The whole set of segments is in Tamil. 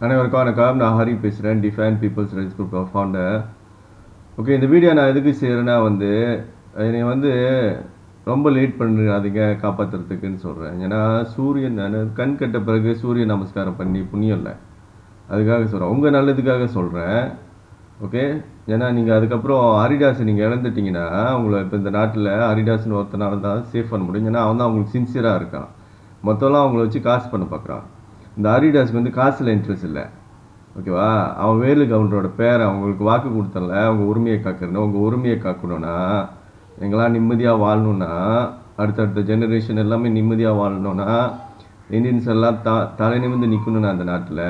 அனைவருக்கும் வணக்கம். நான் ஹரி பேசுகிறேன், define people's rights group founder. Okay, இந்த வீடியோ நான் எதுக்கு செய்கிறேன்னா என்னை ரொம்ப லேட் பண்ணுறாதீங்க காப்பாற்றுறதுக்குன்னு சொல்கிறேன். ஏன்னா சூரியன் கண் கட்ட பிறகு சூரிய நமஸ்காரம் பண்ணி புண்ணியம் இல்லை, அதுக்காக சொல்கிறேன், உங்கள் நல்லதுக்காக சொல்கிறேன். ஓகே, ஏன்னா நீங்கள் அதுக்கப்புறம் ஹரிதாஸ் நீங்கள் இழந்துட்டிங்கன்னா உங்களை இப்போ இந்த நாட்டில் ஹரிதாஸ்னு ஒருத்தனால தான் சேஃப் பண்ண முடியும். ஏன்னா அவன் தான் அவங்களுக்கு சின்சியராக இருக்கான், மொத்தம்லாம் அவங்கள வச்சு காசு பண்ண பார்க்குறான். இந்த ஹரிதாஸ்க்கு காசில் இன்ட்ரெஸ்ட் இல்லை. ஓகேவா, அவன் வேலு கவுண்டரோட பேரை அவங்களுக்கு வாக்கு கொடுத்தல, அவங்க உரிமையை காக்கணும். உங்கள் உரிமையை காக்கணும்னா, எங்களாம் நிம்மதியாக வாழணுன்னா, அடுத்தடுத்த ஜெனரேஷன் எல்லாமே நிம்மதியாக வாழணும்னா, இந்தியன்ஸ் எல்லாம் தலை நிமிர்ந்து நிற்கணும்னா அந்த நாட்டில்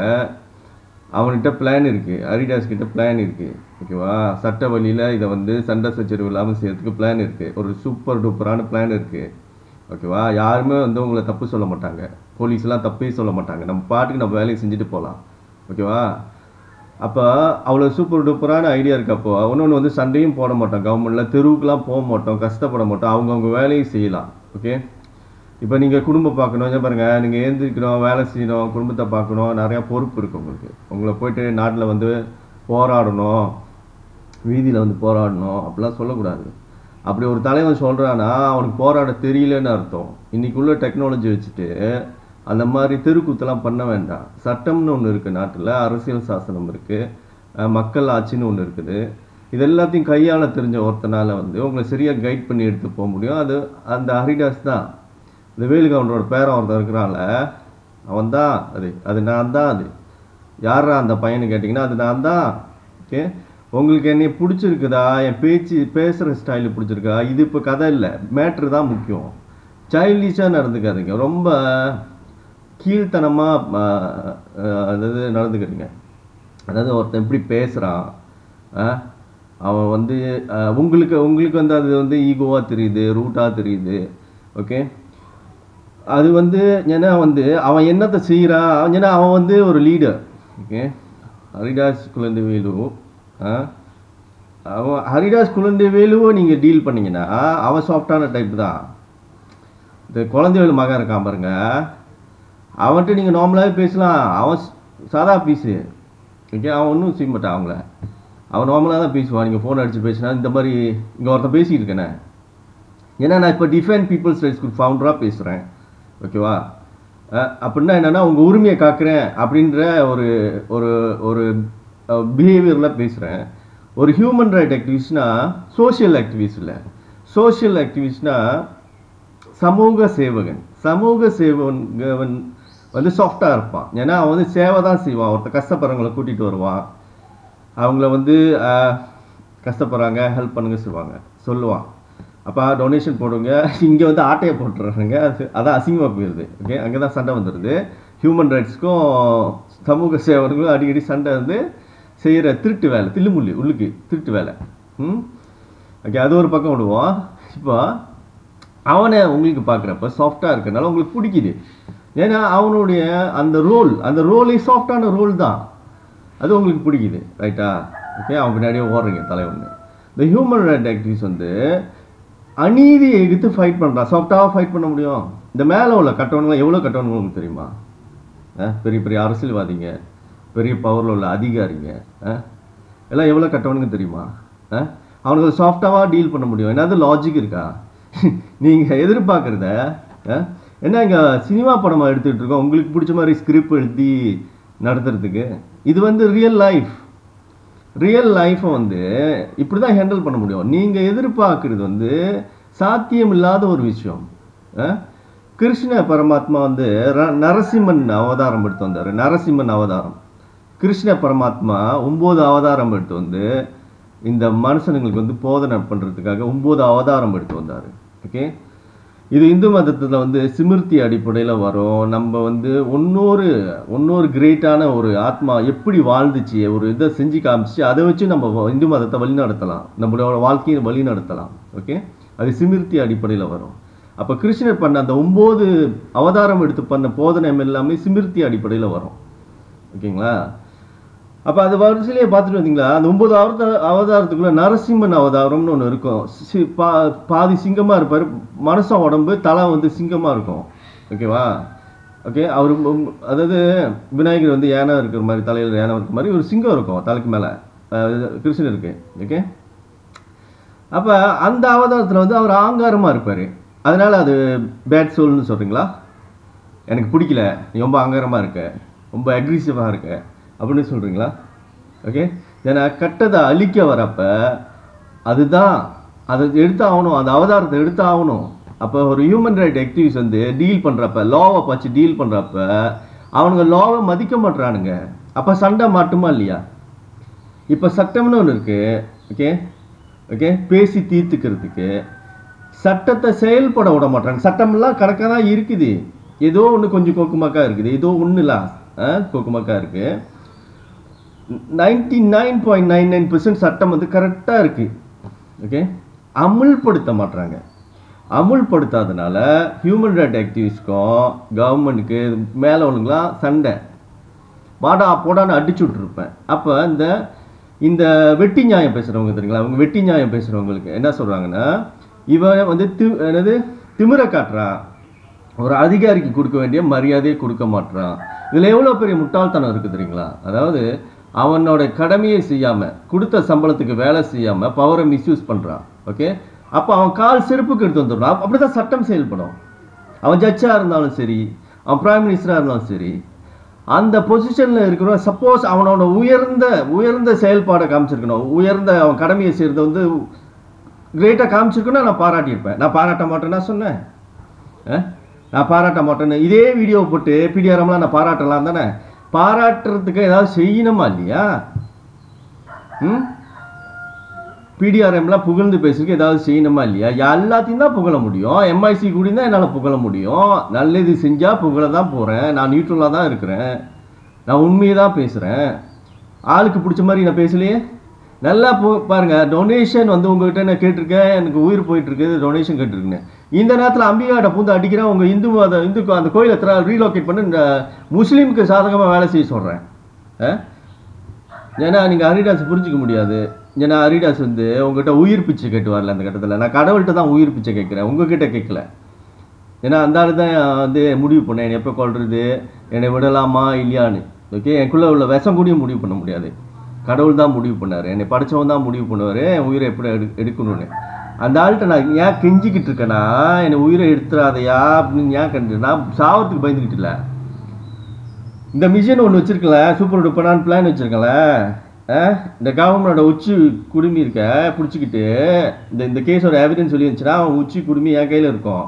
அவன்கிட்ட பிளான் இருக்குது, ஹரிதாஸ் கிட்ட பிளான் இருக்குது. ஓகேவா, சட்ட வழியில் இதை சண்டை சச்சரவு இல்லாமல் செய்யறதுக்கு பிளான் இருக்குது, ஒரு சூப்பர் டூப்பரான பிளான் இருக்குது. ஓகேவா, யாருமே உங்களை தப்பு சொல்ல மாட்டாங்க, போலீஸ்லாம் தப்பே சொல்ல மாட்டாங்க, நம்ம பாட்டுக்கு நம்ம வேலையை செஞ்சுட்டு போகலாம். ஓகேவா, அப்போ அவ்வளோ சூப்பர் டூப்பரான ஐடியா இருக்கப்போ ஒன்று சண்டையும் போட மாட்டோம், கவர்மெண்ட்டில் தெருவுக்குலாம் போக மாட்டோம், கஷ்டப்பட மாட்டோம், அவங்கவுங்க வேலையை செய்யலாம். ஓகே, இப்போ நீங்கள் குடும்பம் பார்க்கணும் பாருங்கள், நீங்கள் எழுந்திரிக்கணும், வேலை செய்யணும், குடும்பத்தை பார்க்கணும், நிறையா பொறுப்பு இருக்குது உங்களுக்கு. உங்களை போய்ட்டு நாட்டில் போராடணும், வீதியில் போராடணும் அப்படிலாம் சொல்லக்கூடாது. அப்படி ஒரு தலைவன் சொல்கிறான்னா அவனுக்கு போராட தெரியலன்னு அர்த்தம். இன்றைக்குள்ள டெக்னாலஜி வச்சுட்டு அந்த மாதிரி தெருக்கூத்தெல்லாம் பண்ண வேண்டாம். சட்டம்னு ஒன்று இருக்குது நாட்டில், அரசியல் சாசனம் இருக்குது, மக்கள் ஆட்சின்னு ஒன்று இருக்குது. இது எல்லாத்தையும் கையாள தெரிஞ்ச ஒருத்தனால் உங்களை சரியாக கைட் பண்ணி எடுத்து போக முடியும். அது அந்த ஹரிதாஸ் தான். இந்த வேலு கவுண்டரோட பேரன் ஒருத்தர் இருக்கிறான்ல, அவன் தான் அது நான் தான். அது யாரா அந்த பையனு கேட்டிங்கன்னா அது நான் தான். ஓகே, உங்களுக்கு என்னை பிடிச்சிருக்குதா, என் பேசுகிற ஸ்டைலு பிடிச்சிருக்கா, இது இப்போ கதை இல்லை, மேட்ரு தான் முக்கியம். சைல்டிஷாக நடந்துக்காதீங்க, ரொம்ப கீழ்த்தனமாக நடந்துக்கிறீங்க. அதாவது ஒருத்தன் எப்படி பேசுகிறான், அவன் உங்களுக்கு அது ஈகோவாக தெரியுது, ரூட்டாக தெரியுது. ஓகே, அது ஏன்னா அவன் என்னத்தை செய்கிறான், ஏன்னா அவன் ஒரு லீடர். ஓகே, ஹரிதாஸ் குழந்தைவேலு, அவன் ஹரிதாஸ் குழந்தைவேலுவோ நீங்கள் டீல் பண்ணிங்கன்னா அவன் சாஃப்டான டைப் தான். இந்த குழந்தைவேலு மகன் இருக்கான் பாருங்க, அவன்கிட்ட நீங்கள் நார்மலாகவே பேசலாம், அவன் சாதா பீஸு. ஓகே, அவன் ஒன்றும் செய்ய மாட்டான் அவங்கள, அவன் நார்மலாக தான் பேசுவான். நீங்கள் ஃபோன் அடித்து பேசினா இந்த மாதிரி இங்கே ஒருத்தன் பேசிகிட்டு இருக்கேனே, ஏன்னா நான் இப்போ டிஃபைன் பீப்புள்ஸ் ரைட்ஸ் குரூப் ஃபவுண்டராக பேசுகிறேன். ஓகேவா, அப்படின்னா என்னென்னா உங்கள் உரிமையை காக்குறேன் அப்படின்ற ஒரு ஒரு ஒரு பிஹேவியரில் பேசுகிறேன். ஒரு ஹியூமன் ரைட் ஆக்டிவிஸ்ட்னா சோஷியல் ஆக்டிவிஸ்ட் இல்லை, சோஷியல் ஆக்டிவிஸ்ட்னா சமூக சேவகன். சமூக சேவகன் சாஃப்டாக இருப்பான், ஏன்னா அவன் சேவை தான் செய்வான். ஒருத்தர் கஷ்டப்படுறவங்களை கூட்டிகிட்டு வருவான், அவங்கள கஷ்டப்படுறாங்க ஹெல்ப் பண்ணுங்க சொல்லுவான். அப்போ டொனேஷன் போடுங்க, இங்கே ஆட்டையை போட்டுறாங்க, அதான் அசிங்கமாக போயிடுது. ஓகே, அங்கே தான் சண்டை வந்துடுது. ஹியூமன் ரைட்ஸ்க்கும் சமூக சேவர்களும் அடிக்கடி சண்டை செய்கிற திருட்டு வேலை, தில்லுமுள்ளி உள்ளுக்கு திருட்டு வேலை. ஓகே, அது ஒரு பக்கம் விடுவோம். இப்போ அவனை உங்களுக்கு பார்க்குறப்ப சாஃப்டாக இருக்கிறனால உங்களுக்கு பிடிக்குது, ஏன்னா அவனுடைய அந்த ரோலே சாஃப்டான ரோல் தான், அது உங்களுக்கு பிடிக்குது, ரைட்டா? ஓகே, அவன் பின்னாடியே ஓடுறீங்க தலைவன். இந்த ஹியூமன் ரைட் ஆக்டிவிஸ்ட் அநீதியை எதிர்த்து ஃபைட் பண்ணுறான். சாஃப்டாக ஃபைட் பண்ண முடியும்? இந்த மேலே உள்ள கட்டவனுங்களாம் எவ்வளோ கட்டவனுங்க உங்களுக்கு தெரியுமா? பெரிய பெரிய அரசியல்வாதிங்க, பெரிய பவரில் உள்ள அதிகாரிங்க எல்லாம் எவ்வளோ கட்டவனுங்க தெரியுமா? அவனுக்கு சாஃப்டாக டீல் பண்ண முடியும். என்னது லாஜிக் இருக்கா? நீங்கள் எதிர்பார்க்குறத என்ன, இங்கே சினிமா படமாக எடுத்துக்கிட்டு இருக்கோம், உங்களுக்கு பிடிச்ச மாதிரி ஸ்கிரிப்ட் எழுதி நடத்துறதுக்கு. இது ரியல் லைஃப்பை இப்படி தான் ஹேண்டில் பண்ண முடியும். நீங்கள் எதிர்பார்க்குறது சாத்தியம் இல்லாத ஒரு விஷயம். கிருஷ்ண பரமாத்மா நரசிம்மன் அவதாரம் எடுத்து வந்தார். நரசிம்மன் அவதாரம், கிருஷ்ண பரமாத்மா 9 அவதாரம் எடுத்து இந்த மனுஷனுங்களுக்கு போதனை பண்ணுறதுக்காக 9 அவதாரம் எடுத்து வந்தார். ஓகே, இது இந்து மதத்தில் சிமிர்த்தி அடிப்படையில் வரும். நம்ம இன்னொரு கிரேட்டான ஒரு ஆத்மா எப்படி வாழ்ந்துச்சு, ஒரு இதை செஞ்சு காமிச்சு, அதை வச்சு நம்ம இந்து மதத்தை வழி நடத்தலாம், நம்மளோட வாழ்க்கையை வழி நடத்தலாம். ஓகே, அது சிமிர்த்தி அடிப்படையில் வரும். அப்போ கிருஷ்ணர் பண்ண அந்த 9 அவதாரம் எடுத்து பண்ண போதனை எல்லாமே சிமிர்த்தி அடிப்படையில் வரும். ஓகேங்களா? அப்போ அது வரிசையிலேயே பார்த்துட்டு வந்தீங்களா, அந்த 9 அவதாரத்துக்குள்ள நரசிம்மன் அவதாரம்னு ஒன்று இருக்கும். பாதி சிங்கமாக இருப்பார், மனுஷன் உடம்பு, தலை சிங்கமாக இருக்கும். ஓகேவா, ஓகே. அவர் அதாவது விநாயகர் வந்து யானை இருக்கிற மாதிரி, தலையில் யானை இருக்கிற மாதிரி ஒரு சிங்கம் இருக்கும் தலைக்கு மேலே கிருஷ்ணருக்கு. ஓகே. அப்போ அந்த அவதாரத்தில் வந்து அவர் ஆங்காரமாக இருப்பார். அதனால் அது பேட் சோல்னு சொல்கிறீங்களா? எனக்கு பிடிக்கல, நீ ரொம்ப ஆங்காரமாக இருக்க, ரொம்ப அக்ரெசிவாக இருக்க அப்படின்னு சொல்கிறீங்களா? ஓகே. ஏன்னா கட்டதை அழிக்க வரப்ப அதுதான் அதை எடுத்தாகணும், அந்த அவதாரத்தை எடுத்தாகணும். அப்போ ஒரு ஹியூமன் ரைட் ஆக்டிவிஸ்ட் வந்து டீல் பண்ணுறப்ப, லாவை பற்றி டீல் பண்ணுறப்ப அவனுங்க லாவை மதிக்க மாட்டுறானுங்க. அப்போ சண்டை மாட்டுமா இல்லையா? இப்போ சட்டம்னு ஒன்று இருக்குது. ஓகே. ஓகே. பேசி தீர்த்துக்கிறதுக்கு சட்டத்தை செயல்பட விட மாட்டாங்க. சட்டம்லாம் கணக்காக தான் இருக்குது, ஏதோ ஒன்று கொஞ்சம் கொக்குமாக்கா இருக்குது, ஏதோ ஒன்றுல கொக்குமாக்கா இருக்குது. 99.99% சட்டம் வந்து கரெக்டாக இருக்குது. ஓகே. அமுல்படுத்த மாட்டுறாங்க. அமுல்படுத்தாதனால ஹியூமன் ரைட் ஆக்டிவிஸ்ட்க்கும் கவர்மெண்ட்டுக்கு மேலே ஒன்றுங்களாம் சண்டை, வாடா போடான்னு அடிச்சு விட்ருப்பேன். அப்போ இந்த வெட்டி நியாயம் பேசுகிறவங்க தெரியுங்களா, அவங்க வெட்டி நியாயம் பேசுகிறவங்களுக்கு என்ன சொல்கிறாங்கன்னா, இவன் வந்து என்னது திமிரை காட்டுறான், ஒரு அதிகாரிக்கு கொடுக்க வேண்டிய மரியாதையை கொடுக்க மாட்டான். இதில் எவ்வளோ பெரிய முட்டாள்தனம் இருக்குது தெரியுங்களா? அதாவது அவனோட கடமையை செய்யாமல், கொடுத்த சம்பளத்துக்கு வேலை செய்யாமல் பவரை மிஸ்யூஸ் பண்ணுறான். ஓகே. அப்போ அவன் கால் செருப்புக்கு எடுத்து வந்துடுறான். அப்படி தான் சட்டம் செயல்படும். அவன் ஜட்ஜாக இருந்தாலும் சரி, அவன் பிரைம் மினிஸ்டராக இருந்தாலும் சரி, அந்த பொசிஷனில் இருக்கிறவன் சப்போஸ் அவனோட உயர்ந்த செயல்பாடை காமிச்சிருக்கணும், உயர்ந்த அவன் கடமையை செய்கிறத வந்து கிரேட்டாக காமிச்சிருக்கணும், நான் பாராட்டியிருப்பேன். நான் பாராட்ட மாட்டேன்னா சொன்னேன், நான் பாராட்ட மாட்டேன்னு இதே வீடியோ போட்டு பிடிஆர்எம்லாம் நான் பாராட்டலாம் தானே? பாராட்டுறதுக்கு ஏதாவது செய்யணுமா இல்லையா? பிடிஆர்எம்லாம் புகழ்ந்து பேசுறதுக்கு ஏதாவது செய்யணுமா இல்லையா? எல்லாத்தையும் தான் புகழ முடியும். எம்ஐசி கூட தான் என்னால் புகழ முடியும். நல்லது செஞ்சால் புகழ தான் போகிறேன். நான் நியூட்ரலாக தான் இருக்கிறேன். நான் உண்மையை தான் பேசுகிறேன். ஆளுக்கு பிடிச்ச மாதிரி நான் பேசலையே. நல்லா பாருங்கள், டொனேஷன் வந்து உங்கள்கிட்ட நான் கேட்டிருக்கேன், எனக்கு உயிர் போயிட்டுருக்கு, டொனேஷன் கேட்டிருக்கேன். இந்த நேரத்தில் அம்பிகாட்ட பூந்து அடிக்கிறேன், உங்கள் இந்துக்கு அந்த கோயிலை ரீலோகேட் பண்ணி இந்த முஸ்லீமுக்கு சாதகமாக வேலை செய்ய சொல்கிறேன். ஏன்னா நீங்கள் ஹரிதாஸ் புரிஞ்சிக்க முடியாது. ஏன்னா ஹரிதாஸ் வந்து உங்கள்கிட்ட உயிர் பிச்சை கேட்டு வரல அந்த கட்டத்தில். நான் கடவுள்கிட்ட தான் உயிர் பிச்சை கேட்குறேன், உங்ககிட்ட கேட்கல. ஏன்னா அந்த ஆள் தான் வந்து முடிவு பண்ணேன் என்னை எப்போ கொள்வது, என்னை விடலாமா இல்லையான்னு. ஓகே. எனக்குள்ளே உள்ள விஷம் கூடியும் முடிவு பண்ண முடியாது. கடவுள் தான் முடிவு பண்ணார், என்னை படித்தவன் தான் முடிவு பண்ணுவார் உயிரை எப்படி எடுக்கணும்னு. அந்த ஆள்கிட்ட நான் ஏன் கெஞ்சிக்கிட்டு இருக்கேன்னா, என்னை உயிரை எடுத்துடாதையா அப்படின்னு ஏன் கண்டு, நான் சாவத்துக்கு பயந்துக்கிட்டு இல்லை. இந்த மிஷின் ஒன்று வச்சுருக்கல, சூப்பர் டூப்பரான பிளான் வச்சுருக்கல, இந்த கவர்மெண்டோட உச்சி குடுமி இருக்க பிடிச்சிக்கிட்டு இந்த கேஸோட எவிடன்ஸ் சொல்லி இருந்துச்சுன்னா அவன் உச்சி குடுமி என் கையில் இருக்கும்.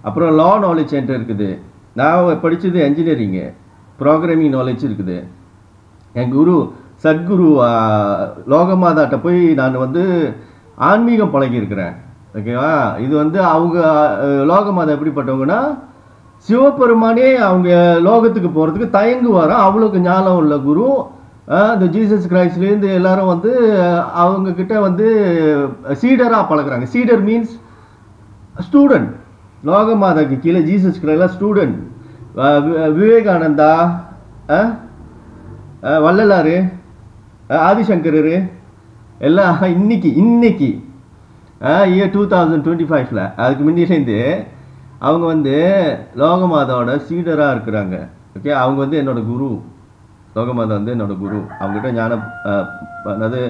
அப்புறம் லா நாலேஜ் சென்டர் இருக்குது, நான் படித்தது என்ஜினியரிங்கு, ப்ரோக்ராமிங் நாலேஜ் இருக்குது. என் குரு சத்குரு லோகமாதாட்ட போய் நான் வந்து ஆன்மீகம் பழகியிருக்கிறேன். ஓகேவா. இது வந்து அவங்க லோகமாதா எப்படிப்பட்டவங்கன்னா, சிவபெருமானே அவங்க லோகத்துக்கு போகிறதுக்கு தயங்குவாராம். அவ்வளோக்கு ஞானம் உள்ள குரு. இந்த ஜீசஸ் கிரைஸ்ட்லேருந்து எல்லாரும் வந்து அவங்கக்கிட்ட வந்து சீடராக பழகுறாங்க. சீடர் மீன்ஸ் ஸ்டூடெண்ட். லோகமாதாக்கு கீழே ஜீசஸ் கிரைஸ்ட்லாம் ஸ்டூடெண்ட். விவேகானந்தா, வள்ளலார், ஆதிசங்கரர் எல்லாம் இன்னைக்கு இயர் 2025 அதுக்கு முன்னிலேருந்து அவங்க வந்து லோகமாதாவோட சீடராக இருக்கிறாங்க. ஓகே. அவங்க வந்து என்னோட குரு. லோகமாதா வந்து என்னோட குரு. அவங்ககிட்ட அதாவது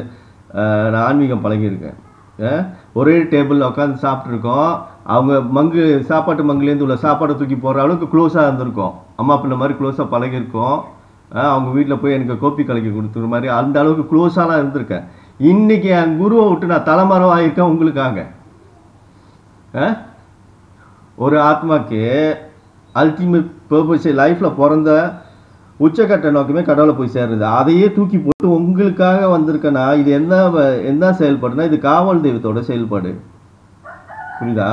நான் ஆன்மீகம் பழகியிருக்கேன். ஒரே டேபிளில் உட்காந்து சாப்பிட்ருக்கோம். அவங்க சாப்பாட்டு மங்குலேருந்து உள்ள சாப்பாடை தூக்கி போடுற அளவுக்கு க்ளோஸாக இருந்திருக்கோம். அம்மா பிள்ளை மாதிரி க்ளோஸாக பழகியிருக்கோம். அவங்க வீட்டில் போய் எனக்கு கோப்பி கலக்கி கொடுத்துற மாதிரி அந்த அளவுக்கு க்ளோஸாலாம் இருந்திருக்கேன். இன்றைக்கி என் குருவை விட்டு நான் தலைமறைவாக ஆகியிருக்கேன் உங்களுக்காக. ஒரு ஆத்மாக்கு அல்டிமேட் பர்பஸ் லைஃப்பில் பிறந்த உச்சக்கட்ட நோக்கமே கடவுளை போய் சேர்றது. அதையே தூக்கி போட்டு உங்களுக்காக வந்திருக்கேன்னா இது என்ன செயல்பாடுனா, இது காவல் தெய்வத்தோட செயல்பாடு. புரியுதா?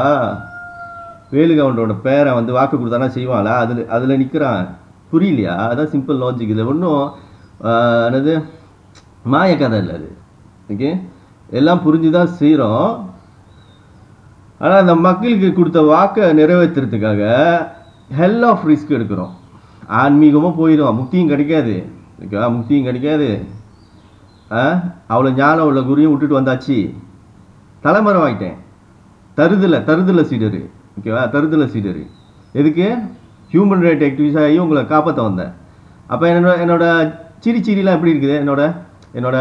வேலுகவுண்டோட பேரை வந்து வாக்கு கொடுத்தானா செய்வாங்களா? அதில் நிற்கிறான். புரியலையா? அதான் சிம்பிள் லாஜிக். இதில் ஒன்றும் என்னது மாய கதை இல்லை அது. ஓகே. எல்லாம் புரிஞ்சு தான் செய்கிறோம். ஆனால் அந்த மக்களுக்கு கொடுத்த வாக்கை நிறைவேற்றுறதுக்காக ஹெல் ஆஃப் ரிஸ்க் எடுக்கிறோம். ஆன்மீகமும் போயிடும், முக்தியும் கிடைக்காது. ஓகேவா? முக்தியும் கிடைக்காது. அவ்வளோ ஞானம் உள்ள குருவையும் விட்டுட்டு வந்தாச்சு. தலைமறை ஆகிட்டேன். தருதலை சீடரு. ஓகேவா? தருதலை சீடரு எதுக்கு? ஹியூமன் ரைட் ஆக்டிவிஸ்ட் ஆகி உங்களை காப்பாற்ற வந்தேன். அப்போ என்னோட சிரிலாம் எப்படி இருக்குது, என்னோட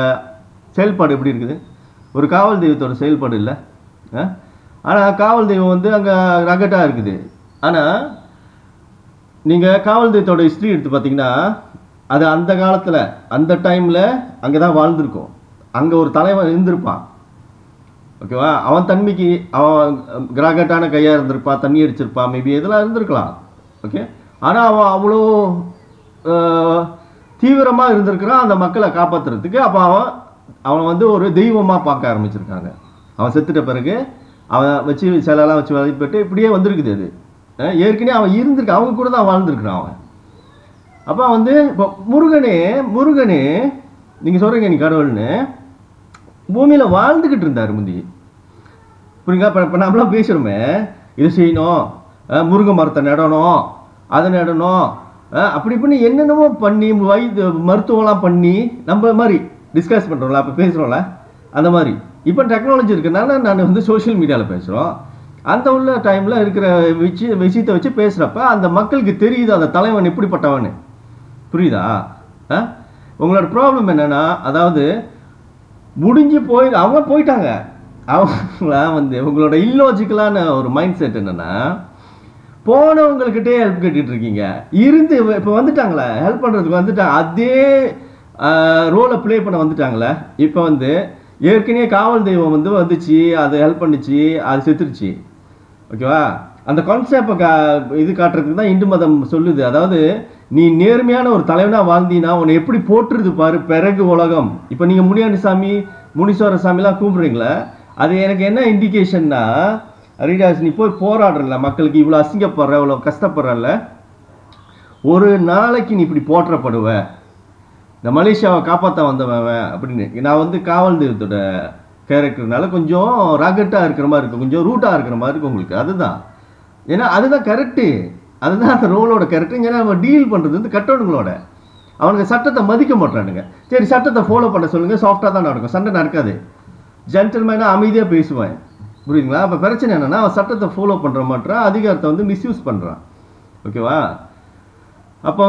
செயல்பாடு எப்படி இருக்குது? ஒரு காவல் தெய்வத்தோட செயல்பாடு இல்லை. ஆனால் காவல் தெய்வம் வந்து அங்கே ரகட்டாக இருக்குது. ஆனால் நீங்கள் காவல் தெய்வத்தோட ஹிஸ்ட்ரி எடுத்து பார்த்தீங்கன்னா அது அந்த காலத்தில் அந்த டைமில் அங்கே தான் வாழ்ந்துருக்கும். அங்கே ஒரு தலைவன் இருந்திருப்பான், ஓகேவா? அவன் தன்மைக்கு அவன் கிராகட்டான கையாக இருந்திருப்பான், தண்ணி அடிச்சிருப்பான், மேபி இதெல்லாம் இருந்திருக்கலாம், ஓகே. ஆனால் அவன் அவ்வளோ தீவிரமாக இருந்திருக்கிறான் அந்த மக்களை காப்பாற்றுறதுக்கு. அப்போ அவன் வந்து ஒரு தெய்வமாக பார்க்க ஆரம்பிச்சிருக்காங்க. அவன் செத்துட்ட பிறகு அவன் வச்சு சிலைலாம் வச்சு வழிபட்டு இப்படியே வந்திருக்குது. அது ஏற்கனவே அவன் இருந்திருக்கு, அவங்க கூட தான் வாழ்ந்துருக்குறான் அவன். அப்போ வந்து இப்போ முருகனே நீங்கள் சொல்கிறீங்க நீ கடவுள்னு பூமியில் வாழ்ந்துக்கிட்டு இருந்தார் முந்தி, புரியுங்களா? இப்போ நம்மளாம் பேசுகிறோமே, இது செய்யணும், முருங்கை மரத்தை நடணும், அதை நடணும், அப்படி இப்படின்னு என்னென்னமோ பண்ணி மருத்துவம்லாம் பண்ணி நம்ம மாதிரி டிஸ்கஸ் பண்ணுறோம்ல, அப்போ பேசுகிறோம்ல அந்த மாதிரி. இப்போ டெக்னாலஜி இருக்கிறனால நான் வந்து சோஷியல் மீடியாவில் பேசுகிறோம். அந்த உள்ள டைமில் இருக்கிற விஷயத்தை வச்சு பேசுகிறப்ப அந்த மக்களுக்கு தெரியுது அந்த தலைவன் எப்படிப்பட்டவன்னு, புரியுதா? உங்களோட ப்ராப்ளம் என்னென்னா, அதாவது முடிஞ்சு அவங்க போயிட்டாங்க. அவங்கள வந்து உங்களோட இல்லாஜிக்கலான ஒரு மைண்ட் செட் என்னென்னா, போனவங்கக்கிட்டே ஹெல்ப் கேட்டுட்டு இருக்கீங்க, இருந்து இப்போ வந்துட்டாங்களே ஹெல்ப் பண்ணுறதுக்கு வந்துட்டாங்க, அதே ரோலை ப்ளே பண்ண வந்துட்டாங்களே. இப்போ வந்து ஏற்கனவே காவல் தெய்வம் வந்து வந்துச்சு, அதை ஹெல்ப் பண்ணிச்சு, அது செத்துருச்சு, ஓகேவா? அந்த கான்செப்டை இது காட்டுறதுக்கு தான் இந்து மதம் சொல்லுது. அதாவது நீ நேர்மையான ஒரு தலைவனாக வாழ்ந்தீங்கன்னா உன்னை எப்படி போட்டுருது பாரு பிறகு உலகம். இப்போ நீங்கள் முனீஸ்வர சாமிலாம் கூப்பிடுறீங்களே, அது எனக்கு என்ன இண்டிகேஷன்னா, ரீடாஸ் நீ போய் போராடுறல மக்களுக்கு, இவ்வளோ அசிங்கப்படுற, இவ்வளோ கஷ்டப்படுறல, ஒரு நாளைக்கு நீ இப்படி போற்றப்படுவ, இந்த மலேசியாவை காப்பாற்ற வந்தவன் அப்படின்னு. நான் வந்து காவல் தெய்வத்தோட கேரக்டர்னால கொஞ்சம் ராகட்டாக இருக்கிற மாதிரி இருக்கும், கொஞ்சம் ரூட்டாக இருக்கிற மாதிரி இருக்கும் உங்களுக்கு. அதுதான், ஏன்னா அதுதான் கரெக்டு, அதுதான் அந்த ரோலோட கரெக்டு. ஏன்னா நம்ம டீல் பண்ணுறது வந்து கட்டவனுங்களோட, அவனுக்கு சட்டத்தை மதிக்க மாட்டானுங்க. சரி, சட்டத்தை ஃபாலோ பண்ண சொல்லுங்கள், சாஃப்டாக தான் நடக்கும், சண்டை நடக்காது, ஜென்டில்மேனாக அமைதியாக பேசுவேன், புரியுதுங்களா? அப்போ பிரச்சனை என்னென்னா அவன் சட்டத்தை ஃபாலோ பண்ணுற மாட்டான், அதிகாரத்தை வந்து மிஸ்யூஸ் பண்ணுறான், ஓகேவா? அப்போ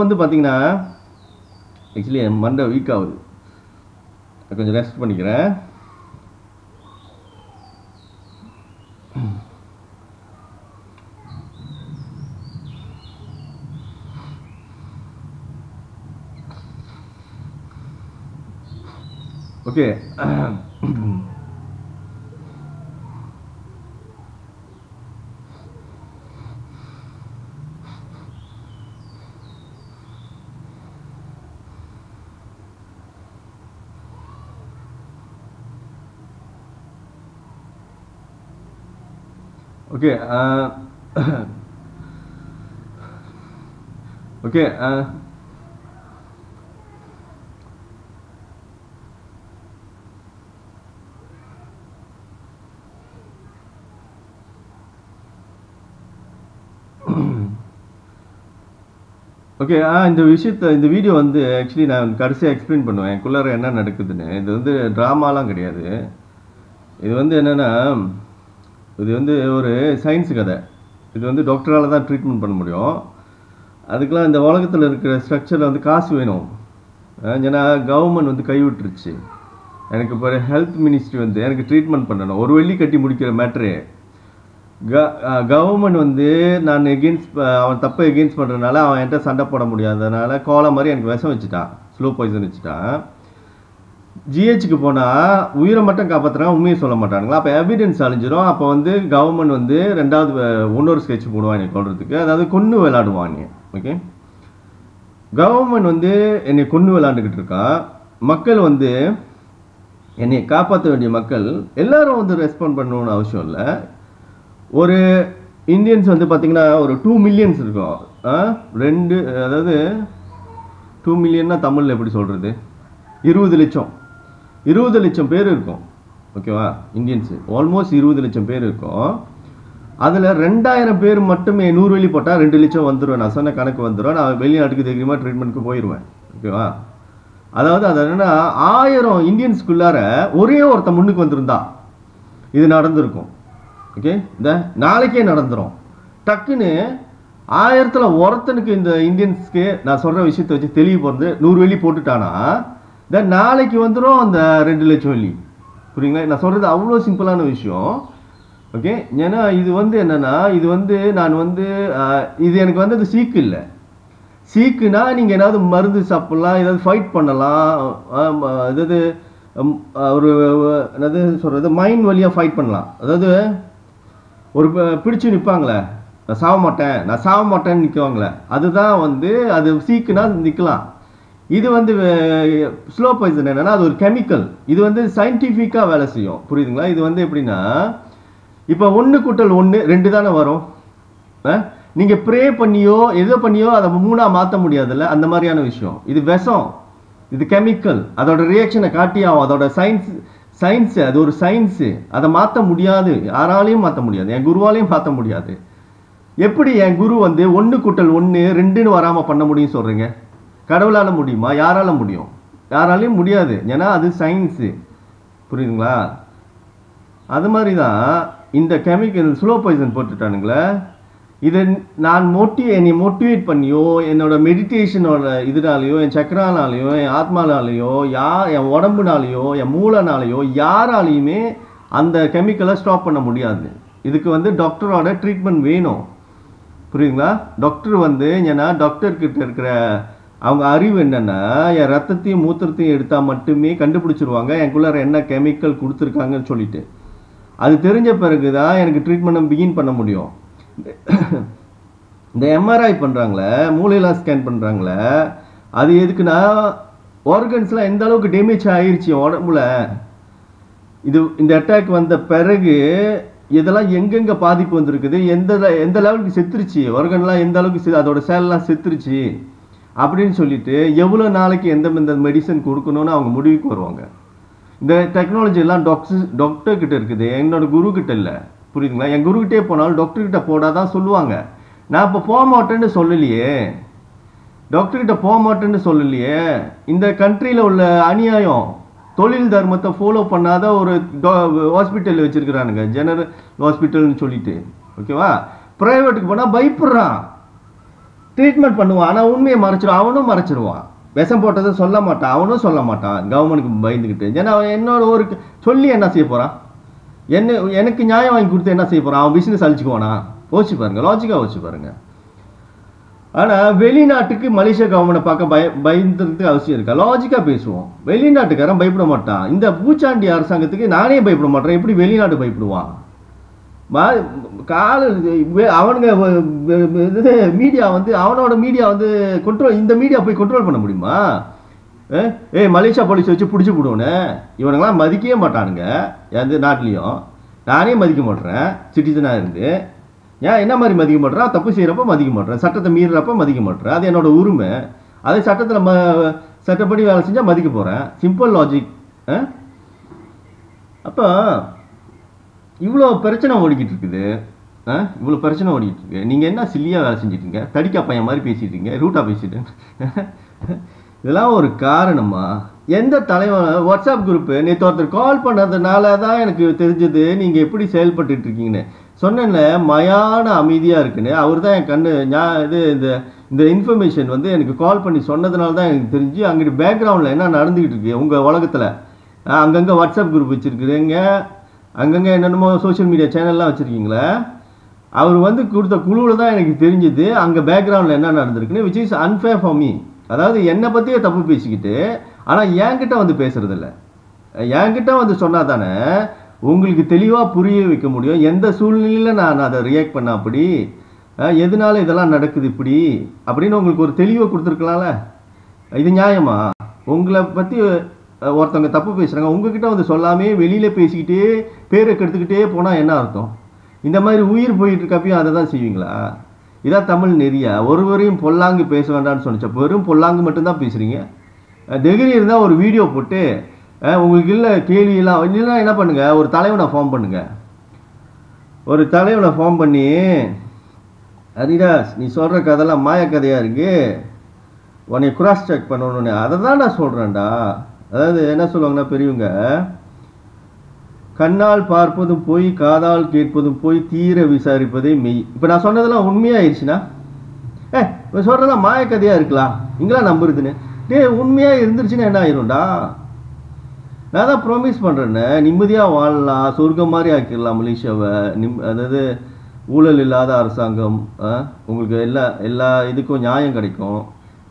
வந்து பார்த்தீங்கன்னா ஆக்சுவலி என் மண்டை வீக் ஆகுது, கொஞ்சம் ரெஸ்ட் பண்ணிக்கிறேன். Okay, okay, okay. ஓகே, இந்த வீடியோ வந்து ஆக்சுவலி நான் கடைசியாக எக்ஸ்பிளைன் பண்ணுவேன் எனக்குள்ளார என்ன நடக்குதுன்னு. இது வந்து ட்ராமாலாம் கிடையாது. இது வந்து என்னென்னா, இது வந்து ஒரு சயின்ஸு கதை. இது வந்து டாக்டரால் தான் ட்ரீட்மெண்ட் பண்ண முடியும். அதுக்கெலாம் இந்த உலகத்தில் இருக்கிற ஸ்ட்ரக்சரில் வந்து காசு வேணும். ஏன்னா கவர்மெண்ட் வந்து கைவிட்டுருச்சு. எனக்கு இப்போ ஹெல்த் மினிஸ்ட்ரி வந்து எனக்கு ட்ரீட்மெண்ட் பண்ணணும், ஒரு வெள்ளி கட்டி முடிக்கிற மேட்ரு. கவர்மெண்ட் வந்து நான் அவன் தப்பை எகெயின்ஸ்ட் பண்ணுறதுனால அவன் என்கிட்ட சண்டை போட முடியாததுனால கோலை மாதிரி எனக்கு விஷம் வச்சுட்டான், ஸ்லோ பாய்சன் வச்சுட்டான். ஜிஹெச்சுக்கு போனால் உயிரை மட்டும் காப்பாற்றுறான், உண்மையை சொல்ல மாட்டானுங்களா? அப்போ எவிடன்ஸ் அழிஞ்சிடும். அப்போ வந்து கவர்மெண்ட் வந்து இன்னொரு ஸ்கெட்ச் போடுவாங்க கொள்றதுக்கு, அதாவது கொன்று விளையாடுவாங்க, ஓகே? கவர்மெண்ட் வந்து என்னை கொன்று விளையாண்டுக்கிட்டு இருக்கான். மக்கள் வந்து என்னை காப்பாற்ற வேண்டிய மக்கள் எல்லாரும் வந்து ரெஸ்பாண்ட் பண்ணணும்னு அவசியம் இல்லை. ஒரு இந்தியன்ஸ் வந்து பார்த்திங்கன்னா ஒரு 2 மில்லியன்ஸ் இருக்கும். அதாவது 2 மில்லியன்னா தமிழில் எப்படி சொல்கிறது, 20 லட்சம் பேர் இருக்கும், ஓகேவா? இந்தியன்ஸு ஆல்மோஸ்ட் 20 லட்சம் பேர் இருக்கும். அதில் 2000 பேர் மட்டுமே 100 வெள்ளி போட்டால் 2 லட்சம் வந்துடுவேன். நான் சொன்ன கணக்கு வந்துடும். நான் வெளிநாட்டுக்கு தைரியமாக ட்ரீட்மெண்ட்டுக்கு போயிடுவேன், ஓகேவா? அதாவது அது என்னென்னா 1000 இந்தியன்ஸ்குள்ளார ஒரே ஒருத்தன் முன்னுக்கு வந்திருந்தா இது நடந்திருக்கும், ஓகே? இந்த நாளைக்கே நடந்துடும். டக்குன்னு 1000ல் ஒருத்தனுக்கு இந்த இந்தியன்ஸ்க்கு நான் சொல்கிற விஷயத்தை வச்சு தெளிவு போகிறது 100 வெள்ளி போட்டுட்டானா தென் நாளைக்கு வந்துடும் அந்த 2 லட்சம் வெள்ளி. புரியுங்களா? நான் சொல்கிறது அவ்வளோ சிம்பிளான விஷயம். ஓகே, ஏன்னா இது வந்து என்னென்னா இது வந்து நான் வந்து இது எனக்கு வந்து அது சீக்கு இல்லை. சீக்குனா நீங்கள் ஏதாவது மருந்து சாப்பிட்லாம், ஏதாவது ஃபைட் பண்ணலாம், அதாவது ஒரு என்னது சொல்கிறது மைண்ட் வழியாக ஃபைட் பண்ணலாம். அதாவது ஒரு பிடிச்சி நிற்பாங்களே, நான் சாக மாட்டேன்னு நிற்குவாங்களே, அதுதான் வந்து அது சீக்குனா நிற்கலாம். இது வந்து ஸ்லோ பாய்சன் என்னன்னா அது ஒரு கெமிக்கல். இது வந்து சயின்டிஃபிக்காக வேலை செய்யும். புரியுதுங்களா? இது வந்து எப்படின்னா இப்போ 1 கூட்டல் 1 2 தானே வரும். நீங்கள் ப்ரே பண்ணியோ எதோ பண்ணியோ அதை 3ஆ மாற்ற முடியாதுல்ல, அந்த மாதிரியான விஷயம். இது விஷம், இது கெமிக்கல். அதோட ரியாக்ஷனை காட்டி ஆகும். அதோட சயின்ஸு அது ஒரு சயின்ஸு. அதை மாற்ற முடியாது, யாராலையும் மாற்ற முடியாது, என் குருவாலையும் மாற்ற முடியாது. எப்படி என் குரு வந்து 1 கூட்டல் 1 2ன்னு வராமல் பண்ண முடியும் சொல்கிறீங்க? கடவுளால் முடியுமா? யாரால முடியும்? யாராலையும் முடியாது. ஏன்னா அது சயின்ஸு. புரியுதுங்களா? அது மாதிரி தான் இந்த கெமிக்கல் ஸ்லோ பாய்சன் போட்டுட்டானுங்களே. இதை நான் என்னை மோட்டிவேட் பண்ணியோ என்னோட மெடிடேஷனோட இதனாலேயோ என் சக்கரானாலேயோ என் ஆத்மானாலேயோ என் உடம்புனாலேயோ என் மூளைனாலேயோ யாராலையுமே அந்த கெமிக்கலை ஸ்டாப் பண்ண முடியாது. இதுக்கு வந்து டாக்டரோட ட்ரீட்மெண்ட் வேணும். புரியுதுங்களா? டாக்டர் வந்து ஏன்னா டாக்டர்கிட்ட இருக்கிற அவங்க அறிவு என்னென்னா என் ரத்தத்தையும் மூத்திரத்தையும் எடுத்தால் மட்டுமே கண்டுபிடிச்சிருவாங்க எனக்குள்ளார என்ன கெமிக்கல் கொடுத்துருக்காங்கன்னு சொல்லிட்டு. அது தெரிஞ்ச பிறகு தான் எனக்கு ட்ரீட்மெண்ட்டை பிகின் பண்ண முடியும். இந்த எம்ஆர்ஐ பண்ணுறாங்களே, மூளையெல்லாம் ஸ்கேன் பண்ணுறாங்களே, அது எதுக்குன்னா ஆர்கன்ஸ்லாம் எந்த அளவுக்கு டேமேஜ் ஆகிருச்சு உடம்புல, இந்த அட்டாக் வந்த பிறகு இதெல்லாம் எங்கெங்கே பாதிப்பு வந்திருக்குது, எந்த லெவலுக்கு செத்துருச்சு, ஆர்கன்லாம் எந்த அளவுக்கு அதோட செல்லாம் செத்துருச்சு அப்படின்னு சொல்லிட்டு எவ்வளோ நாளைக்கு எந்த மெடிசன் கொடுக்கணும்னு அவங்க முடிவுக்கு வருவாங்க. இந்த டெக்னாலஜி எல்லாம் டாக்டர்கிட்ட இருக்குது, என்னோட குரு கிட்ட இல்லை. புரியுதுங்களா? என் குருக்கிட்டே போனாலும் டாக்டர்கிட்ட போடாதான் சொல்லுவாங்க. நான் இப்போ போக மாட்டேன்னு சொல்லலையே, டாக்டர்கிட்ட போக மாட்டேன்னு சொல்லலையே. இந்த கண்ட்ரியில் உள்ள அநியாயம், தொழில் தர்மத்தை ஃபாலோ பண்ணாத ஒரு ஹாஸ்பிட்டல் வச்சிருக்கிறானுங்க, ஜெனரல் ஹாஸ்பிட்டல்னு சொல்லிட்டு. ஓகேவா? ப்ரைவேட்டுக்கு போனால் பயப்படுறான், ட்ரீட்மெண்ட் பண்ணுவான், ஆனால் உண்மையை மறைச்சிடுவான். அவனும் மறைச்சிடுவான், விஷம் போட்டதை சொல்ல மாட்டான், அவனும் சொல்ல மாட்டான், கவர்மெண்ட்டுக்கு பயந்துக்கிட்டு. ஏன்னா அவன் என்னோட ஒரு சொல்லி என்ன செய்ய போகிறான், எனக்கு நியாயம் வாங்கி கொடுத்து என்ன செய்ய போகிறான், அவன் பிஸ்னஸ் அழிச்சுக்குவானா? யோசிச்சு பாருங்க, லாஜிக்காக யோசிச்சு பாருங்க. ஆனால் வெளிநாட்டுக்கு மலேசியா கவர்மெண்ட்டை பார்க்க பயந்துறதுக்கு அவசியம் இருக்கா? லாஜிக்காக பேசுவோம். வெளிநாட்டுக்காரன் பயப்பட மாட்டான். இந்த பூச்சாண்டி அரசாங்கத்துக்கு நானே பயப்பட மாட்டேன், எப்படி வெளிநாட்டு பயப்படுவான்? அவனுங்க மீடியா வந்து அவனோட மீடியா வந்து இந்த மீடியா போய் கண்ட்ரோல் பண்ண முடியுமா? மலேசியா போலீஸ் வச்சு பிடிச்சி போடுவோன்னு இவனுங்களாம் மதிக்கவே மாட்டானுங்க. எந்த நாட்டிலையும் நானே மதிக்க மாட்டேறேன், சிட்டிசனாக இருந்து. ஏன் என்ன மாதிரி மதிக்க மாட்டேறேன்? தப்பு செய்கிறப்ப மதிக்க மாட்டேறேன், சட்டத்தை மீறுறப்ப மதிக்க மாட்டேறேன். அது என்னோட உரிமை. அதே சட்டத்தில் சட்டப்படி வேலை செஞ்சால் மதிக்க போகிறேன். Simple logic. அப்போ இவ்வளோ பிரச்சனை ஓடிக்கிட்டு இருக்குது, இவ்வளோ பிரச்சனை ஓடிக்கிட்டு இருக்கு. நீங்கள் என்ன சில்லியாக வேலை செஞ்சிட்டீங்க, தடிக்கா பையன் மாதிரி பேசிட்டீங்க, ரூட்டாக பேசிட்டு. இதெல்லாம் ஒரு காரணமா? எந்த தலைவன் வாட்ஸ்அப் குரூப்பு நேற்று ஒருத்தர் கால் பண்ணதுனால தான் எனக்கு தெரிஞ்சது நீங்கள் எப்படி செயல்பட்டு இருக்கீங்கன்னு. சொன்னேன்ல, மயான அமைதியாக இருக்குன்னு. அவர் தான் என் கண்ணு இந்த இன்ஃபர்மேஷன் வந்து எனக்கு கால் பண்ணி சொன்னதுனால தான் எனக்கு தெரிஞ்சு அங்கிட்டு பேக்ரவுண்டில் என்ன நடந்துக்கிட்டு இருக்கு உங்கள் உலகத்தில். அங்கங்கே வாட்ஸ்அப் குரூப் வச்சுருக்குறீங்க, அங்கங்கே என்னென்னமோ சோஷியல் மீடியா சேனல்லாம் வச்சுருக்கீங்களே. அவர் வந்து கொடுத்த குழுவில் தான் எனக்கு தெரிஞ்சுது அங்கே பேக்ரவுண்டில் என்ன நடந்திருக்குன்னு. Which is unfair for me. அதாவது என்னை பற்றியே தப்பு பேசிக்கிட்டு, ஆனால் என்கிட்ட வந்து பேசுறதில்ல. என்கிட்ட வந்து சொன்னால் தானே உங்களுக்கு தெளிவாக புரிய வைக்க முடியும். எந்த சூழ்நிலையில் நான் அதை ரியாக்ட் பண்ண, அப்படி எதனால இதெல்லாம் நடக்குது இப்படி அப்படின்னு உங்களுக்கு ஒரு தெளிவை கொடுத்துருக்கலாம்ல. இது நியாயமா? உங்களை பற்றி ஒருத்தவங்க தப்பு பேசுகிறாங்க, உங்ககிட்ட வந்து சொல்லாமே வெளியில் பேசிக்கிட்டே பேரை கெடுத்துக்கிட்டே போனால் என்ன அர்த்தம்? இந்த மாதிரி உயிர் போயிட்டு இருக்கப்பையும் அதை தான் செய்வீங்களா? இதான் தமிழ் நெறியா? ஒருவரையும் பொல்லாங்கு பேச வேண்டாம்னு சொன்னிச்ச, வெறும் பொல்லாங்கு மட்டும்தான் பேசுகிறீங்க. டிகிரி இருந்தால் ஒரு வீடியோ போட்டு உங்களுக்கு இல்லை கேள்வியெல்லாம் இல்லைன்னா என்ன பண்ணுங்கள், ஒரு தலைவனை ஃபார்ம் பண்ணுங்கள். ஒரு தலைவனை ஃபார்ம் பண்ணி, ஹரிதாஸ் நீ சொல்கிற கதைலாம் மாயக்கதையாக இருக்கு, உன்னை கிராஸ் செக் பண்ணணுன்னு, அதை தான் நான் சொல்கிறேன்டா. அதாவது என்ன சொல்லுவாங்கன்னா பெரியவங்க, கண்ணால் பார்ப்பதும் போய் காதால் கேட்பதும் போய் தீர விசாரிப்பதே மெய். இப்போ நான் சொன்னதெல்லாம் உண்மையாயிருச்சுன்னா இப்போ சொல்கிறதெல்லாம் மாயக்கதையாக இருக்கலாம் இங்கெல்லாம் நம்புறதுன்னு. உண்மையாக இருந்துருச்சுன்னா என்ன ஆயிரும்டா? நான் தான் ப்ராமிஸ் பண்ணுறேன்னு நிம்மதியாக வாழலாம், சொர்க்கம் மாதிரி ஆக்கிடலாம் மலேசியாவை. அதாவது ஊழல் இல்லாத அரசாங்கம், உங்களுக்கு எல்லா இதுக்கும் நியாயம் கிடைக்கும்,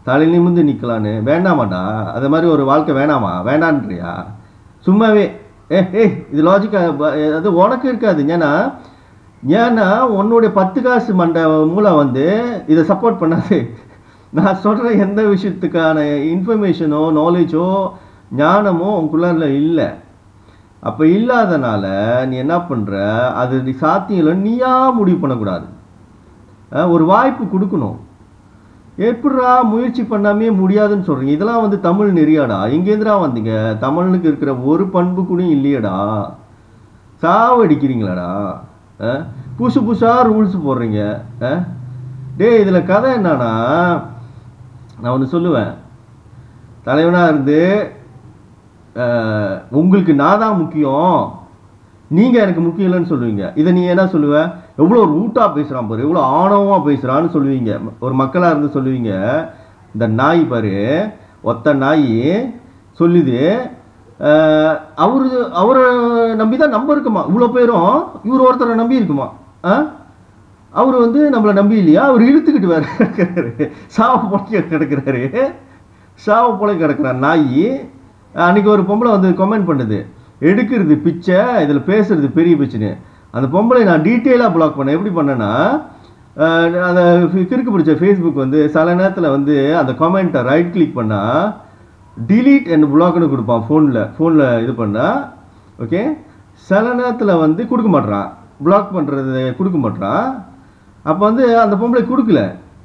தலை நிமிர்ந்து நிற்கலான்னு. வேண்டாமாடா அது மாதிரி ஒரு வாழ்க்கை வேணாமா? வேண்டான்றியா? சும்மாவே இது லாஜிக்காக அது உனக்கு இருக்காது. ஏன்னா உன்னுடைய 10 காசு மண்டை மூளை வந்து இதை சப்போர்ட் பண்ணாது. நான் சொல்கிற எந்த விஷயத்துக்கான இன்ஃபர்மேஷனோ நாலேஜோ ஞானமோ உங்களுக்குள்ள இல்லை. அப்போ இல்லாதனால நீ என்ன பண்ணுற, அது சாத்தியம் இல்லை நீயா முடிவு பண்ணக்கூடாது. ஒரு வாய்ப்பு கொடுக்கணும். எப்படிரா முயற்சி பண்ணாமே முடியாதுன்னு சொல்கிறீங்க? இதெல்லாம் வந்து தமிழ் நெறியாடா? எங்கேருந்துடா வந்தீங்க? தமிழுக்கு இருக்கிற ஒரு பண்பு கூட இல்லையடா. சாவடிக்கிறீங்களாடா? புதுசு புதுசாக ரூல்ஸ் போடுறீங்க. இதில் கதை என்னன்னா, நான் ஒன்று சொல்லுவேன். தலைவனாக இருந்து உங்களுக்கு நான் தான் முக்கியம், நீங்கள் எனக்கு முக்கியம் இல்லைன்னு சொல்லுவீங்க. இதை நீ என்ன சொல்லுவ? எவ்வளோ ரூட்டாக பேசுகிறான் பாரு, எவ்வளோ ஆணவமாக பேசுகிறான்னு சொல்லுவீங்க. ஒரு மக்களாக இருந்து சொல்லுவீங்க. இந்த நாய் பாரு, ஒத்த நாய் சொல்லுது, அவரை நம்பி தான் நம்ம இருக்குமா இவ்வளோ பேரும், இவர் ஒருத்தரை நம்பி இருக்குமா? அவர் வந்து நம்மளை நம்பி இல்லையா? அவர் இழுத்துக்கிட்டு வேற கிடக்கிறாரு, சாவ பொழைக்க கிடக்கிறாரு, சாவ பொழை கிடக்கிறார் நாய். அன்றைக்கி ஒரு பொம்பளை வந்து கமெண்ட் பண்ணுது, எடுக்கிறது பிச்சை, இதில் பேசுறது பெரிய பிச்சுன்னு. அந்த பொம்பளை நான் டீட்டெயிலாக பிளாக் பண்ணேன். எப்படி பண்ணேன்னா, அந்த கிறுக்கு பிடிச்ச ஃபேஸ்புக் வந்து சில நேரத்தில் வந்து அந்த கமெண்ட்டை ரைட் கிளிக் பண்ணால் டிலீட் அண்ட் பிளாக்னு கொடுப்பான். ஃபோனில் இது பண்ணால் ஓகே. சில நேரத்தில் வந்து கொடுக்க மாட்றான், பிளாக் பண்ணுறது கொடுக்க மாட்றான். அப்போ வந்து அந்த பொம்பளை கொடுக்கல.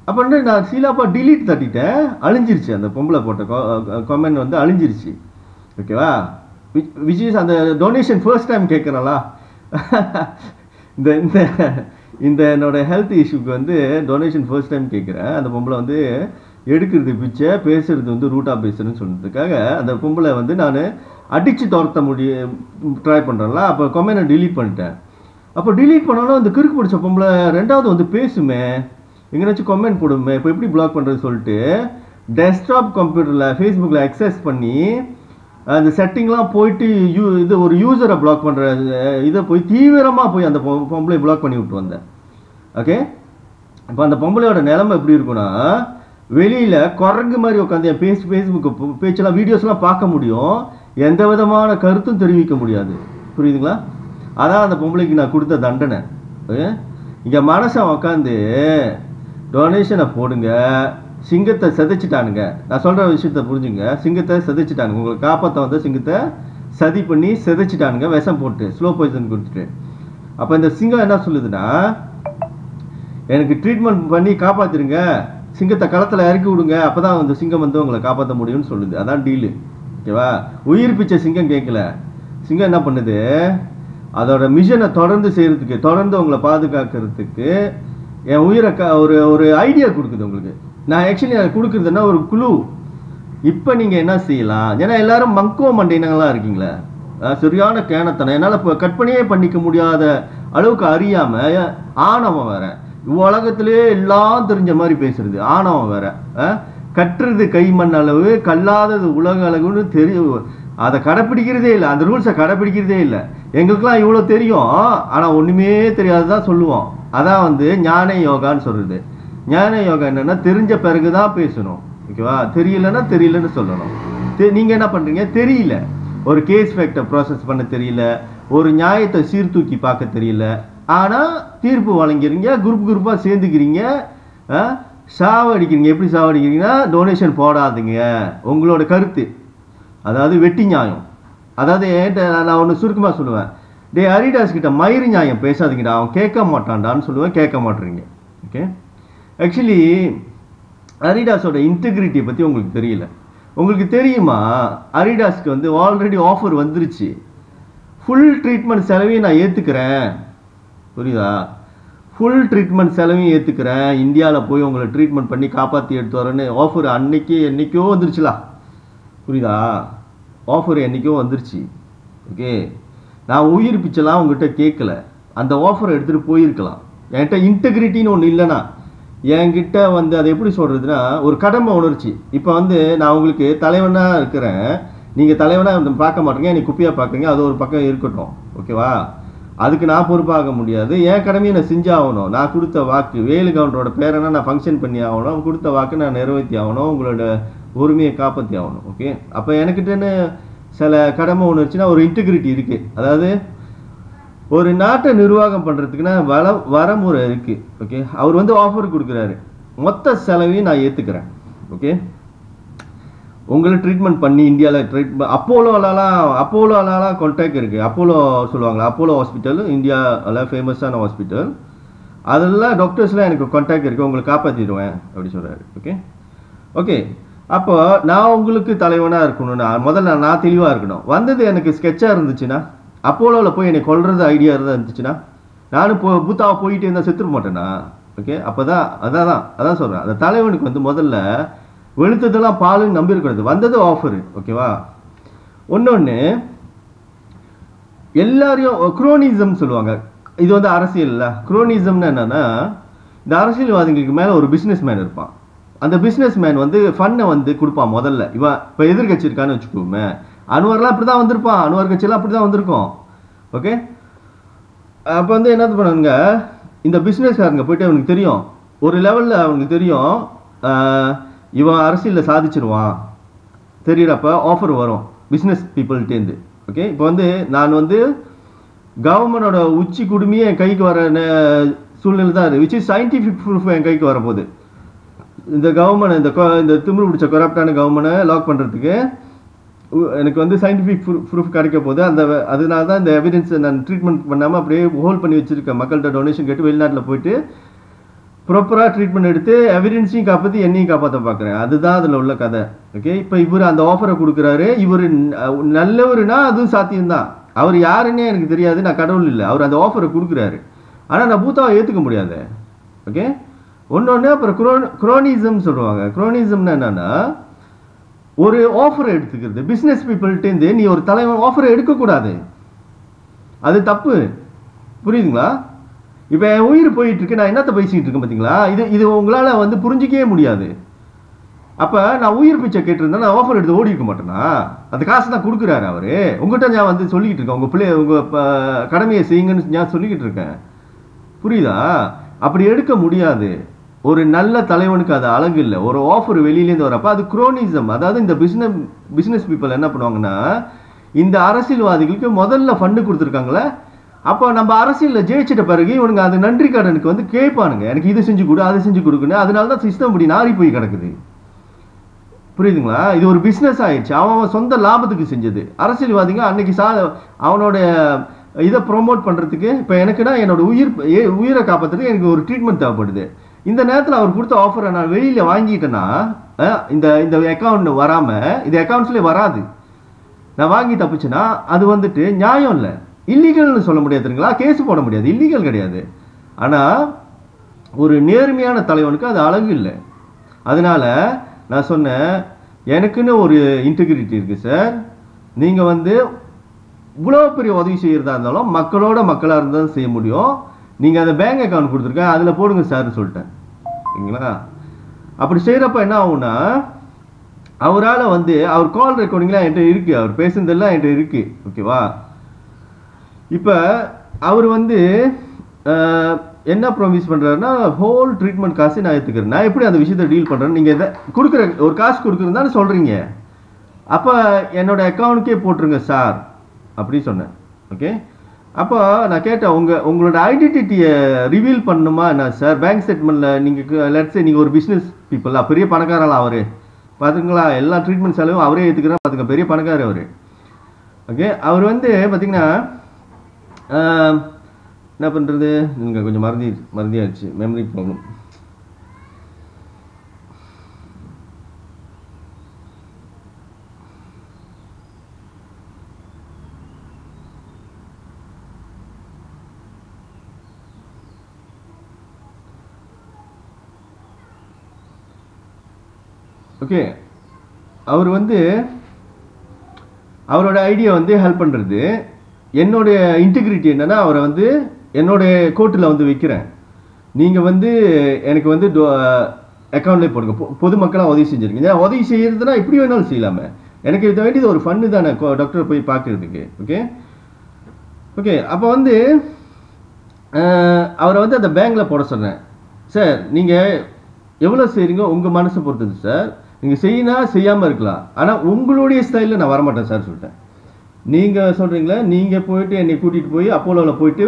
அப்போ வந்து நான் சீலாப்பா டிலீட் தட்டிட்டேன், அழிஞ்சிருச்சு. அந்த பொம்பளை போட்ட கமெண்ட் வந்து அழிஞ்சிருச்சு. ஓகேவா? விச் இஸ் அந்த டொனேஷன் ஃபர்ஸ்ட் டைம் கேட்குறேன்லா. இந்த இந்த இந்த என்னோட ஹெல்த் இஷ்யூக்கு வந்து டொனேஷன் ஃபர்ஸ்ட் டைம் கேட்குறேன். அந்த பொம்பளை வந்து எடுக்கிறது பிச்சை, பேசுறது வந்து ரூட்டாக பேசுறேன்னு சொன்னதுக்காக அந்த பொம்பளை வந்து நான் அடித்து துரத்த ட்ரை பண்ணுறேன்ல. அப்போ கமெண்ட்டை டிலீட் பண்ணிட்டேன். அப்போ டிலீட் பண்ணாலும் அந்த கிறுக்கு பிடிச்ச பொம்பளை ரெண்டாவது வந்து பேசுமே, எங்கேனாச்சும் கமெண்ட் போடுமே. இப்போ எப்படி பிளாக் பண்ணுறது சொல்லிட்டு டெஸ்க்டாப் கம்ப்யூட்டரில் ஃபேஸ்புக்கில் அக்சஸ் பண்ணி அந்த செட்டிங்லாம் போயிட்டு இது ஒரு யூசரை பிளாக் பண்ணுற இதை போய் தீவிரமாக போய் அந்த பொம்பளை பிளாக் பண்ணி விட்டு வந்தேன். ஓகே. இப்போ அந்த பொம்பளையோட நிலைமை எப்படி இருக்குன்னா, வெளியில் குரங்கு மாதிரி உட்காந்து என் ஃபேஸ்புக்கு பேச்செல்லாம் வீடியோஸ்லாம் பார்க்க முடியும், எந்த விதமான கருத்தும் தெரிவிக்க முடியாது. புரியுதுங்களா? அதான் அந்த பொம்பளைக்கு நான் கொடுத்த தண்டனை. இங்கே மனசை உட்காந்து டொனேஷனை போடுங்க, சிங்கத்தை செதைச்சிட்டானுங்க. நான் சொல்கிற விஷயத்த புரிஞ்சுங்க. சிங்கத்தை செதைச்சிட்டானுங்க, உங்களை காப்பாற்ற வந்த சிங்கத்தை சதி பண்ணி செதைச்சிட்டானுங்க, விஷம் போட்டு ஸ்லோ பாய்சன் கொடுத்துட்டு. அப்போ இந்த சிங்கம் என்ன சொல்லுதுன்னா, எனக்கு ட்ரீட்மெண்ட் பண்ணி காப்பாற்றிடுங்க, சிங்கத்தை களத்தில் இறக்கி விடுங்க, அப்போ தான் அந்த சிங்கம் வந்து உங்களை காப்பாற்ற முடியும்னு சொல்லுது. அதான் டீலு. ஓகேவா? உயிர் பிச்சை சிங்கம் கேட்கல. சிங்கம் என்ன பண்ணுது, அதோட மிஷனை தொடர்ந்து செய்கிறதுக்கு, தொடர்ந்து உங்களை பாதுகாக்கிறதுக்கு என் உயிரை ஒரு ஐடியா கொடுக்குது உங்களுக்கு. நான் ஆக்சுவலி அதை கொடுக்குறதுன்னா ஒரு குழு. இப்போ நீங்கள் என்ன செய்யலாம், ஏன்னா எல்லாரும் மங்கோ மண்டைனங்களாக இருக்கீங்களே, சரியான கேனத்தனை, என்னால் இப்போ கற்பனையே பண்ணிக்க முடியாத அளவுக்கு அறியாமல் ஆணவம் வேற, உலகத்திலே எல்லாம் தெரிஞ்ச மாதிரி பேசுறது ஆணவம் வேற. கட்டுறது கைமண் அளவு, கல்லாதது உலக அளவுன்னு தெரியும். அதை கடைப்பிடிக்கிறதே இல்லை, அந்த ரூல்ஸை கடைப்பிடிக்கிறதே இல்லை. எங்களுக்கெல்லாம் இவ்வளோ தெரியும், ஆனால் ஒன்றுமே தெரியாது தான் சொல்லுவோம். அதான் வந்து ஞான யோகான்னு சொல்கிறது. ஞான யோகா என்னென்னா, தெரிஞ்ச பிறகு தான் பேசணும். ஓகேவா? தெரியலன்னா தெரியலன்னு சொல்லணும். நீங்கள் என்ன பண்ணுறீங்க, தெரியல, ஒரு கேஸ் ஃபேக்டர் ப்ராசஸ் பண்ண தெரியல, ஒரு நியாயத்தை சீர்தூக்கி பார்க்க தெரியல, ஆனால் தீர்ப்பு வழங்கிறீங்க, குரூப்பாக சேர்ந்துக்கிறீங்க, சாவடிக்கிறீங்க. எப்படி சாவடிக்கிறீங்கன்னா, டொனேஷன் போடாதுங்க, உங்களோட கருத்து, அதாவது வெட்டி நியாயம். அதாவது நான் ஒன்று சுருக்கமாக சொல்லுவேன், அரிடாஸ் கிட்ட மயிறு நியாயம் பேசாதீங்கடா, அவன் கேட்க மாட்டான்டான்னு சொல்லுவேன், கேட்க மாட்டேறீங்க. ஓகே. ஆக்சுவலி அரிடாஸோட இன்டெகிரிட்டியை பற்றி உங்களுக்கு தெரியல. உங்களுக்கு தெரியுமா, அரிடாஸ்க்கு வந்து ஆல்ரெடி ஆஃபர் வந்துருச்சு, ஃபுல் ட்ரீட்மெண்ட் செலவையும் நான் ஏற்றுக்கிறேன். புரியுதா? ஃபுல் ட்ரீட்மெண்ட் செலவையும் ஏற்றுக்கிறேன், இந்தியாவில் போய் உங்களை ட்ரீட்மெண்ட் பண்ணி காப்பாற்றி எடுத்து வரேன்னு ஆஃபர் என்றைக்கோ வந்துருச்சுலா. புரியுதா? ஆஃபர் என்றைக்கோ வந்துருச்சு. ஓகே. நான் உயிர் பிச்சைலாம் உங்ககிட்ட கேட்கல. அந்த ஆஃபரை எடுத்துகிட்டு போயிருக்கலாம். என்கிட்ட இன்டெகிரிட்டின்னு ஒன்று இல்லைனா என்கிட்ட வந்து அதை எப்படி சொல்கிறதுனா ஒரு கடமை உணர்ச்சி. இப்போ வந்து நான் உங்களுக்கு தலைவனாக இருக்கிறேன், நீங்கள் தலைவனாக பார்க்க மாட்டீங்க, எனக்கு குப்பியாக பார்க்குறீங்க, அது ஒரு பக்கம் இருக்கட்டும், ஓகேவா? அதுக்கு நான் பொறுப்பாக முடியாது. என் கடமையை நான் செஞ்சாகணும். நான் கொடுத்த வாக்கு, வேலு கவுண்டரோட பேரனா நான் ஃபங்க்ஷன் பண்ணி ஆகணும், கொடுத்த வாக்கு நான் நிறைவேற்றி ஆகணும், உங்களோட உரிமையை காப்பாற்றி ஆகணும். ஓகே, அப்போ எனக்கிட்டேன்னு சில கடமை உணர்ச்சினா ஒரு இன்டெகிரிட்டி இருக்குது. அதாவது ஒரு நாட்டை நிர்வாகம் பண்ணுறதுக்குன்னா வரமுறை இருக்குது. ஓகே, அவர் வந்து ஆஃபர் கொடுக்குறாரு, மொத்த செலவையும் நான் ஏற்றுக்கிறேன். ஓகே, உங்களை ட்ரீட்மெண்ட் பண்ணி இந்தியாவில் ட்ரீட்மெண்ட் அப்போலோலாம் கான்டாக்ட் இருக்குது. அப்போலோ சொல்லுவாங்களா, அப்போலோ ஹாஸ்பிட்டல் இந்தியாவில் ஃபேமஸான ஹாஸ்பிட்டல், அதெல்லாம் டாக்டர்ஸ்லாம் எனக்கு கான்டாக்ட் இருக்குது, உங்களை காப்பாற்றிடுவேன் அப்படி சொல்கிறாரு. ஓகே ஓகே, அப்போ நான் உங்களுக்கு தலைவனாக இருக்கணும்னா முதல்ல நான் தெளிவாக இருக்கணும். வந்தது எனக்கு ஸ்கெட்சாக இருந்துச்சுன்னா, அப்போலோவில் போய் என்னை கொல்றது ஐடியா இருந்துச்சுன்னா, நானும் பூத்தாவை போயிட்டே இருந்தால் செத்துட மாட்டேனா? ஓகே, அப்போ தான் அதான் சொல்கிறேன். அந்த தலைவனுக்கு வந்து முதல்ல வெளுத்ததெல்லாம் பாலுன்னு நம்பியிருக்கிறது. வந்தது ஆஃபரு, ஓகேவா? ஒன்று எல்லாரையும் குரோனிசம் சொல்லுவாங்க. இது வந்து அரசியல் இல்லை. குரோனிசம்னு என்னன்னா, இந்த அரசியல்வாதிகளுக்கு மேலே ஒரு பிஸ்னஸ் மேன் இருப்பான். அந்த பிஸ்னஸ் மேன் வந்து ஃபண்டை வந்து கொடுப்பான். முதல்ல இவன் இப்போ எதிர்கட்சி இருக்கான்னு வச்சுக்கோமே, அன்வர்லாம் அப்படி தான் வந்திருப்பான், அன்வர் கட்சியெல்லாம் அப்படி தான் வந்திருக்கும். ஓகே, அப்போ வந்து என்ன பண்ணுங்க, இந்த பிஸ்னஸ்காரங்க போயிட்டு அவனுக்கு தெரியும், ஒரு லெவலில் அவனுக்கு தெரியும் இவன் அரசியலில் சாதிச்சிருவான் தெரியுறப்ப ஆஃபர் வரும் பிஸ்னஸ் பீப்புள்கிட்டேருந்து. ஓகே, இப்போ வந்து நான் வந்து கவர்மெண்டோட உச்சி குடுமையே என் கைக்கு வர சூழ்நிலை தான் இருக்குது. விச் இஸ் சயின்டிஃபிக் ப்ரூஃப் என் கைக்கு வரும்போது இந்த கவர்மெண்ட் இந்த திமிரு பிடிச்ச கரப்டான கவர்மெண்ட்டை லாக் பண்ணுறதுக்கு எனக்கு வந்து சயின்டிஃபிக் ப்ரூஃப் கிடைக்க போகுது. அதனால தான் இந்த எவிடன்ஸை நான் ட்ரீட்மெண்ட் பண்ணாமல் அப்படியே ஹோல்ட் பண்ணி வச்சுருக்கேன். மக்கள்கிட்ட டொனேஷன் கேட்டு வெளிநாட்டில் போயிட்டு ப்ராப்பராக ட்ரீட்மெண்ட் எடுத்து எவிடன்ஸையும் காப்பாற்றி என்னையும் காப்பாற்ற பார்க்குறேன். அதுதான் அதில் உள்ள கதை. ஓகே, இப்போ இவர் அந்த ஆஃபரை கொடுக்குறாரு. இவர் நல்லவருனா அதுவும் சாத்தியம்தான். அவர் யாருன்னே எனக்கு தெரியாது, நான் கடவுள் இல்லை. அவர் அந்த ஆஃபரை கொடுக்குறாரு, ஆனால் நான் பூத்தாவை ஏற்றுக்க முடியாது. ஓகே, ஒன்று அப்புறம் குரோனிசம் சொல்லுவாங்க. குரோனிசம்னா என்னன்னா, ஒரு ஆஃபரை எடுத்துக்கிறது. பிஸ்னஸ் பீப்புள்கிட்டேருந்து நீ ஒரு தலைவன் ஆஃபரை எடுக்கக்கூடாது, அது தப்பு. புரியுதுங்களா? இப்போ என் உயிர் போயிட்டு இருக்கு, நான் என்னத்தை பேசிக்கிட்டு இருக்கேன் பார்த்தீங்களா? இது உங்களால் வந்து புரிஞ்சிக்கவே முடியாது. அப்போ நான் உயிர் பிச்சை கேட்டிருந்தேன், நான் ஆஃபர் எடுத்து ஓடி இருக்க மாட்டேன்னா? அந்த காசு தான் கொடுக்குறாரு அவர். உங்கள்கிட்ட நான் வந்து சொல்லிக்கிட்டு இருக்கேன், உங்கள் கடமையை செய்யுங்கன்னு நான் சொல்லிக்கிட்டு இருக்கேன். புரியுதா? அப்படி எடுக்க முடியாது. ஒரு நல்ல தலைவனுக்கு அது அழகு இல்லை. ஒரு ஆஃபர் வெளியிலேருந்து வரப்போ அது குரோனிசம். அதாவது இந்த பிஸ்னஸ் பீப்புள் என்ன பண்ணுவாங்கன்னா, இந்த அரசியல்வாதிகளுக்கு முதல்ல ஃபண்டு கொடுத்துருக்காங்களே, அப்போ நம்ம அரசியலில் ஜெயிச்சிட்ட பிறகு இவனுங்க அது நன்றி கடனுக்கு வந்து கேட்பானுங்க, எனக்கு இது செஞ்சு கொடு அதை செஞ்சு கொடுக்குன்னு. அதனால தான் சிஸ்டம் இப்படி நாரி போய் கிடக்குது. புரியுதுங்களா? இது ஒரு பிஸ்னஸ் ஆயிடுச்சு. அவன் சொந்த லாபத்துக்கு செஞ்சது. அரசியல்வாதிங்க அன்னைக்கு அவனோட இதை ப்ரொமோட் பண்ணுறதுக்கு, இப்போ எனக்குன்னா என்னோட உயிரை காப்பாற்றுறதுக்கு எனக்கு ஒரு ட்ரீட்மெண்ட் தேவைப்படுது. இந்த நேரத்தில் அவர் கொடுத்த ஆஃபரை நான் வெளியில் வாங்கிட்டேன்னா, இந்த அக்கௌண்ட் வராமல், இந்த அக்கௌண்ட்ஸ்லேயே வராது, நான் வாங்கி தப்பிச்சேன்னா அது வந்துட்டு நியாயம் இல்லை. இல்லீகல்னு சொல்ல முடியாதுங்களா? கேஸ் போட முடியாது, இல்லீகல் கிடையாது. ஆனால் ஒரு நேர்மையான தலைவனுக்கு அது அழகு இல்லை. அதனால நான் சொன்னேன், எனக்குன்னு ஒரு இன்டெகிரிட்டி இருக்குது சார். நீங்கள் வந்து இவ்வளோ பெரிய உதவி செய்கிறதா இருந்தாலும் மக்களாக இருந்தாலும் செய்ய முடியும். நீங்கள் அந்த பேங்க் அக்கௌண்ட் கொடுத்துருக்கேன், அதில் போடுங்க சார்னு சொல்லிட்டேன். சரிங்களா? அப்படி செய்கிறப்ப என்ன ஆகும்னா, அவரால் வந்து அவர் கால் ரெக்கார்டிங்லாம் என்கிட்ட இருக்குது, அவர் பேசுனதெல்லாம் என்கிட்ட இருக்குது. ஓகேவா? இப்போ அவர் வந்து என்ன ப்ராமிஸ் பண்ணுறாருன்னா, ஹோல் ட்ரீட்மெண்ட் காசு நான் எடுத்துக்கிறேன். நான் எப்படி அந்த விஷயத்தை டீல் பண்ணுறேன்னு நீங்கள் இதை கொடுக்குற ஒரு காசு கொடுக்குறேன்னு தானே சொல்கிறீங்க. அப்போ என்னோட அக்கௌண்ட்டுக்கே போட்டுருங்க சார் அப்படி சொன்னேன். ஓகே, அப்போ நான் கேட்டேன், உங்களோட ஐடென்டிட்டியை ரிவீல் பண்ணணுமா என்ன சார்? பேங்க் ஸ்டேட்மெண்ட்டில் நீங்கள் லெட்ஸே நீங்கள் ஒரு பிஸ்னஸ் பீப்புளா, பெரிய பணக்காரலாம் அவர், பார்த்துங்களா? எல்லா ட்ரீட்மெண்ட் செலவும் அவரே ஏற்றுக்கிறா, பார்த்துங்க, பெரிய பணக்காரர் அவர். ஓகே, அவர் வந்து பார்த்திங்கன்னா என்ன பண்ணுறது, நீங்கள் கொஞ்சம் மறந்தியாச்சு, மெமரி ப்ராப்ளம். ஓகே, அவர் வந்து அவரோட ஐடியா வந்து ஹெல்ப் பண்ணுறது. என்னுடைய இன்டெகிரிட்டி என்னன்னா அவரை வந்து என்னுடைய கோர்ட்டில் வந்து வைக்கிறேன். நீங்கள் வந்து எனக்கு வந்து அக்கௌண்ட்லேயே போடுங்க, பொதுமக்களாக உதவி செஞ்சுருக்கீங்க. உதவி செய்யறதுனா எப்படி வேணாலும் செய்யலாமே, எனக்கு இது வேண்டியது ஒரு ஃபண்டு தானே டாக்டரை போய் பார்க்குறதுக்கு. Okay okay. அப்போ வந்து அவரை வந்து அந்த பேங்கில் போட சொன்னேன். சார் நீங்கள் எவ்வளோ செய்கிறீங்க உங்கள் மனசை பொறுத்தது சார், நீங்கள் செய்யணும் செய்யாமல் இருக்கலாம், ஆனால் உங்களுடைய ஸ்டைலில் நான் வரமாட்டேன் சார் சொல்லிட்டேன். நீங்கள் சொல்கிறீங்களா, நீங்கள் போயிட்டு என்னை கூட்டிகிட்டு போய் அப்போலோவில் போயிட்டு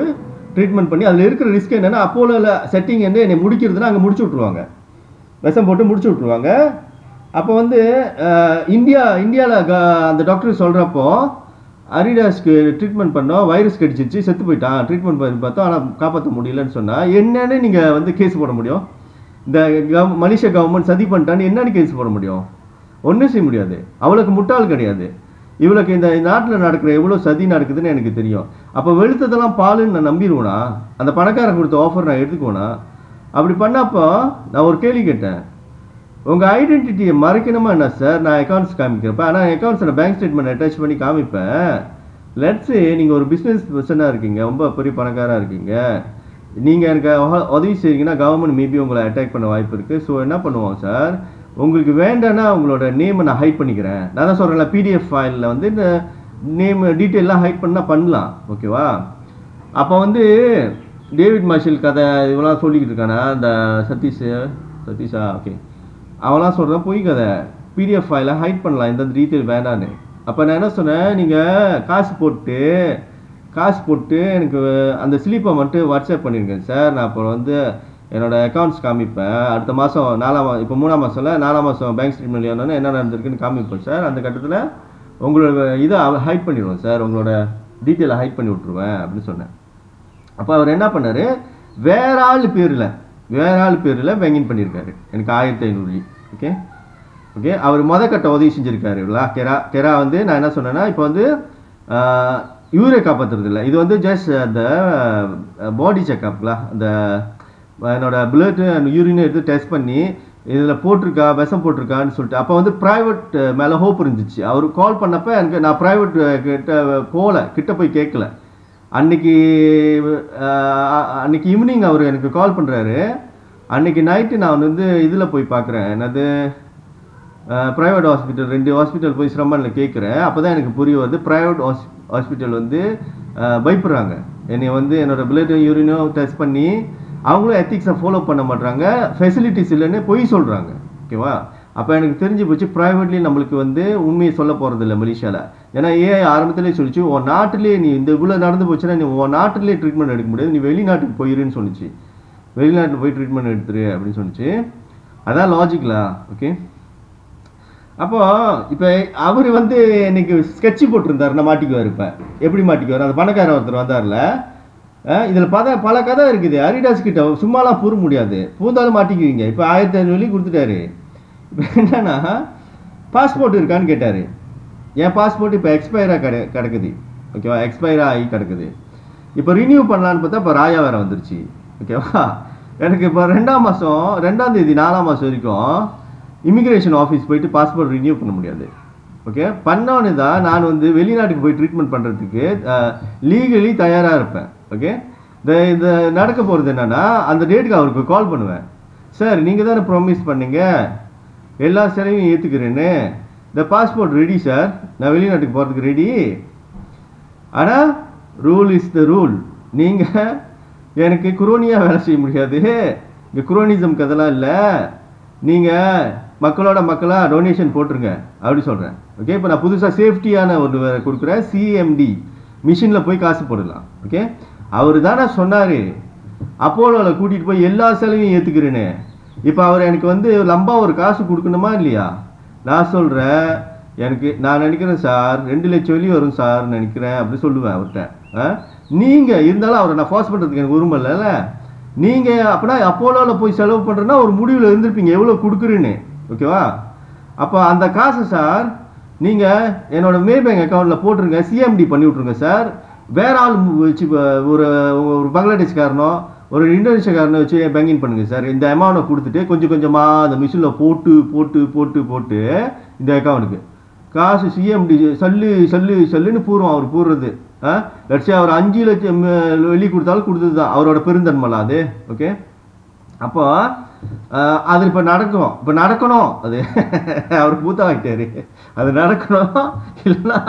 ட்ரீட்மெண்ட் பண்ணி அதில் இருக்கிற ரிஸ்க் என்னென்னா அப்போலோவில் செட்டிங் என்ன என்னை முடிக்கிறதுனா அங்கே முடிச்சு விட்ருவாங்க, விஷம் போட்டு முடிச்சு விட்ருவாங்க. அப்போ வந்து இந்தியாவில் அந்த டாக்டர் சொல்கிறப்போ அரிடாஸ்க்கு ட்ரீட்மெண்ட் பண்ணோம், வைரஸ் கடிச்சிச்சு செத்து போயிட்டான், ட்ரீட்மெண்ட் பண்ணி பார்த்தோம் ஆனால் காப்பாற்ற முடியலன்னு சொன்னால் என்னன்னு நீங்கள் வந்து கேஸ் போட முடியும்? இந்த மலேசியா கவர்மெண்ட் சதி பண்ணிட்டான்னு என்னன்னு கேஸ் போட முடியும்? ஒன்றும் செய்ய முடியாது. அவளுக்கு முட்டாள் கிடையாது. இவளுக்கு இந்த நாட்டில் நடக்கிற எவ்வளோ சதி நடக்குதுன்னு எனக்கு தெரியும். அப்போ வெளுத்ததெல்லாம் பாலுன்னு நான் நம்பிடுவேனா? அந்த பணக்காரன் கொடுத்த ஆஃபர் நான் எடுத்துக்குவேனா? அப்படி பண்ணப்போ நான் ஒரு கேள்வி கேட்டேன், உங்கள் ஐடென்டிட்டியை மறைக்கணுமா என்ன சார்? நான் அக்கௌண்ட்ஸ் காமிக்கிறப்ப, ஆனால் அக்கௌண்ட்ஸில் பேங்க் ஸ்டேட்மெண்ட் அட்டாச் பண்ணி காமிப்பேன். லெட்ஸு நீங்கள் ஒரு பிஸ்னஸ் பர்சனாக இருக்கீங்க, ரொம்ப பெரிய பணக்காராக இருக்கீங்க, நீங்கள் எனக்கு உதவி செய்கிறீங்கன்னா கவர்மெண்ட் மேபி உங்களை அட்டாக் பண்ண வாய்ப்பு இருக்குது. ஸோ என்ன பண்ணுவோம் சார், உங்களுக்கு வேண்டான்னா உங்களோட நேமை நான் ஹைட் பண்ணிக்கிறேன். நான் தான் சொல்கிறேன்ல, பிடிஎஃப் ஃபைலில் வந்து இந்த நேம் டீட்டெயிலாம் ஹைட் பண்ணலாம். ஓகேவா? அப்போ வந்து டேவிட் மார்ஷல் கதை இவெல்லாம் சொல்லிக்கிட்டு இருக்கானா, இந்த சதீஷா ஓகே, அவெல்லாம் சொல்கிறேன் பொய் கதை, பிடிஎஃப் ஃபைலை ஹைட் பண்ணலாம், இந்த டீட்டெயில் வேண்டான்னு. அப்போ நான் என்ன சொன்னேன், நீங்கள் காசு போட்டு எனக்கு அந்த ஸ்லிப்பை மட்டும் வாட்ஸ்அப் பண்ணியிருக்கேன் சார், நான் அப்போ வந்து என்னோடய அக்கௌண்ட்ஸ் காமிப்பேன், அடுத்த மாதம் இப்போ 3ஆம் மாதம்ல 4ஆம் மாதம் பேங்க் ஸ்டேட்மெண்ட் ஏன்னா என்ன நடந்திருக்குன்னு காமிப்பேன் சார். அந்த கட்டத்தில் உங்களோட இதை ஹைட் பண்ணிடுவேன் சார், உங்களோட டீட்டெயிலை ஹைட் பண்ணி விட்ருவேன் அப்படின்னு சொன்னேன். அப்போ அவர் என்ன பண்ணார், வேற ஆள் பேரில் பேங்கிங் பண்ணியிருக்காரு எனக்கு 1500. Okay okay. அவர் கட்ட உதவி செஞ்சுருக்காரு கெரா வந்து நான் என்ன சொன்னேன்னா, இப்போ வந்து யூரை காப்பாற்றுறது இல்லை, இது வந்து ஜஸ்ட் அந்த பாடி செக்அப்லாம், அந்த என்னோட பிளட் அண்ட் யூரினை எடுத்து டெஸ்ட் பண்ணி இதில் போட்டிருக்கா விஷம் போட்டிருக்கான்னு சொல்லிட்டு. அப்போ வந்து ப்ரைவேட் மேலே ஹோப் இருந்துச்சு. அவர் கால் பண்ணப்போ எனக்கு நான் ப்ரைவேட் கிட்ட போய் கேட்கல. அன்னைக்கு ஈவினிங் அவர் எனக்கு கால் பண்ணுறாரு. அன்னைக்கு நைட்டு நான் வந்து இதில் போய் பார்க்குறேன், என்னது ப்ரைவேட் ஹாஸ்பிட்டல், 2 ஹாஸ்பிட்டல் போய் சிரமனில் கேட்குறேன். அப்போ தான் எனக்கு புரிய வருது, ப்ரைவேட் ஹாஸ்பிட்டல் வந்து பயப்படுறாங்க. என்னை வந்து என்னோட பிளட் யூரினோ டெஸ்ட் பண்ணி அவங்களும் எத்திக்ஸை ஃபாலோ பண்ண மாட்டாங்க, ஃபெசிலிட்டிஸ் இல்லைன்னு பொய் சொல்கிறாங்க. ஓகேவா? அப்போ எனக்கு தெரிஞ்சு போச்சு ப்ரைவேட்லேயும் நம்மளுக்கு வந்து உண்மையை சொல்ல போகிறது இல்லை மலேசியாவில். ஏன்னா ஆரம்பத்திலே சொல்லிச்சு, உன் நாட்டிலே நீ இந்த இவ்வளோ நடந்து போச்சுன்னா நீ உன் நாட்டிலே ட்ரீட்மெண்ட் எடுக்க முடியாது, நீ வெளிநாட்டுக்கு போயிருன்னு சொன்னிச்சு, வெளிநாட்டில் போய் ட்ரீட்மெண்ட் எடுத்துரு அப்படின்னு சொன்னிச்சு. அதான் லாஜிக்கலா? ஓகே. அப்போ இப்போ அவர் வந்து இன்னைக்கு ஸ்கெட்சு போட்டிருந்தார், நான் மாட்டிக்குவார். இப்போ எப்படி மாட்டிக்குவார், அந்த பணக்காரர் ஒருத்தர் வந்தார்ல, இதில் பல கதை இருக்குது. அரிடாஸ் கிட்ட சும்மாலாம் பூர முடியாது, பூந்தாலும் மாட்டிக்குவீங்க. இப்போ 1500 கொடுத்துட்டாரு. இப்போ என்னன்னா பாஸ்போர்ட் இருக்கான்னு கேட்டார். என் பாஸ்போர்ட் இப்போ எக்ஸ்பயராக கிடக்குது. ஓகேவா? எக்ஸ்பயராக ஆகி கிடக்குது. இப்போ ரினியூ பண்ணலான்னு பார்த்தா இப்போ ராயா வேறு வந்துருச்சு. ஓகேவா? எனக்கு இப்போ 2ஆம் தேதி 4ஆம் மாதம் வரைக்கும் இமிக்ரேஷன் ஆஃபீஸ் போயிட்டு பாஸ்போர்ட் ரினியூ பண்ண முடியாது. ஓகே, பண்ணோன்னு தான் நான் வந்து வெளிநாட்டுக்கு போய் ட்ரீட்மெண்ட் பண்ணுறதுக்கு லீகலி தயாராக இருப்பேன். ஓகே, இந்த நடக்க போகிறது என்னென்னா, அந்த டேட்டுக்கு அவருக்கு கால் பண்ணுவேன். சார், நீங்கள் தானே ப்ராமிஸ் பண்ணீங்க எல்லா செலவையும் ஏற்றுக்கிறேன்னு, இந்த பாஸ்போர்ட் ரெடி சார், நான் வெளிநாட்டுக்கு போகிறதுக்கு ரெடி. ஆனால் ரூல் இஸ் த ரூல். நீங்கள் எனக்கு குரோனியாக வேலை செய்ய முடியாது, இந்த குரோனிசம் கதெல்லாம் இல்லை, நீங்கள் மக்களாக டொனேஷன் போட்டுருங்க அப்படி சொல்கிறேன். ஓகே, இப்போ நான் புதுசாக சேஃப்டியான ஒன்று கொடுக்குறேன், சிஎம்டி மிஷினில் போய் காசு போடலாம். ஓகே, அவர் தானே சொன்னார் அப்போலோவில் கூட்டிகிட்டு போய் எல்லா செலவையும் ஏற்றுக்கிறேன்னு. இப்போ அவர் எனக்கு வந்து லம்பா ஒரு காசு கொடுக்கணுமா இல்லையா? நான் சொல்கிறேன், நான் நினைக்கிறேன் சார் 2 லட்சம் வெளியே வரும் சார் நினைக்கிறேன் அப்படி சொல்லுவேன் அவர்கிட்ட. நீங்கள் இருந்தாலும் அவரை நான் ஃபோர்ஸ் பண்ணுறதுக்கு எனக்கு உரிமை இல்லைல்ல. நீங்கள் அப்படின்னா அப்போலோவில் போய் செலவு பண்ணுறேன்னா ஒரு முடிவில் இருந்திருப்பீங்க எவ்வளோ கொடுக்குறேன்னு. ஓகேவா? அப்போ அந்த காசு சார் நீங்கள் என்னோட மே பேங்க் அக்கௌண்ட்டில் போட்டுருங்க, சிஎம்டி பண்ணி விட்ருங்க சார். வேற ஆள் வச்சு ஒரு பங்களாதேஷ்காரனோ ஒரு இந்தோனேஷியாக்காரனை வச்சு பேங்கிங் பண்ணுங்க சார். இந்த அமௌண்ட்டை கொடுத்துட்டு கொஞ்சம் கொஞ்சமாக அந்த மிஷினில் போட்டு போட்டு போட்டு போட்டு இந்த அக்கௌண்ட்டுக்கு காசு சிஎம்டி சல்லுன்னு பூர்வம் அவர் பூர்றது. லட்சம் அவர் 5 லட்சம் வெளியே கொடுத்தாலும் கொடுத்தது தான், அவரோட பெருந்தன்மலாம் அது. ஓகே, அப்போ அது இப்போ நடக்கணும் அது அவர் பூத்தாகிட்டாரு, அது நடக்கணும். இல்லைன்னா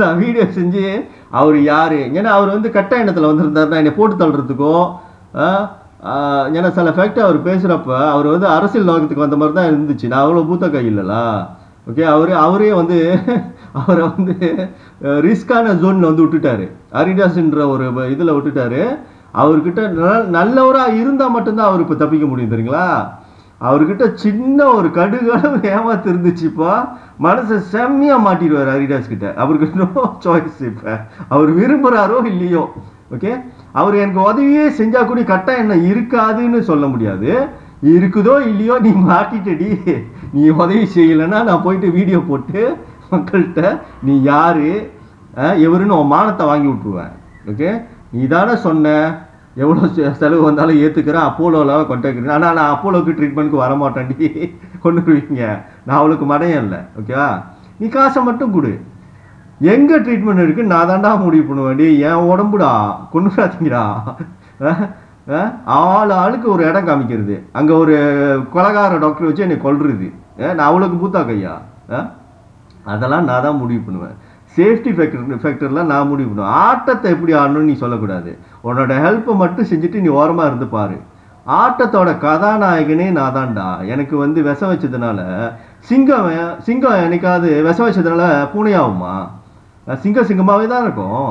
நான் வீடியோ செஞ்சு அவர் யாரு, ஏன்னா அவர் வந்து கட்ட எண்ணத்தில் வந்திருந்தாருன்னா என்னை போட்டு தள்ளுறதுக்கோ, ஏன்னா சில ஃபேக்ட் அவர் பேசுகிறப்ப அவர் வந்து அரசியல் நோக்கத்துக்கு வந்த மாதிரி தான் இருந்துச்சு. நான் அவ்வளோ பூத்த கை இல்லைலா. ஓகே, அவரே வந்து அவரை வந்து ரிஸ்கான ஜோனில் வந்து விட்டுட்டாரு, அரிடாஸ்ன்ற ஒரு இதில் விட்டுட்டாரு. அவர்கிட்ட நல்லவராக இருந்தால் மட்டும்தான் அவர் இப்போ தப்பிக்க முடியும் தெரியுங்களா. அவர்கிட்ட சின்ன ஒரு கடுகளவு ஏமாத்து இருந்துச்சுப்பா, மனசை செம்மையாக மாட்டிடுவார் அரிடாஸ் கிட்ட. அவருக்கு நோ சாய்ஸ். இப்போ அவர் விரும்புகிறாரோ இல்லையோ, ஓகே, அவர் எனக்கு உதவியே செஞ்சா கூட கட்ட என்ன இருக்காதுன்னு சொல்ல முடியாது. இருக்குதோ இல்லையோ, நீ மாட்டிட்டடி, நீ உதவி செய்யலைன்னா நான் போயிட்டு வீடியோ போட்டு மக்கள்கிட்ட நீ யாரு எவருன்னு உன் மானத்தை வாங்கி விட்டுருவேன். ஓகே, நீ தானே சொன்ன எவ்வளோ செலவு வந்தாலும் ஏற்றுக்கிறேன், அப்போலோவில் கொண்டாக்கிறேன், ஆனால் நான் அப்போலோவுக்கு ட்ரீட்மெண்ட்டுக்கு வரமாட்டேன்டி கொண்டுருவீங்க, நான் அவளுக்கு மடையம் இல்லை. ஓகேவா, நீ காசை மட்டும் கொடு, எங்கே ட்ரீட்மெண்ட் இருக்குன்னு நான் தாண்டா முடிவு பண்ணுவேன்டி, என் உடம்புடா கொண்டுடாதீங்கடா. ஆளுக்கு ஒரு இடம் காமிக்கிறது, அங்கே ஒரு கொலகார டாக்டர் வச்சு என்னை கொல்றது, நான் அவளுக்கு பூத்தா கையா, அதெல்லாம் நான் தான் முடிவு பண்ணுவேன். சேஃப்டி ஃபேக்டர்லாம் நான் முடிவு பண்ணுவேன். ஆட்டத்தை எப்படி ஆடணும்னு நீ சொல்லக்கூடாது, உன்னோட ஹெல்ப்பை மட்டும் செஞ்சுட்டு நீ ஓரமாக இருந்து பாரு. ஆட்டத்தோட கதாநாயகனே நான் தான்டா. எனக்கு வந்து விஷம் வச்சதுனால சிங்கம் என்னைக்காவது விஷம் வச்சதுனால பூனையாகுமா? சிங்கமாகவே தான் இருக்கும்.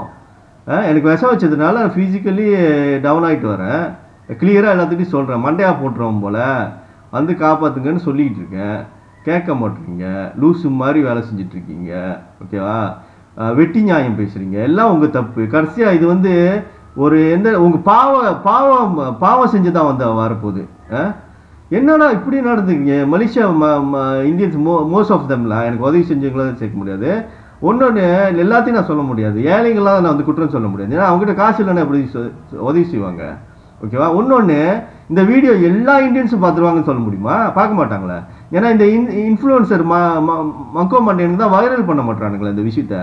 எனக்கு விஷம் வச்சதுனால ஃபிசிக்கலி டவுன் ஆகிட்டு வரேன். கிளியராக எல்லாத்துட்டையும் சொல்கிறேன், மண்டையா போட்டுருவோம் போல் வந்து காப்பாற்றுங்கன்னு சொல்லிக்கிட்டு இருக்கேன். கேட்க மாட்டேறீங்க, லூசு மாதிரி வேலை செஞ்சிட்ருக்கீங்க. ஓகேவா, வெட்டி நியாயம் பேசுகிறீங்க, எல்லாம் உங்கள் தப்பு. கடைசியாக இது வந்து ஒரு உங்கள் பாவம் செஞ்சு தான் வந்து வரப்போகுது. என்னடா இப்படி நடந்துக்கீங்க மலேசியா இந்தியன்ஸ் மோஸ்ட் ஆஃப் தம்லாம் எனக்கு உதவி செஞ்சவங்களாம் சேர்க்க முடியாது. ஒன்று எல்லாத்தையும் நான் சொல்ல முடியாது, ஏழைங்களாம் நான் வந்து குற்றம் சொல்ல முடியாது, ஏன்னா அவங்ககிட்ட காசு இல்லைன்னா எப்படி உதவி செய்வாங்க. ஓகேவா, இன்னொன்று இந்த வீடியோ எல்லா இந்தியன்ஸும் பார்த்துருவாங்கன்னு சொல்ல முடியுமா? பார்க்க மாட்டாங்களே. ஏன்னா இந்த இன்ஃப்ளூயன்சர் மக்கோ மண்டேனுக்கு தான் வைரல் பண்ண மாட்டானுங்களே இந்த விஷயத்த.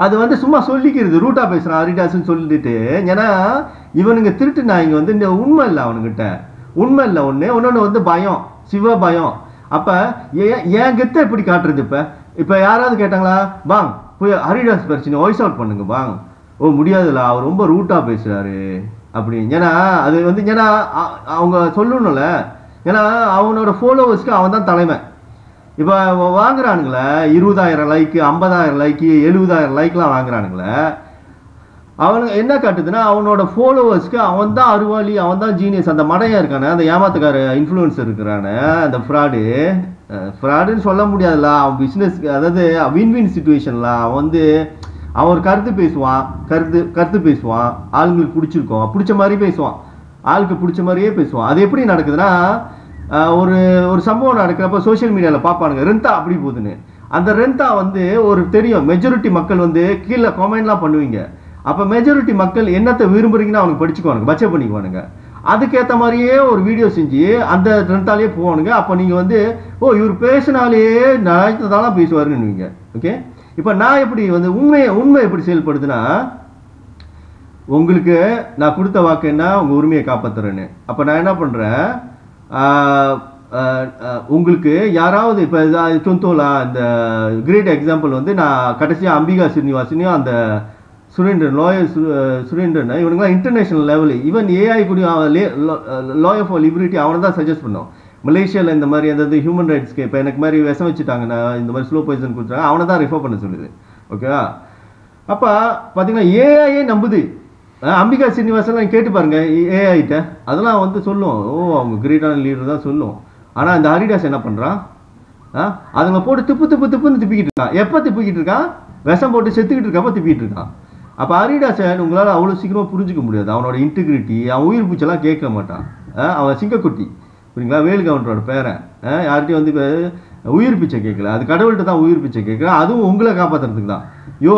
அது வந்து சும்மா சொல்லிக்கிறது, ரூட்டா பேசுகிறான் அரிடாஸ்ன்னு சொல்லிட்டு. ஏன்னா இவனுங்க திருட்டு நாய்ங்க வந்து இந்த உண்மை இல்லை அவனுங்கிட்ட, உண்மை இல்லை. ஒன்று வந்து பயம், சிவ பயம். அப்போ ஏன் கெத்தை எப்படி காட்டுறது? இப்போ யாராவது கேட்டாங்களா, பாங் போய் அரிடாஸ் பிரச்சனை வாய்ஸ் அவுட் பண்ணுங்க பாங். ஓ முடியாதுல்ல, அவர் ரொம்ப ரூட்டாக பேசுகிறாரு அப்படின்னு. ஏன்னா அது வந்து ஏன்னா அவங்க சொல்லணும்ல, ஏன்னா அவனோட ஃபாலோவர்ஸ்க்கு அவன் தான் தலைமை. இப்போ வாங்குறானுங்களே 20,000 லைக்கு, 50,000 லைக்கு, 70,000 லைக்லாம் வாங்குறானுங்களே, அவனுக்கு என்ன காட்டுதுன்னா அவனோட ஃபாலோவர்ஸ்க்கு அவன் தான் அருவாளி, அவன் தான் ஜீனியஸ். அந்த மடையாக இருக்கானே, அந்த ஏமாத்துக்கார இன்ஃப்ளூயன்சர் இருக்கிறானே, அந்த ஃப்ராடுன்னு சொல்ல முடியாதுல்ல. அவன் பிஸ்னஸ், அதாவது வின் சுச்சுவேஷன்ல அவன் வந்து அவன் ஒரு கருத்து பேசுவான், ஆளுங்களுக்கு பிடிச்சிருக்கோம், பிடிச்ச மாதிரி பேசுவான், ஆளுக்கு பிடிச்ச மாதிரியே பேசுவான். அது எப்படி நடக்குதுன்னா, ஒரு சம்பவம் நடக்கிறப்ப சோஷியல் மீடியாவில் பார்ப்பானுங்க ரெந்தா அப்படி போகுதுன்னு. அந்த ரெந்தா வந்து ஒரு தெரியும், மெஜாரிட்டி மக்கள் வந்து கீழே கமெண்ட்லாம் பண்ணுவீங்க. அப்போ மெஜாரிட்டி மக்கள் என்னத்தை விரும்புறீங்கன்னு அவனுக்கு படிச்சுக்குவானுங்க, பச்சை பண்ணிக்குவானுங்க. அதுக்கேற்ற மாதிரியே ஒரு வீடியோ செஞ்சு அந்த ரெண்டாலேயே போவானுங்க. அப்போ நீங்கள் வந்து ஓ இவர் பேசினாலே நினைத்ததாலாம் பேசுவாருன்னு. ஓகே, இப்போ நான் எப்படி வந்து உண்மை எப்படி செயல்படுதுன்னா, உங்களுக்கு நான் கொடுத்த வாக்கு என்ன, உங்கள் உரிமையை காப்பாற்றுறேன்னு. அப்போ நான் என்ன பண்ணுறேன், உங்களுக்கு யாராவது இப்போ சொந்தோலா இந்த கிரேட் எக்ஸாம்பிள் வந்து நான் கடைசியாக அம்பிகா ஸ்ரீனிவாசனையும் அந்த சுரேந்திரன் இவனுங்களாம் இன்டர்நேஷனல் லெவலு, ஈவன் ஏஐ கூட லாயர் ஃபார் லிபர்ட்டி அவனை தான் சஜஸ்ட் பண்ணோம். மலேசியாவில் இந்த மாதிரி அதாவது ஹியூமன் ரைட்ஸ்க்கு இப்போ எனக்கு மாதிரி விஷம் வச்சுட்டாங்கன்னா இந்த மாதிரி ஸ்லோ பாய்சன் கொடுத்துட்டாங்க, அவனை தான் ரெஃபர் பண்ண சொல்லுது. ஓகேவா, அப்போ பார்த்தீங்கன்னா ஏஐயே நம்புது. அம்பிகா ஸ்ரீனிவாசன் கேட்டு பாருங்க ஏஐட்ட, அதெல்லாம் வந்து சொல்லும், ஓ அவங்க கிரேட்டான லீடர் தான் சொல்லும். ஆனால் இந்த ஹரிடாஸ் என்ன பண்ணுறான், அதுங்க போட்டு திப்புன்னு திப்பிக்கிட்டு இருக்கான். எப்போ திப்பிக்கிட்டு இருக்கான், விஷம் போட்டு செத்துக்கிட்டு இருக்கப்போ திப்பிக்கிட்டு இருக்கான். அப்போ ஹரிடாஸை உங்களால் அவ்வளோ சீக்கிரமாக புரிஞ்சிக்க முடியாது. அவனோட இன்டிகிரிட்டி, அவன் உயிர் பூச்செல்லாம் கேட்க மாட்டான். அவன் சிங்கக்குட்டி புரியுங்களா, வேலு கவுண்டரோட பேரன். யார்கிட்டையும் வந்து உயிர் பிச்சை கேட்கல, அது கடவுள்கிட்ட தான் உயிர் பிச்சை கேட்கல, அதுவும் உங்களை காப்பாற்றுறதுக்கு தான். யோ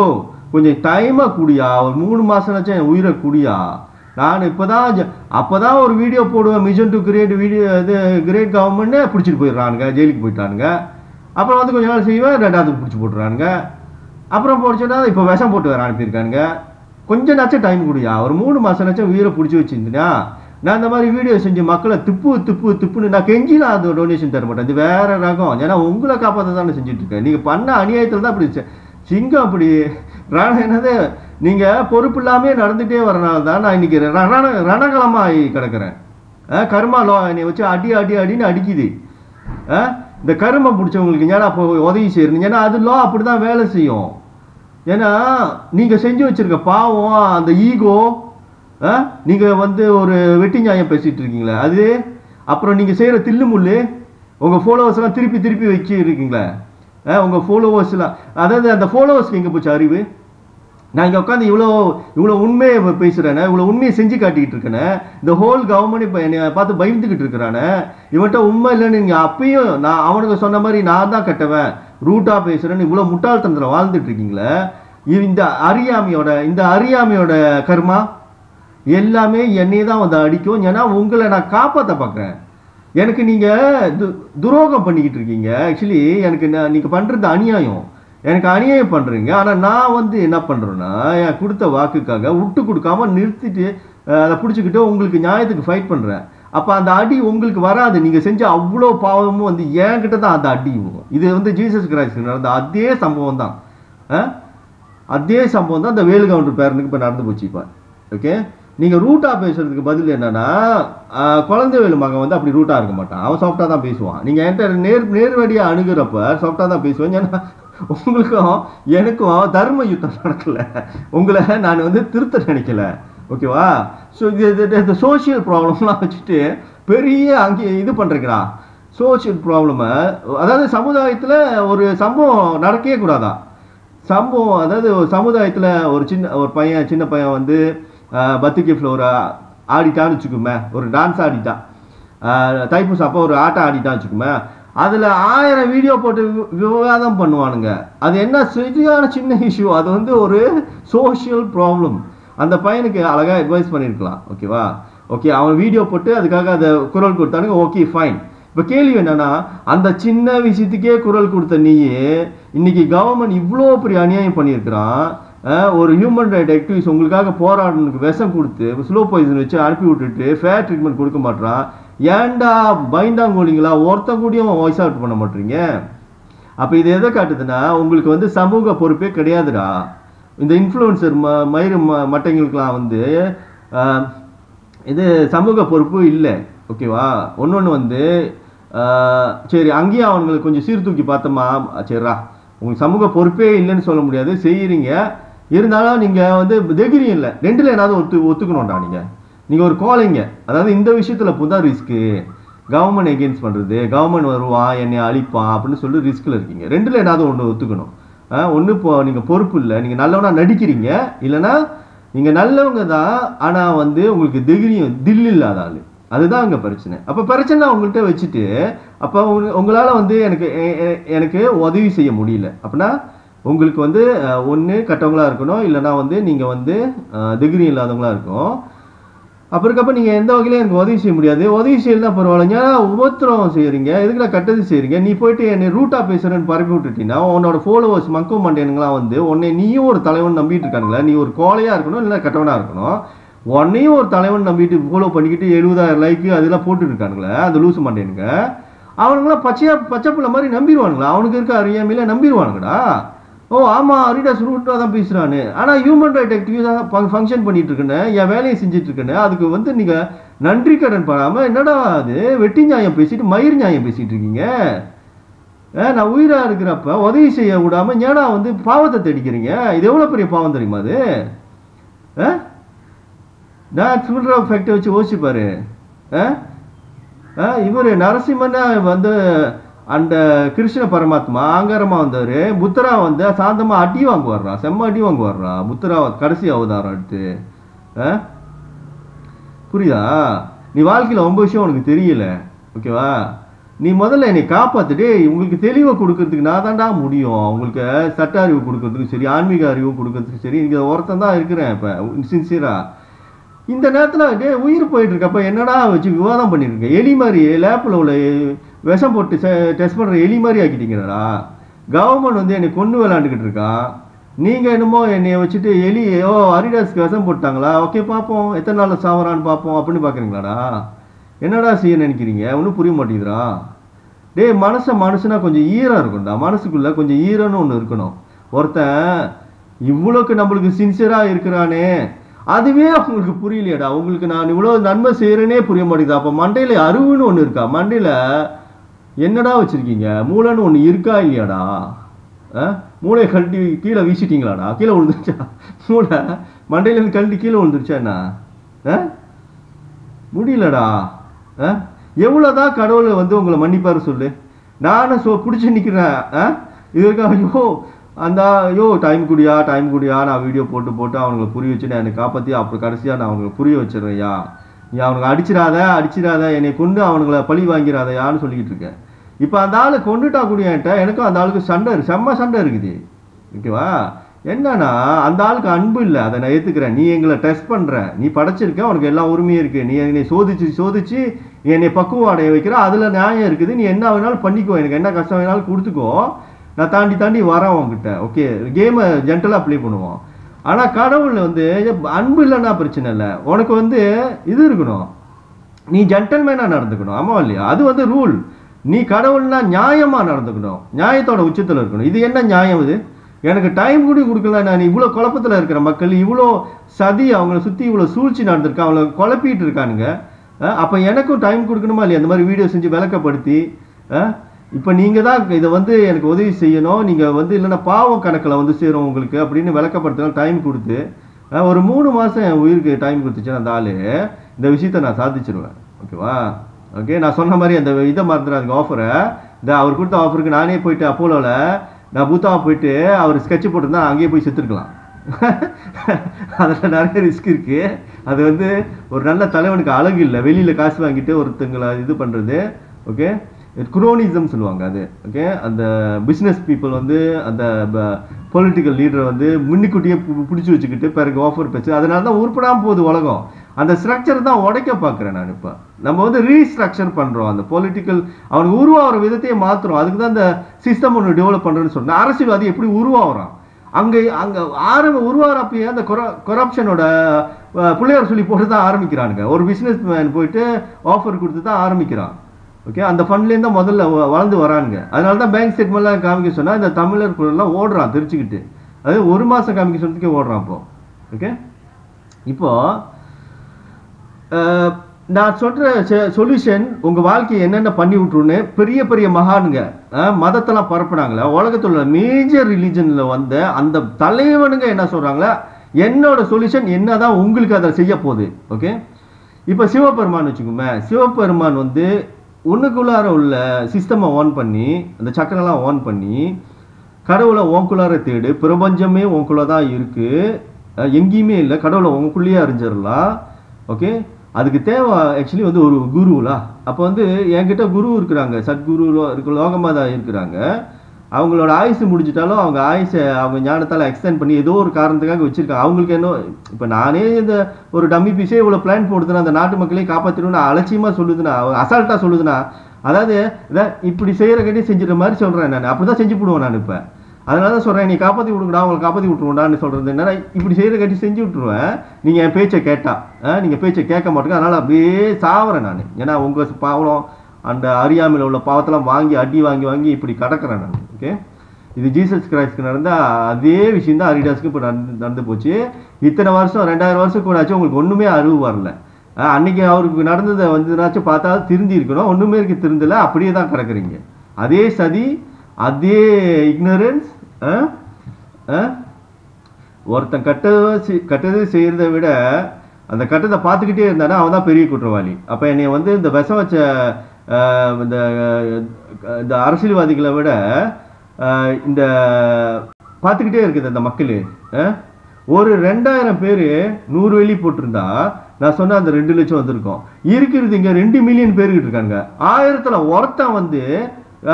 கொஞ்சம் டைமாக குடியா, ஒரு 3 மாதம்னாச்சும் என் உயிரை குடியா. நான் அப்போ தான் ஒரு வீடியோ போடுவேன், மிஷன் டு கிரியேட் வீடியோ, இது கிரேட் கவர்மெண்ட்னு பிடிச்சிட்டு போயிடுறானுங்க, ஜெயிலுக்கு போயிட்டானுங்க. அப்புறம் வந்து கொஞ்ச நாள் செய்வேன், ரெண்டாவது பிடிச்சி போட்டுறானுங்க. அப்புறம் போச்சுன்னா இப்போ விஷம் போட்டு வேற அனுப்பியிருக்கானுங்க. கொஞ்சம் நாச்சும் டைம் கொடுயா, ஒரு 3 மாதம்னாச்சும் உயிரை பிடிச்சி வச்சுருந்தீங்கன்னா நான் இந்த மாதிரி வீடியோ செஞ்சு மக்களை துப்புன்னு நான் கெஞ்சிலாம் அது டொனேஷன் தர மாட்டேன். இது வேற ரகம். ஏன்னா உங்களை காப்பாற்ற தானே செஞ்சுட்டு இருக்கேன். நீங்கள் பண்ண அநியாயத்தில் தான் அப்படி சிங்கம் அப்படி என்னது நீங்கள் பொறுப்பு இல்லாமே நடந்துகிட்டே வரனால தான் நான் இன்னைக்கு ரணகலமாக கிடக்கிறேன். கர்மா லோ என்னை வச்சு அடின்னு அடிக்குது. இந்த கருமை பிடிச்சவங்களுக்கு ஏன்னா அப்போ உதவி செய்யணும். ஏன்னா அது லோ அப்படி தான் வேலை செய்யும். ஏன்னா நீங்கள் செஞ்சு வச்சிருக்க பாவம் அந்த ஈகோ, நீங்கள் வந்து ஒரு வெட்டி நியாயம் பேசிகிட்டு இருக்கீங்களே அது, அப்புறம் நீங்கள் செய்கிற தில்லுமுள்ளு உங்கள் ஃபாலோவர்ஸ்லாம் திருப்பி வச்சு இருக்கீங்களே உங்கள் ஃபாலோவர்ஸ்லாம், அதாவது அந்த ஃபாலோவர்ஸ்க்கு எங்கே போச்சு அறிவு? நான் இங்கே உட்காந்து இவ்வளோ உண்மையை பேசுகிறேனே, இவ்வளோ உண்மையை செஞ்சு காட்டிக்கிட்டு இருக்கேனே, இந்த ஹோல் கவர்மெண்ட் இப்போ என்னை பார்த்து பயந்துக்கிட்டு இருக்கிறானே, இவன்கிட்ட உண்மை இல்லைன்னு நீங்கள் அப்பயும் நான் அவனுக்கு சொன்ன மாதிரி நான் தான் கட்டவன் ரூட்டாக பேசுகிறேன்னு இவ்வளோ முட்டாள்தந்திரம் வாழ்ந்துட்டு இருக்கீங்களே. இந்த அறியாமையோட கர்மா எல்லாமே என்னையே தான் வந்து அடிக்கும். ஏன்னா உங்களை நான் காப்பாற்ற பார்க்குறேன். எனக்கு நீங்கள் துரோகம் பண்ணிக்கிட்டு இருக்கீங்க. ஆக்சுவலி எனக்கு நீங்கள் பண்ணுறது அநியாயம். எனக்கு அநியாயம் பண்ணுறீங்க. ஆனால் நான் வந்து என்ன பண்ணுறேன்னா என் கொடுத்த வாக்குக்காக விட்டு கொடுக்காம நிறுத்திட்டு அதை பிடிச்சிக்கிட்டு உங்களுக்கு நியாயத்துக்கு ஃபைட் பண்ணுறேன். அப்போ அந்த அடி உங்களுக்கு வராது. நீங்கள் செஞ்ச அவ்வளோ பாவமும் வந்து என்கிட்ட தான் அந்த அடி வரும். இது வந்து ஜீசஸ் கிரைஸ்ட் நடந்த அதே சம்பவம் தான். அதே சம்பவம் தான் இந்த வேலுகவுண்டர் பேரனுக்கு இப்போ நடந்து போச்சு. இப்போ ஓகே, நீங்கள் ரூட்டாக பேசுறதுக்கு பதில் என்னன்னா குழந்தைவேலு மகன் வந்து அப்படி ரூட்டாக இருக்க மாட்டான். அவன் சாஃப்டாக தான் பேசுவான். நீங்கள் என்கிட்ட நேர்வழியாக அணுகிறப்ப சாஃப்டாக தான் பேசுவேன். ஏன்னா உங்களுக்கும் எனக்கும் தர்ம யுத்தம் நடக்கலை. உங்களை நான் வந்து திருத்த நினைக்கல. ஓகேவா? ஸோ இந்த சோஷியல் ப்ராப்ளம்லாம் வச்சுட்டு பெரிய அங்கே இது பண்ணுறீங்களா சோஷியல் ப்ராப்ளமை, அதாவது சமுதாயத்தில் ஒரு சம்பவம் நடக்கவே கூடாதான் சம்பவம். அதாவது ஒரு சமுதாயத்தில் ஒரு சின்ன பையன் வந்து பத்துக்கி ஃப்ளோரை ஆடிட்டான்னு வச்சுக்குமே, ஒரு டான்ஸ் ஆடிட்டான், தைப்பூசம் அப்போ ஒரு ஆட்டம் ஆடிட்டான்னு வச்சுக்குமே, அதில் 1000 வீடியோ போட்டு விவாதம் பண்ணுவானுங்க. அது என்ன சரியான சின்ன இஷ்யூ, அது வந்து ஒரு சோஷியல் ப்ராப்ளம். அந்த பையனுக்கு அழகாக அட்வைஸ் பண்ணியிருக்கலாம். ஓகேவா? ஓகே, அவன் வீடியோ போட்டு அதுக்காக அதை குரல் கொடுத்தானுங்க. Okay fine. இப்போ கேள்வி என்னன்னா, அந்த சின்ன விஷயத்துக்கே குரல் கொடுத்த நீயே இன்னைக்கு கவர்மெண்ட் இவ்வளோ பெரிய அநியாயம் பண்ணியிருக்கிறான். ஒரு ஹியூமன் ரைட் ஆக்டிவிஸ்ட் உங்களுக்காக போராடணுக்கு விஷம் கொடுத்து ஸ்லோ பாய்சன் வச்சு அனுப்பி விட்டுட்டு ஃபேர் ட்ரீட்மெண்ட் கொடுக்க மாட்டான். ஏன்டா பயந்தாங்கோலிங்களா ஒருத்தன் கூடயும் வாய்ஸ் அவுட் பண்ண மாட்டீங்க? அப்போ இது எதை காட்டுதுன்னா உங்களுக்கு வந்து சமூக பொறுப்பே கிடையாதுடா. இந்த இன்ஃப்ளூயன்சர் மயிறு மட்டைங்களுக்கெலாம் வந்து இது சமூக பொறுப்பு இல்லை. ஓகேவா? ஒன்று வந்து சரி அங்கேயும் அவங்களுக்கு கொஞ்சம் சீர்தூக்கி பார்த்தோமா, சரிடா உங்களுக்கு சமூக பொறுப்பே இல்லைன்னு சொல்ல முடியாது, செய்கிறீங்க. இருந்தாலும் நீங்கள் வந்து தைரியம் இல்லை, ரெண்டில் ஏதாவது ஒத்துக்கணும்டா. நீங்கள் ஒரு கோலைங்க, அதாவது இந்த விஷயத்தில் புதான் ரிஸ்க்கு. கவர்மெண்ட் எகெயின்ஸ்ட் பண்ணுறது, கவர்மெண்ட் வருவான் என்னை அழிப்பான் அப்படின்னு சொல்லி ரிஸ்கில் இருக்கீங்க. ரெண்டில் ஏதாவது ஒன்று ஒத்துக்கணும். ஒன்று இப்போ நீங்கள் பொறுப்பு இல்லை, நீங்கள் நல்லவனா நடிக்கிறீங்க, இல்லைன்னா நீங்கள் நல்லவங்க தான் ஆனால் வந்து உங்களுக்கு தைரியம் தில் இல்லாத ஆள். அதுதான் அங்கே பிரச்சனை. அப்போ பிரச்சனை உங்கள்கிட்ட வச்சுட்டு அப்போ உங்களால் வந்து எனக்கு உதவி செய்ய முடியல அப்படின்னா உங்களுக்கு வந்து ஒன்று கட்டவங்களாக இருக்கணும், இல்லைனா வந்து நீங்கள் வந்து தைரியம் இல்லாதவங்களாக இருக்கும். அப்போ இருக்கப்போ நீங்கள் எந்த வகையிலும் எனக்கு உதவி செய்ய முடியாது. உதவி செய்யலாம் பரவாயில்லைங்க, உபத்திரம் செய்கிறீங்க, எதுக்குலாம் கட்டது செய்கிறீங்க. நீ போயிட்டு என்னை ரூட்டாக பேசுகிறேன்னு பரப்பி விட்டுட்டீங்கன்னா உன்னோட ஃபாலோவர்ஸ் மக்க மாட்டேனுங்களாம் வந்து உன்னை நீயும் ஒரு தலைவன் நம்பிட்டு இருக்கானுங்களா. நீ ஒரு கோலையாக இருக்கணும், இல்லைன்னா கட்டவனாக இருக்கணும். உன்னையும் ஒரு தலைவன் நம்பிட்டு ஃபாலோ பண்ணிக்கிட்டு 70,000 லைக்கு அதெல்லாம் போட்டுட்டு இருக்கானுங்களே அந்த லூசு மாட்டேனுங்க. அவனுங்களாம் பச்சை பிள்ளை மாதிரி நம்பிடுவானுங்களா? அவனுக்கு இருக்க அறியாமையில நம்பிடுவானுங்கடா. ஓ ஆமாம் அரிடாஸ் ரூட்டாக தான் பேசுகிறான்னு. ஆனால் ஹியூமன் ரைட் ஆக்டிவிஸ்டாக ஃபங்க்ஷன் பண்ணிட்டு இருக்கேன்னு, என் வேலையை செஞ்சுட்டு இருக்கேன்னு, அதுக்கு வந்து நீங்கள் நன்றி கடன் பண்ணாமல் என்னடா அது வெட்டி நியாயம் பேசிட்டு மயிர் நியாயம் பேசிகிட்டு இருக்கீங்க. நான் உயிராக இருக்கிறப்ப உதவி செய்ய விடாமல் ஏன்னா வந்து பாவத்தை தேடிக்கிறீங்க. இது எவ்வளோ பெரிய பாவம் தெரியுமா அது? நான் சொல்கிற ஃபேக்டை வச்சு யோசிச்சுப்பாரு. இவர் நரசிம்மன்னா வந்து அந்த கிருஷ்ண பரமாத்மா ஆங்காரமாக வந்தவர், புத்தரா வந்து சாந்தமாக அடி வாங்க வர்றான், செம்ம அடி வாங்க வர்றான் புத்தரா கடைசி அவதாரம் எடுத்து. புரியுதா? நீ வாழ்க்கையில் ரொம்ப விஷயம் உனக்கு தெரியல. ஓகேவா? நீ முதல்ல என்னை காப்பாற்றிட்டு உங்களுக்கு தெளிவை கொடுக்கறதுக்கு நான் தான்டா முடியும். உங்களுக்கு சட்ட அறிவு கொடுக்கறதுக்கும் சரி, ஆன்மீக அறிவு கொடுக்கறதுக்கும் சரி, இங்கே ஒருத்தன் தான் இருக்கிறேன். இப்போ சின்சியராக இந்த நேரத்தில் உயிர் போயிட்டு இருக்கப்ப என்னடா வச்சு விவாதம் பண்ணியிருக்க? எலி மாதிரி லேப்பில் உள்ள விஷம் போட்டு டெஸ்ட் பண்ணுற எலி மாதிரி ஆக்கிட்டீங்கடா. கவர்மெண்ட் வந்து என்னை கொண்டு விளாண்டுக்கிட்டு இருக்கான். நீங்கள் என்னமோ என்னைய வச்சுட்டு அரிடாஸ்க்கு விஷம் போட்டாங்களா, ஓகே பார்ப்போம் எத்தனை நாளில் சாவறான்னு பார்ப்போம் அப்படின்னு பார்க்குறீங்களாடா? என்னடா செய்ய நினைக்கிறீங்க? ஒன்றும் புரிய மாட்டேங்குதுடா. டேய், மனுஷனா கொஞ்சம் ஈரம் இருக்கும்டா. மனசுக்குள்ளே கொஞ்சம் ஈரம்னு ஒன்று இருக்கணும். ஒருத்தன் இவ்வளோக்கு நம்மளுக்கு சின்சியராக இருக்கிறானே, அதுவே அவங்களுக்கு புரியலையாடா. உங்களுக்கு நான் இவ்வளோ நன்மை செய்கிறேனே புரிய மாட்டேங்குது. அப்போ மண்டையில் அருவுன்னு ஒன்று இருக்கா? மண்டையில் என்னடா வச்சுருக்கீங்க? மூளைன்னு ஒன்று இருக்கா இல்லையாடா? மூளையை கழட்டி கீழே வீசிட்டீங்களாடா? கீழே விழுந்துருச்சா மூளை? மண்டையிலேருந்து கழட்டி கீழே விழுந்துருச்சா என்ன? முடியலடா. எவ்வளோதான் கடவுளை வந்து உங்களை மன்னிப்பாரு சொல்லு. நானும் பிடிச்சி நிற்கிறேன். இதுக்காக டைம் குடியா நான் வீடியோ போட்டு அவனுங்களை புரிய வச்சு நான் என்னை காப்பாற்றி அப்புறம் கடைசியாக நான் அவங்களை புரிய வச்சிடறேன்யா. நீ அவனுக்கு அடிச்சிடாத என்னை கொண்டு அவனுங்களை பழி வாங்கிறாதையான்னு சொல்லிக்கிட்டு இருக்கேன். இப்போ அந்த ஆளை கொண்டுட்டா கூடியன்ட்ட எனக்கும் அந்த ஆளுக்கு செம்ம சண்டை இருக்குது. ஓகேவா? என்னன்னா அந்த ஆளுக்கு அன்பு இல்லை, அதை நான் ஏற்றுக்கிறேன். நீ எங்களை டெஸ்ட் பண்ணுற, நீ படைச்சிருக்க, உனக்கு எல்லா உரிமையும் இருக்குது. நீ என்னை சோதிச்சு என்னை பக்குவம் அடைய வைக்கிற, அதில் நியாயம் இருக்குது. நீ என்ன வேணாலும் பண்ணிக்கோ, எனக்கு என்ன கஷ்டம் வேணாலும் கொடுத்துக்கோ, நான் தாண்டி வரேன் உங்ககிட்ட. ஓகே, கேமை ஜென்டலாக ப்ளே பண்ணுவோம். ஆனால் கடவுள் வந்து அன்பு இல்லைன்னா பிரச்சனை இல்லை, உனக்கு வந்து இது இருக்கணும், நீ ஜென்டல்மேனாக நடந்துக்கணும். ஆமாம் இல்லையா? அது வந்து ரூல். நீ கடவுள்னா நியாயமாக நடந்துக்கணும், நியாயத்தோட உச்சத்தில் இருக்கணும். இது என்ன நியாயம்? இது எனக்கு டைம் கூட கொடுக்கல. நான் இவ்வளோ குழப்பத்தில் இருக்கிற மக்கள், இவ்வளோ சதி, அவங்கள சுற்றி இவ்வளோ சூழ்ச்சி நடந்திருக்கேன், அவங்கள குழப்பிட்டு இருக்கானுங்க. அப்போ எனக்கும் டைம் கொடுக்கணுமா இல்லையா? அந்த மாதிரி வீடியோ செஞ்சு விளக்கப்படுத்தி இப்போ நீங்கள் தான் இதை வந்து எனக்கு உதவி செய்யணும், நீங்கள் வந்து இல்லைன்னா பாவம் கணக்கில் வந்து சேரும் உங்களுக்கு அப்படின்னு விளக்கப்படுத்தலாம். டைம் கொடுத்து ஒரு 3 மாதம் என் உயிருக்கு டைம் கொடுத்துச்சுன்னா அந்த ஆள் இந்த விஷயத்த நான் சாதிச்சிருவேன். ஓகேவா? ஓகே, நான் சொன்ன மாதிரி அந்த இதை மறந்துடாதுங்க, ஆஃபரை. அவர் கொடுத்த ஆஃபருக்கு நானே போயிட்டு அப்போலோவில் நான் பூத்தாவை போயிட்டு அவர் ஸ்கெட்சு போட்டிருந்தா அங்கேயே போய் செத்துருக்கலாம். அதில் நிறைய ரிஸ்க் இருக்குது. அது வந்து ஒரு நல்ல தலைவனுக்கு அழகு இல்லை, வெளியில் காசு வாங்கிட்டு ஒருத்தங்களை இது பண்ணுறது. ஓகே, குரோனிசம் சொல்லுவாங்க அது. ஓகே, அந்த பிஸ்னஸ் பீப்புள் வந்து அந்த பொலிட்டிக்கல் லீடரை வந்து முன்னிக்கூட்டியே பிடிச்சி வச்சுக்கிட்டு பிறகு ஆஃபர் பேச்சு, அதனால தான் உருப்படாமல் போகுது உலகம். அந்த ஸ்ட்ரக்சர் தான் உடைக்க பார்க்குறேன் நான். இப்போ நம்ம வந்து ரீஸ்ட்ரக்சர் பண்ணுறோம், அந்த பொலிட்டிக்கல் அவனுக்கு உருவாகிற விதத்தையே மாற்றுறோம். அதுக்கு தான் இந்த சிஸ்டம் ஒன்று டெவலப் பண்ணுறேன்னு சொன்னேன். அரசியல்வாதி எப்படி உருவாகிறான், அங்கே உருவாகிறப்பயே அந்த கொரப்ஷனோட பிள்ளையார் சொல்லி போட்டு தான் ஆரம்பிக்கிறானுங்க. ஒரு பிஸ்னஸ் மேன் போயிட்டு ஆஃபர் கொடுத்து தான் ஆரம்பிக்கிறான். ஓகே, அந்த ஃபண்ட்லேருந்து தான் முதல்ல வளர்ந்து வரானுங்க. அதனால தான் பேங்க் ஸ்டேட்மெண்ட்லாம் காமிக்க சொன்னால் இந்த தமிழர் குரல்லாம் ஓடுறான் தெரிச்சுக்கிட்டு. அது 1 மாதம் காமிக்க சொன்னதுக்கே ஓடுறான் இப்போ. ஓகே, இப்போது நான் சொல்கிற சொல்யூஷன் உங்கள் வாழ்க்கையை என்னென்ன பண்ணி விட்ருன்னு பெரிய பெரிய மகானுங்க மதத்தெல்லாம் பரப்புனாங்களே, உலகத்தில் உள்ள மேஜர் ரிலீஜனில் வந்த அந்த தலைவனுங்க என்ன சொல்கிறாங்களே, என்னோட சொல்யூஷன் என்ன தான் உங்களுக்கு அதை செய்ய போகுது. ஓகே, இப்போ சிவபெருமான் வச்சுக்கோமே, சிவபெருமான் வந்து ஒன்றுக்குள்ளார உள்ள சிஸ்டமை ஆன் பண்ணி, அந்த சக்கரெல்லாம் ஆன் பண்ணி, கடவுளை உனக்குள்ளார தேடு, பிரபஞ்சமே உனக்குள்ள தான் இருக்குது, எங்கேயுமே இல்லை, கடவுளை உனக்குள்ளேயே அறிஞ்சிடலாம். ஓகே, அதுக்கு தேவை ஆக்சுவலி வந்து ஒரு குருலா. அப்போ வந்து என்கிட்ட குரு இருக்கிறாங்க, சத்குரு லோகமாதா இருக்கிறாங்க. அவங்களோட ஆயுசு முடிஞ்சிட்டாலும் அவங்க ஆயுசை அவங்க ஞானத்தால் எக்ஸ்டெண்ட் பண்ணி ஏதோ ஒரு காரணத்துக்காக வச்சுருக்காங்க. அவங்களுக்கு என்ன, இப்போ நானே இந்த ஒரு டம்மி பீஸே இவ்வளோ பிளான் போடுதுன்னா அந்த நாட்டு மக்களையும் காப்பாற்றிடும்னு அலட்சியமாக சொல்லுதுன்னா, அசால்ட்டாக சொல்லுதுன்னா, அதாவது இப்படி செய்கிற கட்டி செஞ்சுற மாதிரி சொல்கிறேன் நான். அப்படி தான் செஞ்சு போடுவேன் நான். இப்போ அதனால தான் சொல்கிறேன், நீ காப்பாற்றி விடுங்கடா, அவங்களை காப்பாற்றி விட்டுருவோண்டான்னு சொல்கிறது என்னன்னா, இப்படி செய்கிற கட்டி செஞ்சு விட்டுருவேன். நீங்கள் என் பேச்சை கேட்டால், நீங்கள் பேச்சை கேட்க மாட்டேங்க, அதனால் அப்படியே சாவுறேன் நான். ஏன்னா உங்கள் பாவம் அந்த அறியாமையில் உள்ள பாவத்தெல்லாம் வாங்கி அடி வாங்கி இப்படி கடக்கிறேன் நான். ஓகே, இது ஜீசஸ் கிரைஸ்ட்க்கு நடந்த அதே விஷயம் தான் அரிடாஸ்க்கு இப்போ நடந்து போச்சு. இத்தனை வருஷம் 2000 வருஷம் கூட ஆச்சு, உங்களுக்கு ஒன்றுமே அறிவு வரல. அன்னைக்கு அவருக்கு நடந்ததை வந்துனாச்சும் பார்த்தா திருந்தி இருக்கணும், ஒன்றுமே இருக்கு திருந்தலை, அப்படியே தான் கிடக்குறீங்க. அதே சதி, அதே இக்னரன்ஸ். ஒருத்தன் கட்டது செய்கிறத விட அந்த கட்டத்தை பார்த்துக்கிட்டே இருந்தானா அவன் தான் பெரிய குற்றவாளி. அப்போ என்னை வந்து இந்த விஷம் வச்ச இந்த அரசியல்வாதிகளை விட இந்த பார்த்துக்கிட்டே இருக்குது அந்த மக்கள். ஒரு 2000 பேர் 100 வெள்ளி போட்டிருந்தா நான் சொன்ன அந்த 2 லட்சம் வந்திருக்கும். இருக்கிறது இங்கே 2 மில்லியன் பேர்கிட்ட இருக்காங்க. 1000ல் ஒருத்தன் வந்து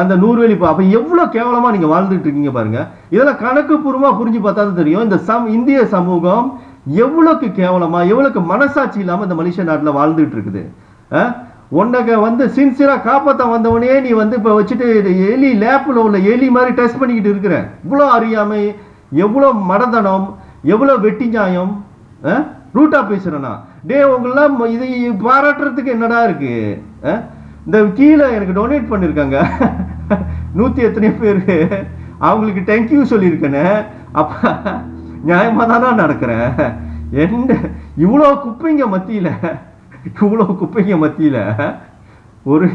அந்த 100 வெள்ளி. அப்போ எவ்வளோ கேவலமாக நீங்கள் வாழ்ந்துட்டு இருக்கீங்க பாருங்க. இதெல்லாம் கணக்கு பூர்வமாக புரிஞ்சு பார்த்தா தான் தெரியும் இந்த இந்திய சமூகம் எவ்வளோக்கு கேவலமாக, எவ்வளோக்கு மனசாட்சி இல்லாமல் இந்த மனுஷ நாட்டில் வாழ்ந்துட்டு இருக்குது. உன்னை வந்து சின்சியராக காப்பாற்ற வந்தவனே நீ வந்து இப்போ வச்சுட்டு எலி லேப்பில் உள்ள எலி மாதிரி டெஸ்ட் பண்ணிக்கிட்டு இருக்கிற. இவ்வளோ அறியாமை, எவ்வளோ மடத்தனம், எவ்வளோ வெட்டி நியாயம். ரூட்டா பேசுறேன்னா டே உங்களெல்லாம் இதை பாராட்டுறதுக்கு என்னடா இருக்கு? இந்த கீழே எனக்கு டொனேட் பண்ணியிருக்காங்க 100 எத்தனையோ பேர், அவங்களுக்கு தேங்க்யூ சொல்லியிருக்கேன்னு. அப்போ நியாயமாக தானே நடக்கிறேன். என்ன இவ்வளோ குப்பைங்க மத்தியில் ஒரு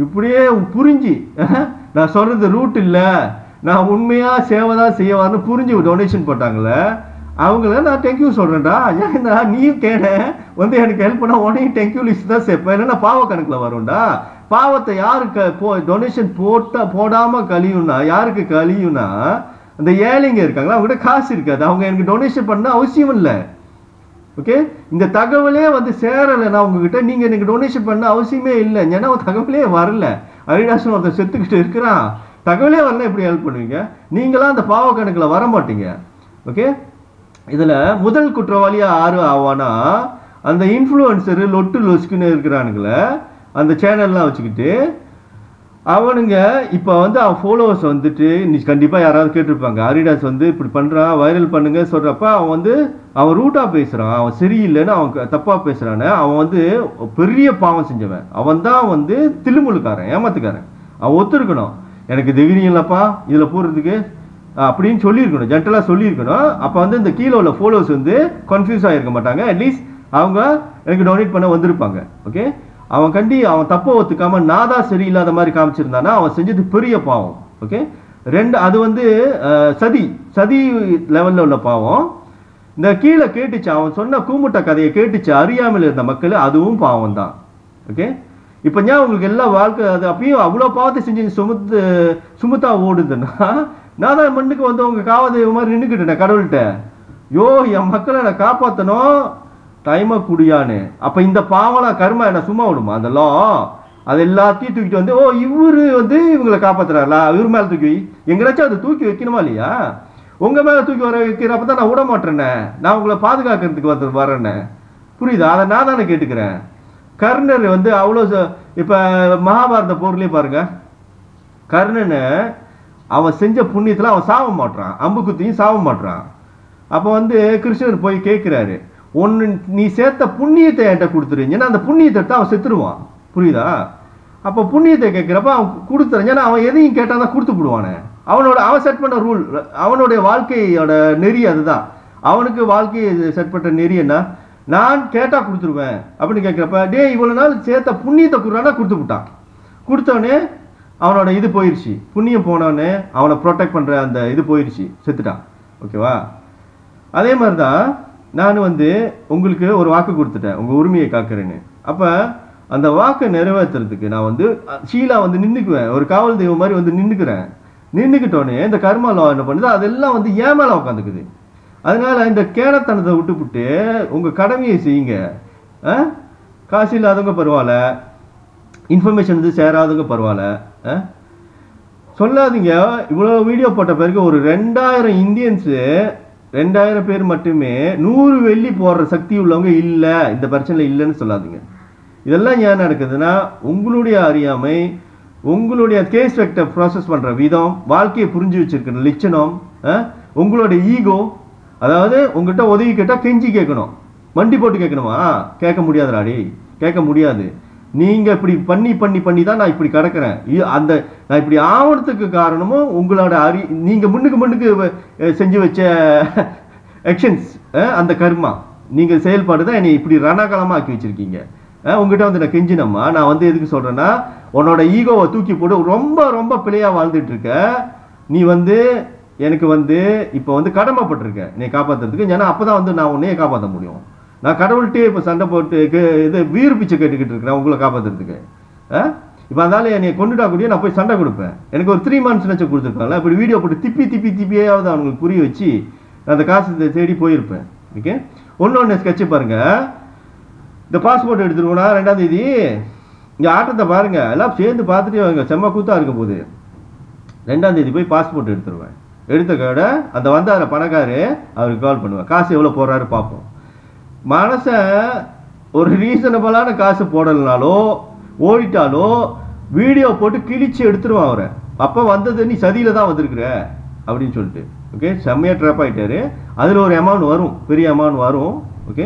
இப்படியே புரிஞ்சு நான் சொல்றது ரூட் இல்லை, நான் உண்மையாக சேவை தான் செய்யவான்னு புரிஞ்சு டொனேஷன் போட்டாங்களே அவங்கள நான் தேங்க்யூ சொல்கிறேன்டா. ஏன்னா நீயும் கேட வந்து எனக்கு ஹெல்ப் பண்ணால் உடனே தேங்க்யூ லிஸ்ட் தான் சேர்ப்பேன், இல்லைன்னா பாவ கணக்கில் வரும்டா. பாவத்தை யாருக்கு டொனேஷன் போடாமல் கழியும்னா யாருக்கு கழியும்னா அந்த ஏழைங்க இருக்காங்களா, அவங்ககிட்ட காசு இருக்காது, அவங்க எனக்கு டொனேஷன் பண்ண அவசியம் இல்லை. ஓகே, இந்த தகவலே வந்து சேரலைன்னா உங்ககிட்ட நீங்கள் எனக்கு டொனேஷன் பண்ண அவசியமே இல்லை. ஏன்னா தகவலே வரல. அரிடாசன் ஒருத்தர் செத்துக்கிட்டு இருக்கிறான், தகவலே வரல, எப்படி ஹெல்ப் பண்ணுவீங்க? நீங்களாம் அந்த பாவ கணக்கில் வர மாட்டீங்க. ஓகே, இதில் முதல் குற்றவாளியாக யாரு ஆவானா அந்த இன்ஃப்ளூயன்சரு லொட்டு லொஸ்குன்னு இருக்கிறானுங்களே அந்த சேனல்லாம் வச்சுக்கிட்டு அவனுங்க. இப்போ வந்து அவன் ஃபாலோவர்ஸ் வந்துட்டு கண்டிப்பாக யாராவது கேட்டிருப்பாங்க, அரிடாஸ் வந்து இப்படி பண்ணுறான் வைரல் பண்ணுங்க சொல்கிறப்ப அவன் ரூட்டாக பேசுகிறான், அவன் சரியில்லைன்னு அவன் தப்பாக பேசுகிறான்னு. அவன் வந்து பெரிய பாவம் செஞ்சவன், அவன் தான் வந்து தில்லுமுழுக்காரன், ஏமாத்துக்காரன். அவன் ஒத்துருக்கணும், எனக்கு தைரியம் இல்லைப்பா இதில் போடுறதுக்கு அப்படின்னு சொல்லியிருக்கணும், ஜென்டலாக சொல்லியிருக்கணும். அப்போ வந்து இந்த கீழே உள்ள ஃபாலோவர்ஸ் வந்து கன்ஃபியூஸ் ஆகிருக்க மாட்டாங்க, அட்லீஸ்ட் அவங்க எனக்கு டொனேட் பண்ண வந்திருப்பாங்க. ஓகே, அவன் தப்பை ஒத்துக்காம நாதா சரியில்லாத மாதிரி காமிச்சிருந்தானா அவன் செஞ்சது பெரிய பாவம். ஓகே, அது வந்து சதி லெவலில் உள்ள பாவம். இந்த கீழே கேட்டுச்சு, அவன் சொன்ன கூமுட்ட கதையை கேட்டுச்சு அறியாமல் இருந்த மக்கள், அதுவும் பாவம் தான். ஓகே, இப்போ ஏன் உங்களுக்கு எல்லா வாழ்க்கை அது அப்பயும் அவ்வளோ பாவத்தை செஞ்சு சுமுத்தா ஓடுதுன்னா நான் தான் மண்ணுக்கு வந்து உங்க காவதேவ மாதிரி நின்றுக்கிட்டேன் கடவுள்கிட்ட. யோ என் மக்களை நான் காப்பாற்றணும், டைமை குடியான்னு. அப்போ இந்த பாவலாம் கர்மா என்ன சும்மா விடுமா? அதெல்லாம் அது எல்லாத்தையும் தூக்கிட்டு வந்து இவரு வந்து இவங்களை காப்பாத்துறாருல, இவர் மேலே தூக்கி எங்கேயாச்சும் அதை தூக்கி வைக்கணுமா இல்லையா? உங்க மேலே தூக்கி வர வைக்கிறப்ப தான் நான் விட மாட்டேன்னே, நான் உங்களை பாதுகாக்கிறதுக்கு வரேன்னே. புரியுதா? அதை நான் தானே கேட்டுக்கிறேன். கர்ணர் வந்து அவ்வளோ இப்போ மகாபாரத போர்லேயே பாருங்க, கர்ணனை அவன் செஞ்ச புண்ணியத்தில் அவன் சாவ மாட்டான், அம்பு குத்தியும் சாவ மாட்டான். அப்போ வந்து கிருஷ்ணர் போய் கேட்குறாரு, நீ சேர்த்த புண்ணியத்தை என்கிட்ட கொடுத்துருங்கன்னா அந்த புண்ணியத்தை அவன் செத்துருவான். புரியுதா? அப்போ புண்ணியத்தை கேட்குறப்ப அவன் கொடுத்துருங்கன்னா அவன் எதையும் கேட்டால் தான் கொடுத்து போடுவானே. அவன் செட் பண்ண ரூல், அவனுடைய வாழ்க்கையோட நெறி அதுதான். அவனுக்கு வாழ்க்கையை செட் பண்ண நெறி என்ன, நான் கேட்டால் கொடுத்துருவேன் அப்படின்னு கேட்குறப்ப இவ்வளோ நாள் சேர்த்த புண்ணியத்தை கொடுறானா கொடுத்து விட்டான். கொடுத்தோடனே அவனோட இது போயிடுச்சு, புண்ணியம் போனோடனே அவனை ப்ரொடெக்ட் பண்ணுற அந்த இது போயிடுச்சு, செத்துட்டான். ஓகேவா? அதே மாதிரி தான் நான் வந்து உங்களுக்கு ஒரு வாக்கு கொடுத்துட்டேன், உங்கள் உரிமையை காக்கிறேன்னு. அப்போ அந்த வாக்கை நிறைவேற்றுறதுக்கு நான் வந்து ஷீலா வந்து நின்றுக்குவேன், ஒரு காவல் தெய்வம் மாதிரி வந்து நின்றுக்கிறேன். நின்றுக்கிட்டோன்னே இந்த கர்மாலா என்ன பண்ணுது, அதெல்லாம் வந்து ஏன் மேலே உட்காந்துக்குது. அதனால இந்த கேனத்தனத்தை விட்டுவிட்டு உங்கள் கடமையை செய்யுங்க. காசு இல்லாதவங்க பரவாயில்ல, இன்ஃபர்மேஷன் வந்து சேராதவங்க பரவாயில்ல, சொல்லாதீங்க. இவ்வளோ வீடியோ போட்ட பிறகு ஒரு 2000 இந்தியன்ஸு 2000 பேர் மட்டுமே 100 வெள்ளி போடுற சக்தி உள்ளவங்க இல்லை, இந்த பிரச்சனை இல்லைன்னு சொல்லாதீங்க. இதெல்லாம் ஏன் நடக்குதுன்னா உங்களுடைய அறியாமை, உங்களுடைய கேஸ் ஃபேக்டர் ப்ராசஸ் பண்ணுற விதம், வாழ்க்கையை புரிஞ்சு வச்சிருக்கிற லட்சணம், உங்களுடைய ஈகோ. அதாவது உங்கள்கிட்ட உதவி கேட்டால் கெஞ்சி கேட்கணும், மண்டி போட்டு கேட்கணுமா? கேட்க முடியாதுடாடி, கேட்க முடியாது. நீங்கள் இப்படி பண்ணி தான் நான் இப்படி கிடக்கிறேன். நான் இப்படி ஆவணத்துக்கு காரணமும் உங்களோட நீங்கள் முன்னுக்கு செஞ்சு வச்ச ஆக்ஷன்ஸ், அந்த கர்மா, நீங்கள் செயல்பாடு தான் என்னை இப்படி ரணகாலமாக ஆக்கி வச்சுருக்கீங்க. உங்ககிட்ட வந்து நான் கெஞ்சினம்மா, நான் வந்து எதுக்கு சொல்கிறேன்னா உன்னோட ஈகோவை தூக்கி போட்டு ரொம்ப ரொம்ப பிழையாக வாழ்ந்துட்டுருக்க. நீ வந்து எனக்கு வந்து இப்போ வந்து கடமைப்பட்டிருக்க என்னை காப்பாற்றுறதுக்கு. ஏன்னா அப்போ தான் வந்து நான் உன்னையே காப்பாற்ற முடியும். நான் கடவுள்கிட்டே இப்போ சண்டை போட்டு இது வீர் பிச்சை கேட்டுக்கிட்டு இருக்கிறேன் உங்களை காப்பாற்றுறதுக்கு. இப்போ அதனால என்னை கொண்டுட்டா கூடிய நான் போய் சண்டை கொடுப்பேன். எனக்கு ஒரு 3 months நினச்சி கொடுத்துருக்காங்களா, இப்படி வீடியோ போட்டு திப்பியாவது அவங்களுக்கு புரிய வச்சு அந்த காசு தேடி போயிருப்பேன். ஓகே, ஒன்று ஸ்கெட்சு பாருங்கள். இந்த பாஸ்போர்ட் எடுத்துருவோம்னா 2ஆம் தேதி இங்கே ஆட்டத்தை பாருங்கள், எல்லாம் சேர்ந்து பார்த்துட்டே வாங்க, செம்ம கூத்தாக இருக்க போகுது. 2ஆம் தேதி போய் பாஸ்போர்ட் எடுத்துருவேன். எடுத்த கடை அந்த வந்தார பணக்காரு அவருக்கு கால் பண்ணுவேன், காசு எவ்வளோ போடுறாரு பார்ப்போம். மனசை ஒரு ரீசனபிளான காசு போடலனாலோ ஓடிட்டாலோ வீடியோ போட்டு கிழிச்சு எடுத்துருவான் அவரை. அப்போ வந்தது நீ சதியில் தான் வந்திருக்கிற, அப்படின்னு சொல்லிட்டு. ஓகே, செம்மையாக ட்ராப் ஆகிட்டாரு. அதில் ஒரு அமௌண்ட் வரும், பெரிய அமௌண்ட் வரும். ஓகே,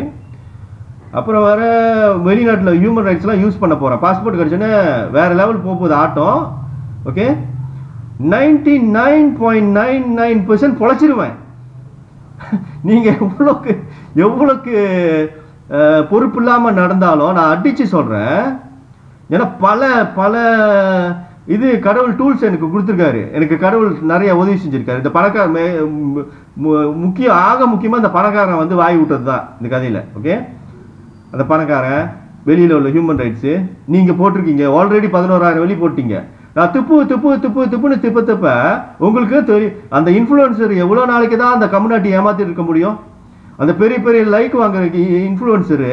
அப்புறம் வர வெளிநாட்டில் ஹியூமன் ரைட்ஸ்லாம் யூஸ் பண்ண போகிறேன். பாஸ்போர்ட் கிடச்சோன்னே வேறு லெவல் போகுது ஆட்டம். ஓகே, 99.99% பொழைச்சிருவேன். நீங்கள் எவ்வளோக்கு பொறுப்பு இல்லாமல் நடந்தாலும் நான் அடித்து சொல்கிறேன். ஏன்னா பல இது கடவுள் டூல்ஸ் எனக்கு கொடுத்துருக்காரு. எனக்கு கடவுள் நிறைய உதவி செஞ்சுருக்காரு. இந்த பணக்கார முக்கியமாக இந்த பணக்காரன் வந்து வாய் விட்டது தான் இந்த கதையில். ஓகே, அந்த பணக்காரன் வெளியில் உள்ள ஹியூமன் ரைட்ஸு நீங்கள் போட்டிருக்கீங்க. ஆல்ரெடி 11,000 வெளி போட்டீங்க. நான் துப்புன்னு திப்ப உங்களுக்கு தெரியும். அந்த இன்ஃப்ளூயன்சர் எவ்வளோ நாளைக்கு தான் அந்த கம்யூனிட்டி ஏமாத்திட்டு இருக்க முடியும்? அந்த பெரிய லைக் வாங்குற இன்ஃப்ளூயன்சரு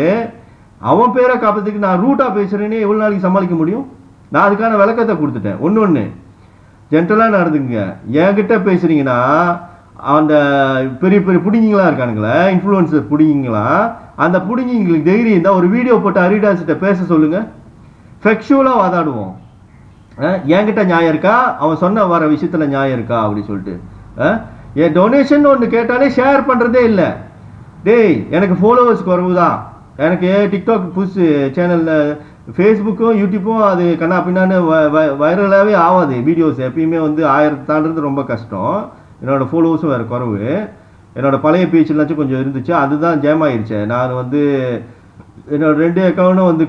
அவன் பேரை காப்பதுக்கு நான் ரூட்டாக பேசுகிறேன்னே எவ்வளோ நாளைக்கு சமாளிக்க முடியும்? நான் அதுக்கான விளக்கத்தை கொடுத்துட்டேன். ஒன்று ஜென்ரலாக நடந்துங்க. என்கிட்ட பேசுகிறீங்கன்னா அந்த பெரிய புடிங்கிங்களா இருக்கானுங்களே, இன்ஃப்ளூயன்சர் புடிங்கிங்களா, அந்த புடிங்கிங்களுக்கு தைரியம் இருந்தால் ஒரு வீடியோ போட்டு அரிடாஸ்கிட்ட பேச சொல்லுங்கள். ஃபெக்சுவலாக வாதாடுவோம். என்கிட்ட நியாயம் இருக்கா, அவன் சொன்ன வர விஷயத்தில் நியாயம் இருக்கா அப்படின்னு சொல்லிட்டு. என் டொனேஷன் ஒன்று கேட்டாலே ஷேர் பண்ணுறதே இல்லை. டேய், எனக்கு ஃபாலோவர்ஸ் குறைவு தான். எனக்கு டிக்டாக் புதுசு சேனலில் ஃபேஸ்புக்கும் யூடியூப்பும் அது கண்ணா பின்னான்னு வைரலாகவே ஆகாது. வீடியோஸ் எப்பயுமே வந்து 1000 தாண்டது ரொம்ப கஷ்டம். என்னோடய ஃபாலோவர்ஸும் வேறு குறைவு. என்னோடய பழைய பேச்சுலாச்சும் கொஞ்சம் இருந்துச்சு, அதுதான் ஜேம் ஆயிடுச்சு. நான் வந்து என்னோட 2 அக்கௌண்ட்டும் வந்து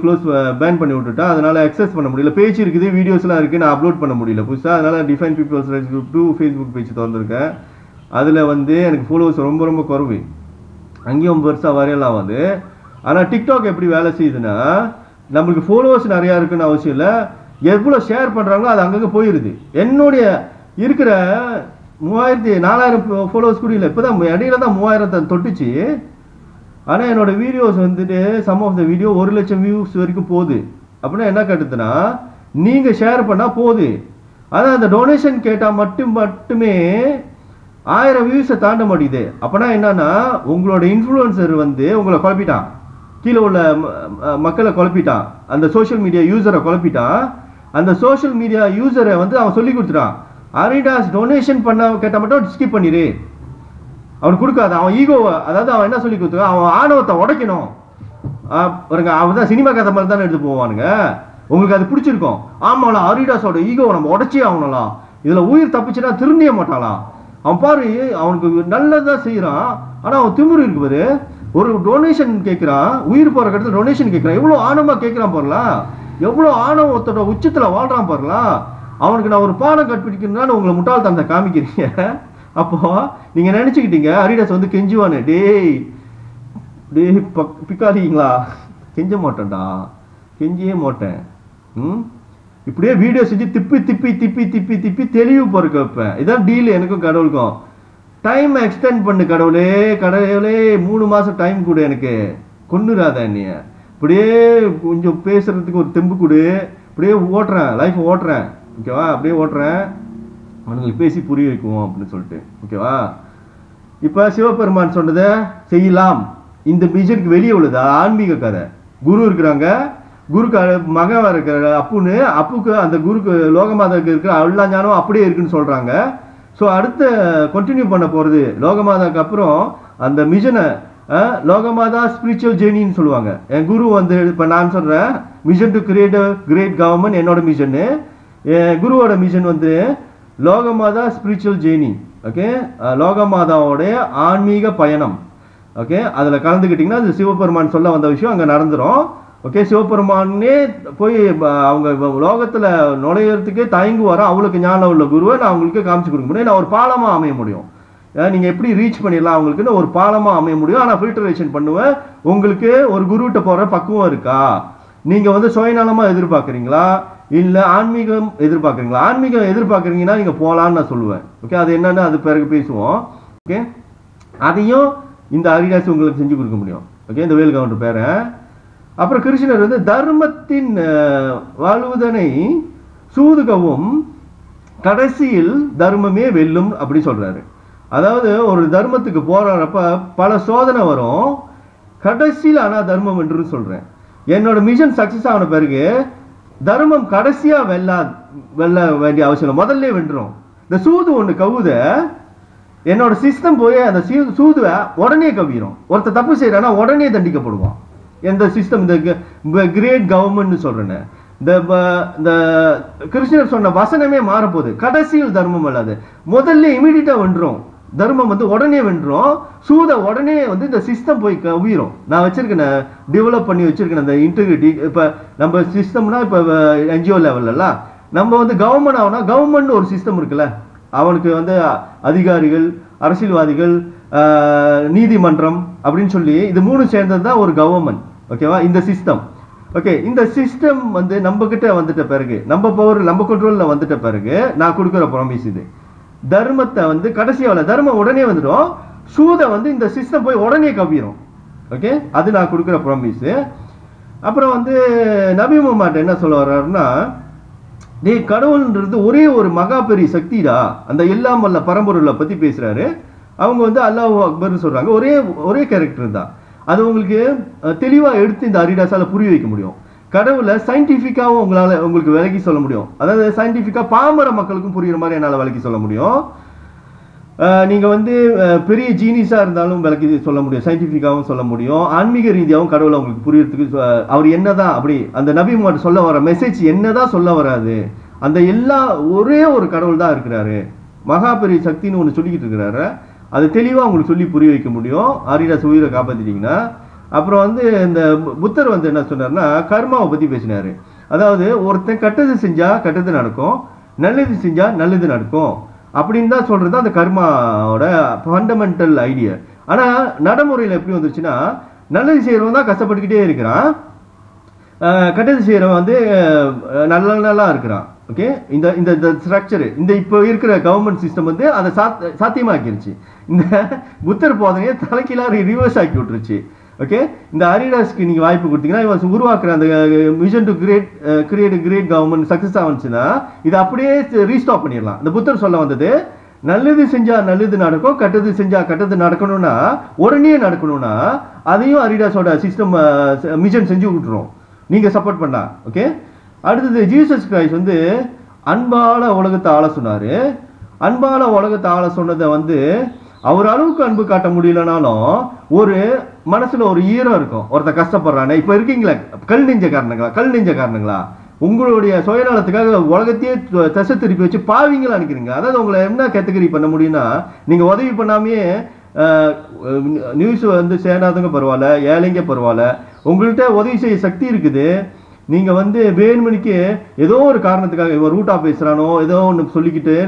பேன் பண்ணி விட்டுட்டேன். அதனால் அக்சஸ் பண்ண முடியல. பேஜ் இருக்குது, வீடியோஸ்லாம் இருக்குது, நான் அப்லோட் பண்ண முடியல புதுசாக. அதனால் define people's rights group 2 Facebook page திறந்துருக்கேன். அதில் வந்து எனக்கு ஃபாலோவர்ஸ் ரொம்ப குறைவு. அங்கேயும் பெருசாக வரையலாம் ஆகாது. ஆனால் டிக்டாக் எப்படி வேலை செய்யுதுன்னா, நம்மளுக்கு ஃபாலோவர்ஸ் நிறையா இருக்குன்னு அவசியம் இல்லை. எவ்வளோ ஷேர் பண்ணுறாங்களோ அது அங்கங்கே போயிடுது. என்னுடைய இருக்கிற 4,000 ஃபாலோவர்ஸ் கூட இல்லை. இப்போ தான் இடையில தான் 3000 தொட்டுச்சு. ஆனால் என்னோடய வீடியோஸ் வந்துட்டு some of the video 1,00,000 views வரைக்கும் போகுது. அப்படின்னா என்ன கட்டுதுன்னா, நீங்கள் ஷேர் பண்ணால் போகுது. அதான் அந்த டொனேஷன் கேட்டால் மட்டுமே 1000 வியூஸை தாண்ட மாட்டேங்குது. அப்போனா என்னன்னா, உங்களோட இன்ஃப்ளூயன்சர் வந்து உங்களை குழப்பிட்டான், கீழே உள்ள மக்களை குழப்பிட்டான், அந்த சோஷியல் மீடியா யூசரை குழப்பிட்டான். அந்த சோஷியல் மீடியா யூசரை வந்து அவன் சொல்லி கொடுத்துட்டான், அரிடாஸ் டொனேஷன் பண்ண கேட்டால் மட்டும் ஸ்கிப் பண்ணிடு, அவனுக்கு கொடுக்காது. அவன் ஈகோவை, அதாவது அவன் என்ன சொல்லி கொடுத்துருக்கான், அவன் ஆணவத்தை உடைக்கணும் பாருங்க. அவன் தான் சினிமா கதை மாதிரி தானே எடுத்து போவானுங்க. உங்களுக்கு அது பிடிச்சிருக்கும். ஆமாம்ல, அரிடாஸோட ஈகோவை நம்ம உடச்சே ஆகணும்லாம், இதில் உயிர் தப்பிச்சுன்னா திருந்திய மாட்டாளாம். அவன் பாரு, அவனுக்கு நல்லதான் செய்கிறான், ஆனால் அவன் திமிரு இருக்குது. ஒரு டொனேஷன் கேட்குறான், உயிர் போகிற இடத்துல டொனேஷன் கேட்குறான். எவ்வளோ ஆணவமாக கேட்குறான் பாருலாம், எவ்வளோ ஆணவத்தோட உச்சத்தில் வாழ்கிறான் பாருலாம். அவனுக்கு நான் ஒரு பாடம் கற்பிடிக்கணும்னு உங்களை முட்டாள்தனத்தை காமிக்கிறீங்க. அப்போ நீங்கள் நினச்சிக்கிட்டீங்க அரிடாஸ் வந்து கெஞ்சுவானு. டேய் பிக்காதீங்களா, கெஞ்ச மாட்டேன்டா, கெஞ்சியே மாட்டேன். இப்படியே வீடியோ செஞ்சு திப்பி தெளிவு பொறுக்க வைப்பேன். இதான் டீல் எனக்கும் கடவுளுக்கும். டைம் எக்ஸ்டெண்ட் பண்ணு கடவுளே, 3 மாதம் டைம் கொடு, எனக்கு கொண்டுடாத என்னைய. இப்படியே கொஞ்சம் பேசுறதுக்கு ஒரு தெம்பு கொடு. இப்படியே ஓட்டுறேன், லைஃப் ஓட்டுறேன், ஓகேவா? அப்படியே ஓட்டுறேன், அவங்களுக்கு பேசி புரிய வைக்குவோம் அப்படின்னு சொல்லிட்டு, ஓகேவா? இப்போ சிவபெருமான் சொன்னதை செய்யலாம். இந்த மிஷனுக்கு வெளியே உள்ளதா ஆன்மீக கதை. குரு இருக்கிறாங்க, குருக்கு மகன் இருக்கிற அப்புக்கு அந்த குருக்கு லோகமாதாவுக்கு இருக்கிற எல்லா ஞானம் அப்படியே இருக்குன்னு சொல்கிறாங்க. ஸோ அடுத்த கண்டினியூ பண்ண போகிறது லோகமாதாவுக்கு அப்புறம் அந்த மிஷனை லோகமாதா ஸ்பிரிச்சுவல் ஜேர்னின்னு சொல்லுவாங்க. என் குரு வந்து இப்போ நான் சொல்கிறேன், mission to create a great government என்னோட மிஷனு. என் குருவோட மிஷன் வந்து லோகமாதா ஸ்பிரிச்சுவல் ஜேர்னி. ஓகே, லோகமாதாவோடைய ஆன்மீக பயணம். ஓகே, அதில் கலந்துக்கிட்டிங்கன்னா அது சிவபெருமான் சொல்ல வந்த விஷயம் அங்கே நடந்துடும். ஓகே, சிவபெருமானே போய் அவங்க லோகத்தில் நுழையிறதுக்கே தயங்குவாரோ அவங்களுக்கு ஞானம் உள்ள குருவை நான் அவங்களுக்கு காமிச்சு கொடுக்க முடியும். நான் ஒரு பாலமாக அமைய முடியும். நீங்கள் எப்படி ரீச் பண்ணிடலாம் அவங்களுக்குன்னு ஒரு பாலமாக அமைய முடியும். ஆனால் ஃபில்டரேஷன் பண்ணுவேன். உங்களுக்கு ஒரு குருவிட்ட போகிற பக்குவம் இருக்கா? நீங்கள் வந்து சுயநலமாக எதிர்பார்க்குறீங்களா, இல்லை ஆன்மீகம் எதிர்பார்க்குறீங்களா? ஆன்மீகம் எதிர்பார்க்குறீங்கன்னா நீங்கள் போகலான்னு நான் சொல்லுவேன். ஓகே, அது என்னன்னு அது பிறகு பேசுவோம். ஓகே, அதையும் இந்த அரிடாஸ் உங்களுக்கு செஞ்சு கொடுக்க முடியும். ஓகே, இந்த வேல் கவுண்டர் பேரை. அப்புறம் கிருஷ்ணர் வந்து தர்மத்தின் வாழ்வதனை சூதுகவும் கடைசியில் தர்மமே வெல்லும் அப்படி சொல்றாரு. அதாவது ஒரு தர்மத்துக்கு போறப்ப பல சோதனை வரும், கடைசியில் ஆனால் தர்மம் என்று சொல்றேன். என்னோட மிஷன் சக்சஸ் ஆன பிறகு தர்மம் கடைசியா வெல்ல வேண்டிய அவசியம் இல்லை, முதல்ல வென்றோம். இந்த சூது ஒன்று கவுத என்னோட சிஸ்டம் போய் அந்த சூதுவை உடனே கவிரும். ஒருத்தர் தப்பு செய்யறானா உடனே தண்டிக்கப்படுவான். எந்த சிஸ்டம் இந்த கிரேட் கவர்மெண்ட் சொல்றேன்னு இந்த கிருஷ்ணர் சொன்ன வசனமே மாறப்போகுது. கடைசியில் தர்மம் அல்லாது முதல்ல இமீடியட்டா வென்றும். தர்மம் வந்து உடனே வென்றும். சூத உடனே வந்து இந்த சிஸ்டம் போய் கவிரும். நான் வச்சிருக்கேன், டெவலப் பண்ணி வச்சிருக்கேன் அந்த இன்டெகிரிட்டி. இப்ப நம்ம சிஸ்டம்னா இப்ப என்ஜிஓ லெவல்லாம் நம்ம வந்து கவர்மெண்ட் ஆகுனா கவர்மெண்ட் ஒரு சிஸ்டம் இருக்குல்ல, அவனுக்கு வந்து அதிகாரிகள், அரசியல்வாதிகள், நீதிமன்றம் அப்படின்னு சொல்லி இது 3 சேர்ந்தது தான் ஒரு கவர்மெண்ட். ஓகேவா? இந்த சிஸ்டம். ஓகே, இந்த சிஸ்டம் வந்து நம்ம கிட்ட வந்துட்ட பிறகு, நம்ம பவர் நம்ம கண்ட்ரோல்ல வந்துட்ட பிறகு நான் கொடுக்குற ப்ராமிஸ் இது. தர்மத்தை வந்து கடைசியால தர்மம் உடனே வந்துடும். சூத வந்து இந்த சிஸ்டம் போய் உடனே கவிரும். ஓகே, அது நான் கொடுக்குற ப்ராமிஸ். அப்புறம் வந்து நபி முஹம்மது என்ன சொல்ல வர்றாருன்னா, கடவுள்ன்றது ஒரே ஒரு மகா பெரிய சக்திடா. அந்த எல்லாம் வல்ல பரம்பொருளை பத்தி பேசுறாரு. அவங்க வந்து அல்லாஹ் அக்பர்னு சொல்றாங்க. ஒரே கேரக்டர் தான். அது உங்களுக்கு தெளிவா எடுத்து இந்த அரிடாஸால புரிய வைக்க முடியும். கடவுளை சயின்டிஃபிக்காவும் உங்களுக்கு விளக்கி சொல்ல முடியும். அதாவது சயின்டிஃபிக்கா பாமர மக்களுக்கும் புரியுற மாதிரி என்னால் விளக்கி சொல்ல முடியும். நீங்க வந்து பெரிய ஜீனிஸா இருந்தாலும் விளக்கி சொல்ல முடியும், சயின்டிஃபிக்காவும் சொல்ல முடியும், ஆன்மீக ரீதியாகவும் கடவுளை உங்களுக்கு புரியறதுக்கு அவர் என்னதான் அப்படி அந்த நபி முஹம்மது சொல்ல வர மெசேஜ் என்னதான் சொல்ல வராது. அந்த எல்லா ஒரே ஒரு கடவுள் தான் இருக்கிறாரு, மகா பெரிய சக்தின்னு ஒன்று சொல்லிக்கிட்டு இருக்கிறாரு. அது தெளிவாக உங்களுக்கு சொல்லி புரிய வைக்க முடியும். அரிடாஸ் உயிரை காப்பாற்றிட்டீங்கன்னா. அப்புறம் வந்து இந்த புத்தர் வந்து என்ன சொன்னார்னா, கர்மாவை பற்றி பேசினார். அதாவது ஒருத்தன் கெட்டது செஞ்சால் கெட்டது நடக்கும், நல்லது செஞ்சால் நல்லது நடக்கும் அப்படின்னு தான் சொல்கிறது தான் அந்த கர்மாவோட ஃபண்டமெண்டல் ஐடியா. ஆனால் நடைமுறையில் எப்படி வந்துருச்சுன்னா, நல்லது செய்கிறவன் தான் கஷ்டப்பட்டுக்கிட்டே இருக்கிறான், கெட்டது செய்கிறவன் வந்து நல்லா இருக்கிறான். ஓகே, இந்த ஸ்ட்ரக்சர் இந்த இப்போ இருக்கிற கவர்மெண்ட் சிஸ்டம் வந்து அதை சாத்தியமாக்கிருச்சு. இந்த புத்தர் போதனையை தலைக்கீழாக ரிவர்ஸ் ஆக்கி விட்டுருச்சு. ஓகே, இந்த அரிடாஸ்க்கு நீங்கள் வாய்ப்பு கொடுத்தீங்கன்னா, இவன் உருவாக்குற அந்த vision to create great government success ஆச்சுன்னா இதை அப்படியே ரீஸ்டாப் பண்ணிடலாம். இந்த புத்தர் சொல்ல வந்தது, நல்லது செஞ்சா நல்லது நடக்கும், கெட்டது செஞ்சா கெட்டது நடக்கணும்னா உடனே நடக்கணும்னா அதையும் அரிடாஸோட சிஸ்டம் மிஷன் செஞ்சு விட்டுரும் நீங்க சப்போர்ட் பண்ணா. ஓகே, அடுத்தது ஜீசஸ் கிரைஸ்ட் வந்து அன்பால உலகத்தை ஆள சொன்னாரு. அன்பால உலகத்தை ஆள சொன்னதை வந்து அவர் அளவுக்கு அன்பு காட்ட முடியலனாலும் ஒரு மனசுல ஒரு ஈரம் இருக்கும். ஒருத்தர் கஷ்டப்படுறானே, இப்ப இருக்கீங்களா கல் நெஞ்ச காரணங்களா உங்களுடைய சுயநலத்துக்காக உலகத்தையே தசை திருப்பி வச்சு பாவிங்களா நினைக்கிறீங்க. அதாவது உங்களை என்ன கேட்டகரி பண்ண முடியும்னா, நீங்க உதவி பண்ணாமே நியூஸ் வந்து சேராதவங்க பரவாயில்ல, ஏழைங்க பரவாயில்ல, உங்கள்கிட்ட உதவி செய்ய சக்தி இருக்குது. நீங்க வந்து வேணுமணிக்கு ஏதோ ஒரு காரணத்துக்காக இவன் ரூட்டா பேசுறானோ ஏதோ ஒன்று சொல்லிக்கிட்டு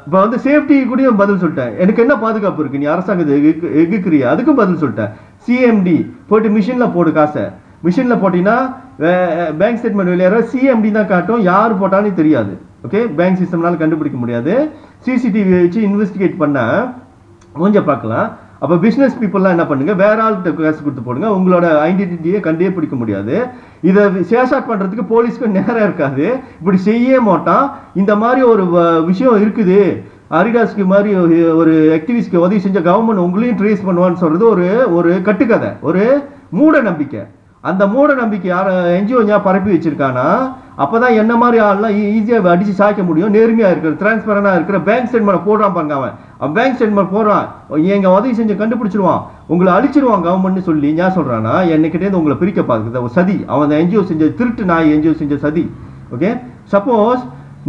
இப்போ வந்து சேஃப்டி கூட பதில் சொல்லிட்டேன். எனக்கு என்ன பாதுகாப்பு இருக்கு, நீ அரசாங்கத்தை எகுக்கிறியா, அதுக்கும் பதில் சொல்லிட்டேன். சிஎம்டி போயிட்டு மிஷின்ல போடு, காசை மிஷின்ல போட்டீங்கன்னா பேங்க் ஸ்டேட்மெண்ட் வெளியேற சிஎம்டி தான் காட்டும், யார் போட்டாலும் தெரியாது. ஓகே, பேங்க் சிஸ்டம்னால கண்டுபிடிக்க முடியாது. சிசிடிவி வச்சு இன்வெஸ்டிகேட் பண்ண கொஞ்சம் பார்க்கலாம். அப்போ பிஸ்னஸ் பீப்புளெலாம் என்ன பண்ணுங்க, வேற ஆள்கிட்ட காசு கொடுத்து போடுங்க, உங்களோட ஐடென்டிட்டியை கண்டே பிடிக்க முடியாது. இதை சேஷாட் பண்ணுறதுக்கு போலீஸ்க்கு நேரம் இருக்காது, இப்படி செய்ய மாட்டான். இந்த மாதிரி ஒரு விஷயம் இருக்குது, அரிடாஸ்க்கு மாதிரி ஒரு ஆக்டிவிஸ்ட்க்கு உதவி செஞ்ச கவர்மெண்ட் உங்களையும் ட்ரேஸ் பண்ணுவான்னு சொல்றது ஒரு கட்டுக்கதை, ஒரு மூட நம்பிக்கை. அந்த மூட நம்பிக்கை யார் என்ஜிஓ பரப்பி வச்சிருக்கானா, அப்பதான் என்ன மாதிரி ஆள்லாம் ஈஸியாக அடிச்சு சாய்க்க முடியும். நேர்மையாக இருக்கிற டிரான்ஸ்பரண்டா இருக்கிற பேங்க் ஸ்டேட்மெண்ட் போடுறான் பாருங்க, அவன் பேங்க் ஸ்டேட்மெண்ட் போடுறான், எங்க உதவி செஞ்சு கண்டுபிடிச்சிருவான், உங்களை அழிச்சிருவான் கவர்மெண்ட் சொல்லி ஏன் சொல்றானா, என்னைக்கிட்டே உங்களை பிரிக்க பார்க்குது ஒரு சதி. அவன் என்ஜிஓ செஞ்ச திருட்டு நாய், என்ஜிஓ செஞ்ச சதி. ஓகே, சப்போஸ்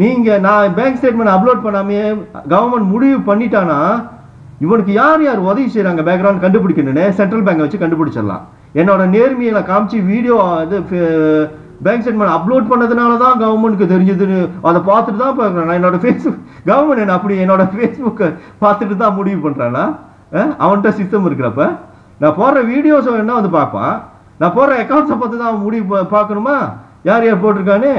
நீங்க நான் பேங்க் ஸ்டேட்மெண்ட் அப்லோட் பண்ணாமே கவர்மெண்ட் முடிவு பண்ணிட்டானா, இவனுக்கு யார் யார் உதவி செய்யறாங்க பேக்ரவுண்ட் கண்டுபிடிக்கணும்னு சென்ட்ரல் பேங்கை வச்சு கண்டுபிடிச்சிடலாம். என்னோட நேர்மையை காமிச்சு வீடியோ அது பேங்க் ஸ்டேட்மெண்ட் அப்லோட் பண்ணதுனால தான் கவர்மெண்ட்க்கு தெரிஞ்சதுன்னு அதை பார்த்துட்டு தான் பார்க்குறேன். நான் என்னோட ஃபேஸ்புக் கவர்மெண்ட் என்ன அப்படி என்னோட ஃபேஸ்புக்கை பார்த்துட்டு தான் முடிவு பண்ணுறானா, அவன்கிட்ட சிஸ்டம் இருக்கிறப்ப நான் போடுற வீடியோஸ் வேணா வந்து பார்ப்பான், நான் போடுற அக்கௌண்ட்ஸை பார்த்து தான் அவன் முடிவு பார்க்கணுமா யார் யார் போட்டிருக்கான்னு.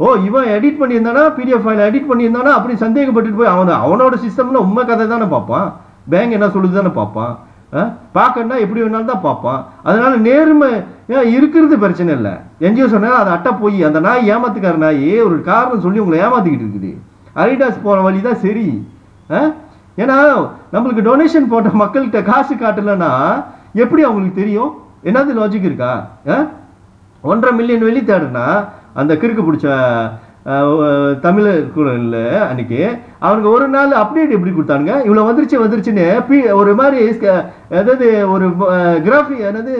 ஓ இவன் எடிட் பண்ணியிருந்தானா, பிடிஎஃப் ஃபைல் எடிட் பண்ணியிருந்தானா அப்படி சந்தேகப்பட்டுட்டு போய் அவனோட சிஸ்டம்ல உண்மை கதை தானே பார்ப்பான், பேங்க் என்ன சொல்லுது தானே பார்ப்பான், பார்க்கணும்னா எப்படி வேணாலும் தான் பார்ப்பான். அதனால நேர்மை இருக்கிறது பிரச்சனை இல்லை. என்ஜிஓ சொன்னா அது அட்டை போய் அந்த நாய் ஏமாத்துக்கார நாய் ஒரு காரணம் சொல்லி உங்களை ஏமாத்திக்கிட்டு இருக்குது. அரிடாஸ் போற வழி தான் சரி. ஏன்னா நம்மளுக்கு டொனேஷன் போட்ட மக்கள்கிட்ட காசு காட்டலன்னா எப்படி அவங்களுக்கு தெரியும், என்னது லாஜிக் இருக்கா? 1.5 மில்லியன் வெளி தேடுனா அந்த கிறுக்கு பிடிச்ச தமிழ் குரல்ல அன்னைக்கு அவனுக்கு ஒரு நாள் அப்டேட் எப்படி கொடுத்தானுங்க, இவ்வளோ வந்துருச்சுன்னு ஒரு மாதிரி அதாவது ஒரு கிராஃபிக் என்னது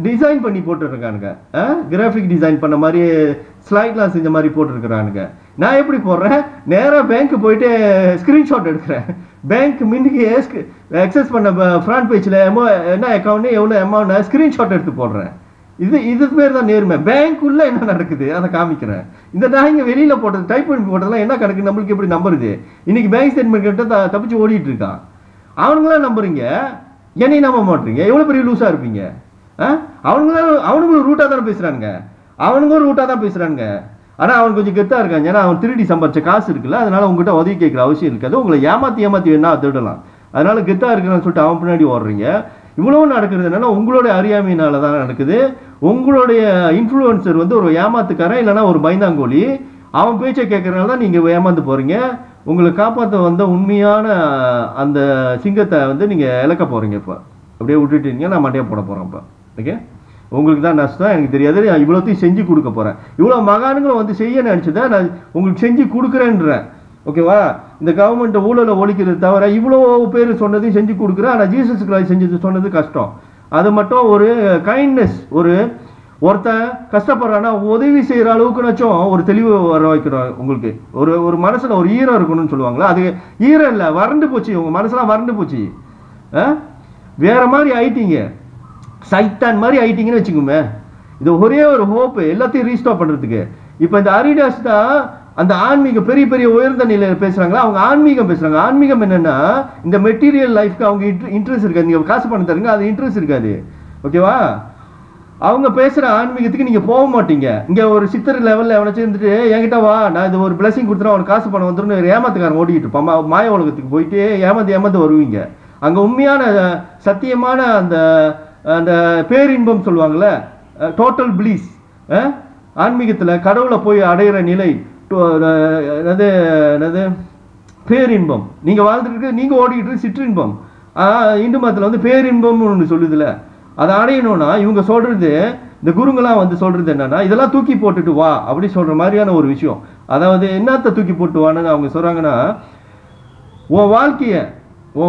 டிசைன் பண்ணி போட்டுருக்கானுங்க. கிராஃபிக் டிசைன் பண்ண மாதிரி ஸ்லைட்லாம் செஞ்ச மாதிரி போட்டுருக்குறானுங்க. நான் எப்படி போடுறேன், நேராக பேங்க்கு போயிட்டு ஸ்க்ரீன்ஷாட் எடுக்கிறேன். பேங்க் மின்னுக்கு எக்ஸஸ் பண்ண ஃப்ரண்ட் பேஜில் என்ன அக்கௌண்ட்டு எவ்வளோ அமௌண்ட் ஸ்க்ரீன்ஷாட் எடுத்து போடுறேன். இது பேர் தான் நேர்மை. பேங்க்குள்ளே என்ன நடக்குது அதை காமிக்கிறேன். இந்த நான் இங்கே வெளியில் போட்டது டைப் பண்ணி போட்டதெல்லாம் என்ன கணக்கு நம்மளுக்கு எப்படி நம்புறது? இன்னைக்கு பேங்க் ஸ்டேட்மெண்ட் கிட்ட தப்பிச்சு ஓடிட்டு இருக்கான். அவனுங்களாம் நம்புறீங்க, என்னையும் நம்ப மாட்டீங்க. எவ்வளோ பெரிய லூஸாக இருப்பீங்க? அவனுங்களும் ரூட்டாக தானே பேசுகிறானுங்க, அவனுங்களும் ரூட்டாக தான் பேசுகிறானுங்க. ஆனால் அவன் கொஞ்சம் கெத்தாக இருக்காங்க. ஏன்னா அவன் திருடி சம்பாதிச்ச காசு இருக்குல்ல, அதனால உங்ககிட்ட உதவி கேட்குற அவசியம் இருக்காது. உங்களை ஏமாற்றி வேணா திருடலாம். அதனால கெத்தாக இருக்கிறான்னு சொல்லிட்டு அவன் பின்னாடி ஓடுறீங்க. இவ்வளவு நடக்கிறது என்னன்னா உங்களுடைய அறியாமையினால தான் நடக்குது. உங்களுடைய இன்ஃப்ளூயன்சர் வந்து ஒரு ஏமாத்துக்காரன் இல்லைன்னா ஒரு பயந்தாங்கோலி, அவன் பேச்சை கேட்கறதுனால தான் நீங்கள் ஏமாந்து போகிறீங்க. உங்களை காப்பாற்ற வந்த உண்மையான அந்த சிங்கத்தை வந்து நீங்கள் இழக்க போகிறீங்க. இப்போ அப்படியே விட்டுட்டீங்க, நான் மண்டையை போட போகிறேன். இப்போ ஓகே, உங்களுக்கு தான் நஷ்டம், எனக்கு தெரியாது. நான் இவ்வளோத்தையும் செஞ்சு கொடுக்க போகிறேன். இவ்வளோ மகானுங்களும் வந்து செய்ய நினச்சதை நான் உங்களுக்கு செஞ்சு கொடுக்குறேன்றேன். ஓகேவா? இந்த கவர்மெண்ட் ஊழலை ஒழிக்கிறது தவிர இவ்வளோ பேர் சொன்னதையும் செஞ்சு கொடுக்குறேன். ஆனால் ஜீசஸ் கிரைஸ்ட் செஞ்சது சொன்னது கஷ்டம். அது மட்டும் ஒரு கைண்ட்னஸ், ஒருத்தன் கஷ்டப்படுறான்னா உதவி செய்கிற அளவுக்குனாச்சும் ஒரு தெளிவு வர வைக்கிறோம். உங்களுக்கு ஒரு மனசில் ஒரு ஈரம் இருக்கணும்னு சொல்லுவாங்களா, அது ஈரம் இல்லை, வறண்டு போச்சு. உங்கள் மனசெல்லாம் வறண்டு போச்சு, வேற மாதிரி ஆயிட்டீங்க, சைத்தான் மாதிரி ஆயிட்டீங்கன்னு வச்சுக்கோமே. இது ஒரே ஒரு ஹோப்பு எல்லாத்தையும் ரீஸ்டோர் பண்ணுறதுக்கு. இப்போ இந்த அரிடாஸ் தான் அந்த ஆன்மீகம் பெரிய பெரிய உயர்ந்த நிலையில் பேசுகிறாங்களா, அவங்க ஆன்மீகம் பேசுகிறாங்க. ஆன்மீகம் என்னென்னா இந்த மெட்டீரியல் லைஃப்க்கு அவங்க இன்ட்ரெஸ்ட் இருக்காது. நீங்கள் காசு பண்ண தருங்க, அது இன்ட்ரெஸ்ட் இருக்காது. ஓகேவா? அவங்க பேசுகிற ஆன்மீகத்துக்கு நீங்கள் போக மாட்டீங்க. இங்கே ஒரு சித்தர் லெவலில் எவனாச்சும் இருந்துட்டு என்கிட்ட வா, நான் இது ஒரு பிளஸிங் கொடுத்துருவேன், அவனுக்கு காசு பண்ண வந்துடும் ஏமாத்துக்காரன் ஓடிக்கிட்டு இருப்பான். மாய உலகத்துக்கு போயிட்டு ஏமாந்து வருவீங்க. அங்கே உண்மையான சத்தியமான அந்த அந்த பேரின்பம் சொல்லுவாங்கள்ல, டோட்டல் பிளீஸ், ஆன்மீகத்தில் கடவுளை போய் அடையிற நிலை, என்னது பேரின்பம். நீங்கள் வாழ்ந்துட்டு நீங்கள் ஓடிக்கிட்டு சிற்றின்பம். இந்து மதத்தில் வந்து பேரின்பம்னு ஒன்று சொல்லுதுல, அதை அடையணும்னா இவங்க சொல்றது, இந்த குருங்களாம் வந்து சொல்றது என்னன்னா இதெல்லாம் தூக்கி போட்டுட்டு வா அப்படி சொல்ற மாதிரியான ஒரு விஷயம். அதாவது என்னத்தை தூக்கி போட்டு வான்னு அவங்க சொல்றாங்கன்னா, உன்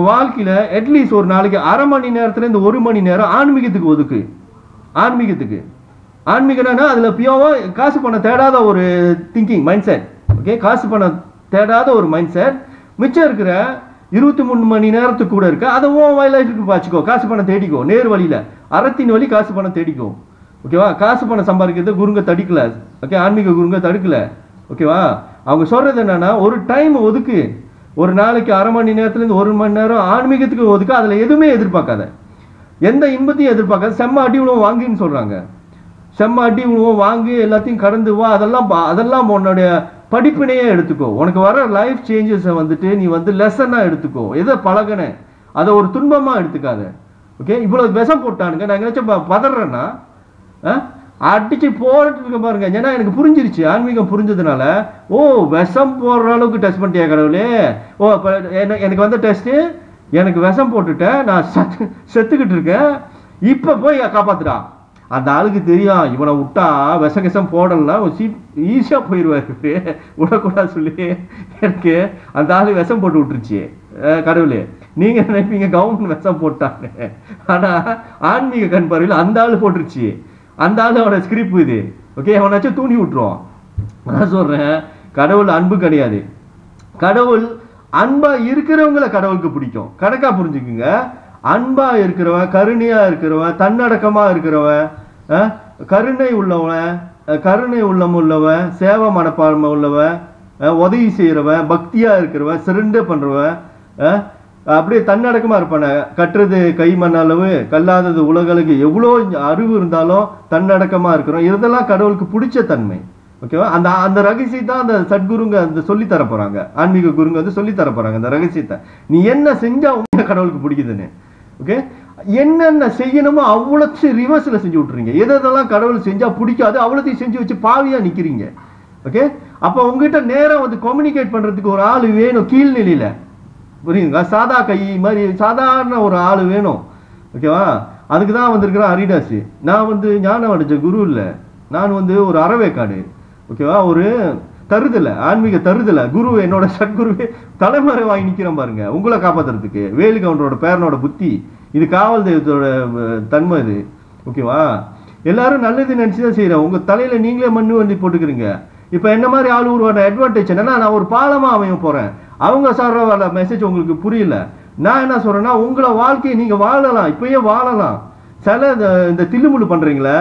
வாழ்க்கையில அட்லீஸ்ட் ஒரு நாளைக்கு அரை மணி நேரத்துலேருந்து 1 மணி நேரம் ஆன்மீகத்துக்கு ஒதுக்கு. ஆன்மீகம்னா அதில் பியோவா காசு பண்ண தேடாத ஒரு திங்கிங் மைண்ட் செட். ஓகே, காசு பண்ண தேடாத ஒரு மைண்ட் செட். மிச்சம் இருக்கிற 23 மணி நேரத்துக்கு கூட இருக்கு, அதை உன் லைஃபுக்கு பாய்ச்சிக்கோ. காசு பண்ண தேடிக்கோ, நேர் வழியில் அறத்தின் வழி காசு பண்ண தேடிக்கோ. ஓகேவா? காசு பண்ண சம்பாதிக்கிறது குருங்க தடுக்கல. ஓகே, ஆன்மீக குருங்க தடுக்கல. ஓகேவா? அவங்க சொல்றது என்னன்னா ஒரு டைம் ஒதுக்கு, ஒரு நாளைக்கு அரை மணி நேரத்துலேருந்து 1 மணி நேரம் ஆன்மீகத்துக்கு ஒதுக்க. அதில் எதுவுமே எதிர்பார்க்காத, எந்த இன்பத்தையும் எதிர்பார்க்காத. செம்ம அடி உணவு வாங்கின்னு சொல்கிறாங்க. செம்ம அடி உணவு வாங்கி எல்லாத்தையும் கடந்து வா. அதெல்லாம் உன்னுடைய படிப்பினையே எடுத்துக்கோ. உனக்கு வர லைஃப் சேஞ்சஸை வந்துட்டு நீ வந்து லெசனாக எடுத்துக்கோ. எதை பழகின அதை ஒரு துன்பமாக எடுத்துக்காத. ஓகே, இவ்வளோ விஷம் போட்டானுங்க. நான் நினச்ச பதறேன்னா அடிச்சு போறதுக்கு பாருங்க. ஏன்னா எனக்கு புரிஞ்சிருச்சு, ஆன்மீகம் புரிஞ்சதுனால. ஓ, விஷம் போடுற அளவுக்கு டெஸ்ட் பண்ணிட்டியா கடவுளே? ஓ, எனக்கு வந்த டெஸ்ட்டு, எனக்கு விஷம் போட்டுட்டேன், நான் செத்துக்கிட்டு இருக்கேன், இப்போ போய் காப்பாத்துடா. அந்த ஆளுக்கு தெரியும், இவனை விட்டா விஷம் போடலன்னா ஈஸியாக போயிடுவாரு, விடக்கூடாது சொல்லி எனக்கு அந்த ஆளு விஷம் போட்டு விட்டுருச்சு. கடவுளே, நீங்க நினைப்பீங்க கவர்மெண்ட் விஷம் போட்டாங்க, ஆனா ஆன்மீக கண் பார்வையில் அந்த ஆளு போட்டுருச்சு. அந்த ஆளு அவனோட ஸ்கிரிப்ட் இது. ஓகே, அவனாச்சும் தூண்டி விட்டுருவான். நான் சொல்றேன், கடவுள் அன்பு கிடையாது. கடவுள் அன்பா இருக்கிறவங்கள கடவுளுக்கு பிடிக்கும். கணக்கா புரிஞ்சுக்குங்க. அன்பா இருக்கிறவன், கருணையா இருக்கிறவன், தன்னடக்கமா இருக்கிறவன், கருணை உள்ளம் உள்ளவன், சேவை மனப்பான்மை உள்ளவன், உதவி செய்யறவன், பக்தியா இருக்கிறவன், சிறந்த பண்றவன், அப்படியே தன்னடக்கமா இருப்பான. கட்டுறது கை மண் அளவு, கல்லாதது உலகளுக்கு. எவ்வளோ அறிவு இருந்தாலும் தன்னடக்கமா இருக்கிறோம். இதெல்லாம் கடவுளுக்கு பிடிச்ச தன்மை. ஓகேவா? அந்த ரகசியத்தை தான் அந்த சத்குருங்க அந்த சொல்லி தர போறாங்க. ஆன்மீக குருங்க வந்து சொல்லி தர போறாங்க அந்த ரகசியத்தை. நீ என்ன செஞ்சா உங்க கடவுளுக்கு பிடிக்குதுன்னு. ஓகே, என்னென்ன செய்யணுமோ அவ்வளோத்தையும் ரிவர்ஸ்ல செஞ்சு விட்டுறீங்க. எதெல்லாம் கடவுள் செஞ்சா பிடிக்காது அவ்வளோத்தையும் செஞ்சு வச்சு பாவியா நிக்கிறீங்க. ஓகே, அப்போ உங்ககிட்ட நேரம் வந்து கம்யூனிகேட் பண்றதுக்கு ஒரு ஆள் வேணும் கீழ்நிலையில. புரியுதுங்களா? சாதா கை மாதிரி சாதாரண ஒரு ஆள் வேணும். ஓகேவா? அதுக்கு தான் வந்திருக்கிறேன் அரிடாஸ். நான் வந்து ஞானம் அடைஞ்ச குரு இல்லை, நான் வந்து ஒரு அறவேக்காடு. ஓகேவா? ஒரு தருதல, ஆன்மீக தருதல. குரு என்னோட சத்குருவே தலைமறை வாங்கி நிற்கிறேன் பாருங்க உங்களை காப்பாற்றுறதுக்கு. வேலு கவுண்டரோட பேரனோட புத்தி இது, காவல் தெய்வத்தோட தன்மை இது. ஓகேவா? எல்லாரும் நல்லது நினச்சி தான் செய்கிறேன். உங்கள் தலையில் நீங்களே மண்ணு வண்டி போட்டுக்கிறீங்க. இப்போ என்ன மாதிரி ஆள் உருவான அட்வான்டேஜ் என்னன்னா, நான் ஒரு பாலமாக அமைய போகிறேன். அவங்க சொல்கிற மெசேஜ் உங்களுக்கு புரியல. நான் என்ன சொல்கிறேன்னா, உங்களை வாழ்க்கையை நீங்கள் வாழலாம், இப்பயே வாழலாம். சில இந்த தில்லுமுள்ளு பண்ணுறீங்களே,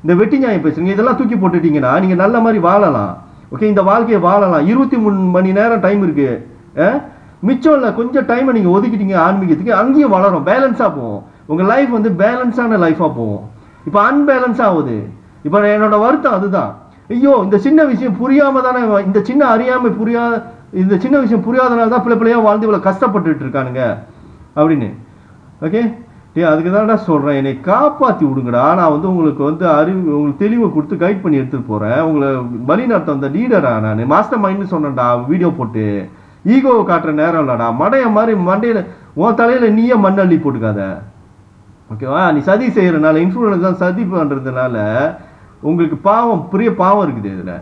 இந்த வெட்டி நியாயம் பேசுறீங்க, இதெல்லாம் தூக்கி போட்டுட்டீங்கன்னா நீங்கள் நல்ல மாதிரி வாழலாம். ஓகே, இந்த வாழ்க்கையை வாழலாம். 23 மணி நேரம் டைம் இருக்கு. மிச்சம் இல்லை, கொஞ்சம் டைமை நீங்கள் ஒதுக்கிட்டீங்க ஆன்மீகத்துக்கு, அங்கேயும் வளரும், பேலன்ஸாக போகும். உங்கள் லைஃப் வந்து பேலன்ஸான லைஃபாக போகும். இப்போ அன்பேலன்ஸ் ஆகுது. இப்போ என்னோட வருத்தம் அதுதான். ஐயோ, இந்த சின்ன விஷயம் புரியாம தானே, இந்த சின்ன அறியாமை இந்த சின்ன விஷயம் புரியாதனால தான் பிள்ளையா வாழ்ந்து இவ்வளோ கஷ்டப்பட்டுட்டு இருக்கானுங்க அப்படின்னு. ஓகே, அதுக்கு தான்டா சொல்கிறேன், என்னை காப்பாற்றி விடுங்கடா. நான் வந்து உங்களுக்கு வந்து உங்களுக்கு தெளிவை கொடுத்து கைட் பண்ணி எடுத்துகிட்டு போகிறேன். உங்களை வழி நடத்த வந்த லீடரா நான், மாஸ்டர் மைண்ட்னு சொன்னேன்டா வீடியோ போட்டு. ஈகோவை காட்டுற நேரம் இல்லைடா. மடைய மாதிரி மண்டையில் உன் தலையில் நீயே மண்ணள்ளி போட்டுக்காத. ஓகேவா? நீ சதி செய்கிறனால, இன்ஃப்ளூயன்ஸ் தான் சதி பண்ணுறதுனால உங்களுக்கு பாவம், பெரிய பாவம் இருக்குது இதில்.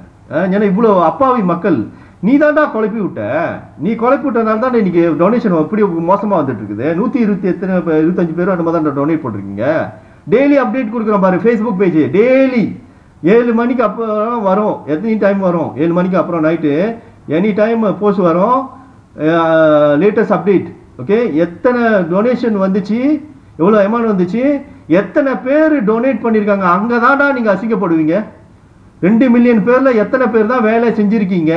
ஏன்னா இவ்வளோ அப்பாவி மக்கள் நீ தாண்டா குழப்பி விட்ட. நீ குழப்பி விட்டனால தான் இன்னைக்கு டொனேஷன் அப்படி மோசமாக வந்துட்டு இருக்குது. 125 பேரும் அந்த மாதிரி தான் டொனேட் போட்டிருக்கீங்க. டெய்லி அப்டேட் கொடுக்குறோம் பாரு ஃபேஸ்புக் பேஜ். டெய்லி 7 மணிக்கு அப்புறம் வரும். எத்தனை டைம் வரும்? 7 மணிக்கு அப்புறம் நைட்டு எனி டைம் போஸ்ட் வரும், லேட்டஸ்ட் அப்டேட். ஓகே, எத்தனை டொனேஷன் வந்துச்சு, எவ்வளோ அமௌண்ட் வந்துச்சு, எத்தனை பேர் டொனேட் பண்ணியிருக்காங்க, அங்கே தான்டா நீங்கள் அசிங்கப்படுவீங்க. 2 மில்லியன் பேரில் எத்தனை பேர் தான் வேலை செஞ்சுருக்கீங்க.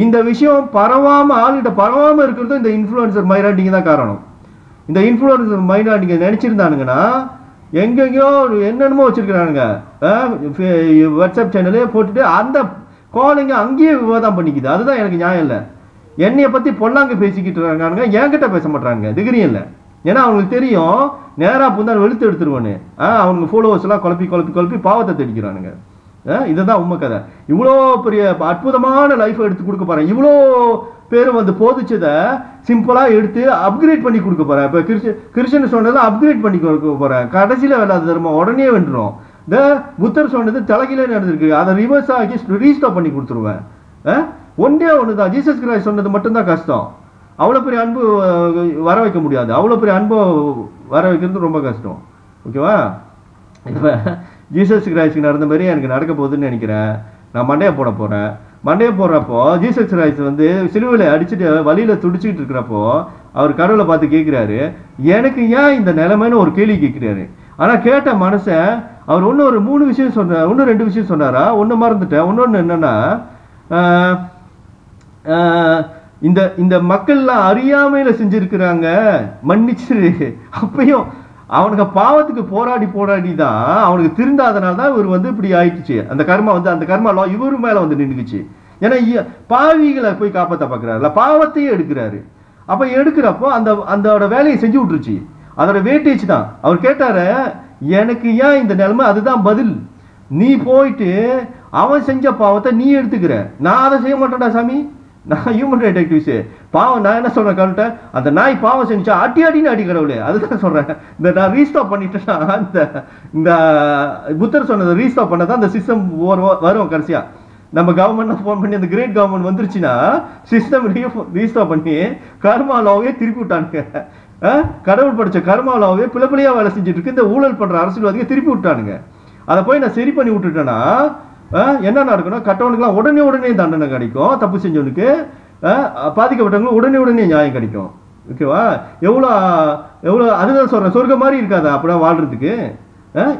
இந்த விஷயம் பரவாமல், ஆளுகிட்ட பரவாமல் இருக்கிறதும் இந்த இன்ஃப்ளூயன்சர் மைனாரிட்டிங்க தான் காரணம். இந்த இன்ஃப்ளூயன்சர் மைனாரிட்டிங்க நினச்சிருந்தானுங்கன்னா எங்கெங்கேயோ என்னென்னமோ வச்சுருக்கிறானுங்க. வாட்ஸ்அப் சேனலே போட்டுட்டு அந்த குழந்தைங்க அங்கேயே விவாதம் பண்ணிக்குது. அதுதான் எனக்கு நியாயம் இல்லை. என்னையை பற்றி பொல்லாங்க பேசிக்கிட்டு இருக்கானுங்க, என்கிட்ட பேச மாட்டாங்க. திகிரியும் இல்லை. ஏன்னா அவங்களுக்கு தெரியும், நேராக புந்தான் வெளுத்து எடுத்துருவானு. அவனுக்கு ஃபாலோவர்ஸ் எல்லாம் குழப்பி பாவத்தை தெடிக்கிறானுங்க. இதுதான் உண்மை கதை. இவ்வளோ பெரிய அற்புதமான லைஃப்பை எடுத்து கொடுக்க போகிறேன். இவ்வளோ பேர் வந்து போதிச்சதை சிம்பிளாக எடுத்து அப்கிரேட் பண்ணி கொடுக்க போகிறேன். இப்போ கிறிஸ்டின் சொன்னதெல்லாம் அப்கிரேட் பண்ணி கொடுக்க போகிறேன். கடைசியில் வேலாத தர்மம் உடனே வென்றுடும். இந்த புத்தர் சொன்னது தலைகீழே நடந்திருக்கு, அதை ரிவர்ஸ் ஆக்கி ரீஸ்டாப் பண்ணி கொடுத்துருவேன். ஒன்றே ஒன்று தான், ஜீசஸ் கிரைஸ்ட் சொன்னது மட்டும்தான் கஷ்டம். அவ்வளோ பெரிய அன்பு வர வைக்க முடியாது. அவ்வளோ பெரிய அன்பை வர வைக்கிறது ரொம்ப கஷ்டம். ஓகேவா? இப்போ ஜீசஸ் கிரைஸ்டுக்கு நடந்த மாதிரி எனக்கு நடக்க போகுதுன்னு நினைக்கிறேன். நான் மண்டையை போட போகிறேன். மண்டையை போடுறப்போ ஜீசஸ் கிரைஸ்ட் வந்து சிலுவையில் அடிச்சுட்டு வழியில் துடிச்சிக்கிட்டு இருக்கிறப்போ அவர் கடவுளை பார்த்து கேட்குறாரு, எனக்கு ஏன் இந்த நிலைமைன்னு ஒரு கேள்வி கேட்குறாரு. ஆனால் கேட்ட மனுஷன் அவர் ஒரு 3 விஷயம் சொன்னார், 2 விஷயம் சொன்னாரா, ஒன்று மறந்துட்டேன். இன்னொன்று என்னன்னா, இந்த மக்கள்லாம் அறியாமையில செஞ்சிருக்கிறாங்க, மன்னிச்சிரு. அப்பயும் அவனுக்கு பாவத்துக்கு போராடி தான் அவனுக்கு திருந்தாதனால தான் இவர் வந்து இப்படி ஆயிடுச்சு. அந்த கர்மா இவரு மேல வந்து நின்றுக்குச்சு. ஏன்னா பாவிகளை போய் காப்பாற்ற பார்க்குறாருல, பாவத்தையே எடுக்கிறாரு. அப்ப எடுக்கிறப்போ அந்த வேலையை செஞ்சு விட்டுருச்சு. அதோட வேட்டேஜ் தான். அவர் கேட்டாரு, எனக்கு ஏன் இந்த நிலைமை, அதுதான் பதில். நீ போயிட்டு அவன் செஞ்ச பாவத்தை நீ எடுத்துக்கிற, நான் அதை செய்ய மாட்டேன்டா சாமி. நான் ஹியூமன் ரைட் ஆக்டிவிஸ்ட். பாவம் நான் என்ன சொல்றேன் கரெக்டா, அந்த நாய் பாவம் செஞ்சா அடின்னு அடி கடவுளே, அதுதான் சொல்றேன். இந்த நான் ரீஸ்டாப் பண்ணிட்டேன்னா, இந்த புத்தர் சொன்னதை ரீஸ்டாப் பண்ணதான் அந்த சிஸ்டம் வரும். கடைசியா நம்ம கவர்மெண்ட் ஃபோன் பண்ணி அந்த கிரேட் கவர்மெண்ட் வந்துருச்சுன்னா சிஸ்டம் ரீஸ்டாப் பண்ணி கர்மா லாவே திருப்பி விட்டானுங்க. கடவுள் படிச்ச கர்மா லாவே பிள்ளையா வேலை செஞ்சுட்டு இருக்கு இந்த ஊழல் பண்ற அரசியல்வாதிகள் திருப்பி விட்டானுங்க. அதை போய் நான் சரி பண்ணி விட்டுட்டேன்னா என்ன நடக்கணும், கட்டவனுக்குலாம் உடனே தண்டனை கிடைக்கும், தப்பு செஞ்சவனுக்கு பாதிக்கப்பட்டவங்களுக்கு உடனே நியாயம் கிடைக்கும். ஓகேவா? எவ்வளோ அதுதான் சொல்றேன், சொர்க்கம் மாதிரி இருக்காதா அப்படின்னா வாழ்றதுக்கு?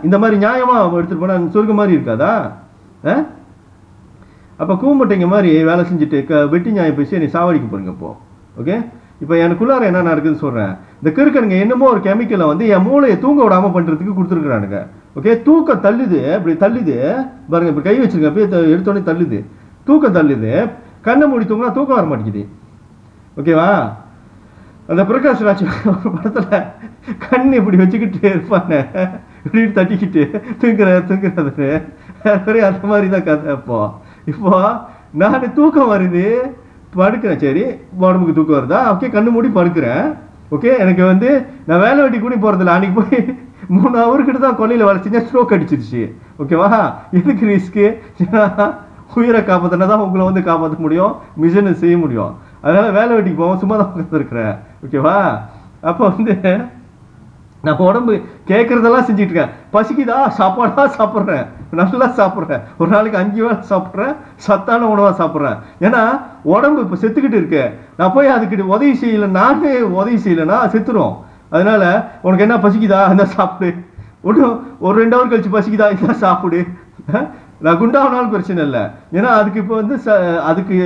இந்த மாதிரி நியாயமா எடுத்துட்டு போனா சொர்க்கம் மாதிரி இருக்காதா? அப்போ கூம்பட்டைங்க மாதிரி வேலை செஞ்சுட்டு வெட்டி நியாயம் பேசி நீ சாவடிக்க போறீங்க இப்போ. ஓகே, இப்போ எனக்குள்ளார என்ன நடக்குதுன்னு சொல்றேன். இந்த கிறுக்கனுங்க என்னமோ ஒரு கெமிக்கலை வந்து என் மூளையை தூங்க விடாம பண்றதுக்கு கொடுத்துருக்குறானுங்க. ஓகே, தூக்கம் தள்ளுது, அப்படி தள்ளுது பாருங்க, இப்படி கை வச்சிருக்கேன், அப்படியே எடுத்தோடனே தள்ளுது, தூக்கம் தள்ளுது. கண்ணை மூடி தூங்கினா தூக்கம் வர மாட்டேங்குது. ஓகேவா? அந்த பிரகாஷ் ராஜ் படத்துல கண் இப்படி வச்சுக்கிட்டு இருப்பாங்க, இப்படி தட்டிக்கிட்டு தூங்குறது அந்த மாதிரி தான் கதை. இப்போ நான் தூக்கம் வருது, படுக்கிறேன். சரி, உடம்புக்கு தூக்கம் வருதா? ஓகே, கண்ணு மூடி படுக்கிறேன். ஓகே, எனக்கு வந்து நான் வேலை வெட்டி கூட போறதில்ல. அன்னைக்கு போய் 3 ஹவர்கிட்ட தான் கொல்லையில் வேலை செஞ்சா ஸ்ட்ரோக் அடிச்சிருச்சு. ஓகேவா? எதுக்கு ரிஸ்க்கு? உயிரை காப்பாற்றினா தான் உங்களை வந்து காப்பாற்ற முடியும், மிஷனை செய்ய முடியும். அதனால வேலை வெட்டிக்கு போவோம், சும்மா தான் உட்காந்துருக்குறேன். ஓகேவா? அப்போ வந்து நான் உடம்பு கேட்குறதெல்லாம் செஞ்சுட்டு இருக்கேன். பசிக்குதா, சாப்பாடா சாப்பிட்றேன், நல்லா சாப்பிட்றேன், ஒரு நாளைக்கு 5 வேளை சாப்பிட்றேன், சத்தான உணவாக சாப்பிட்றேன். ஏன்னா உடம்பு இப்போ செத்துக்கிட்டு இருக்கு. நான் போய் அதுக்கிட்ட உதவி செய்யலை, நானே உதவி செய்யலைன்னா செத்துரும். அதனால உனக்கு என்ன பசிக்குதா, இந்த சாப்பிடு, ஒன்றும் ஒரு 2 ஹவர் கழிச்சு பசிக்குதா, இந்த சாப்பிடு. நான் குண்டாகினாலும் பிரச்சனை இல்லை. ஏன்னா அதுக்கு இப்போ வந்து அதுக்கு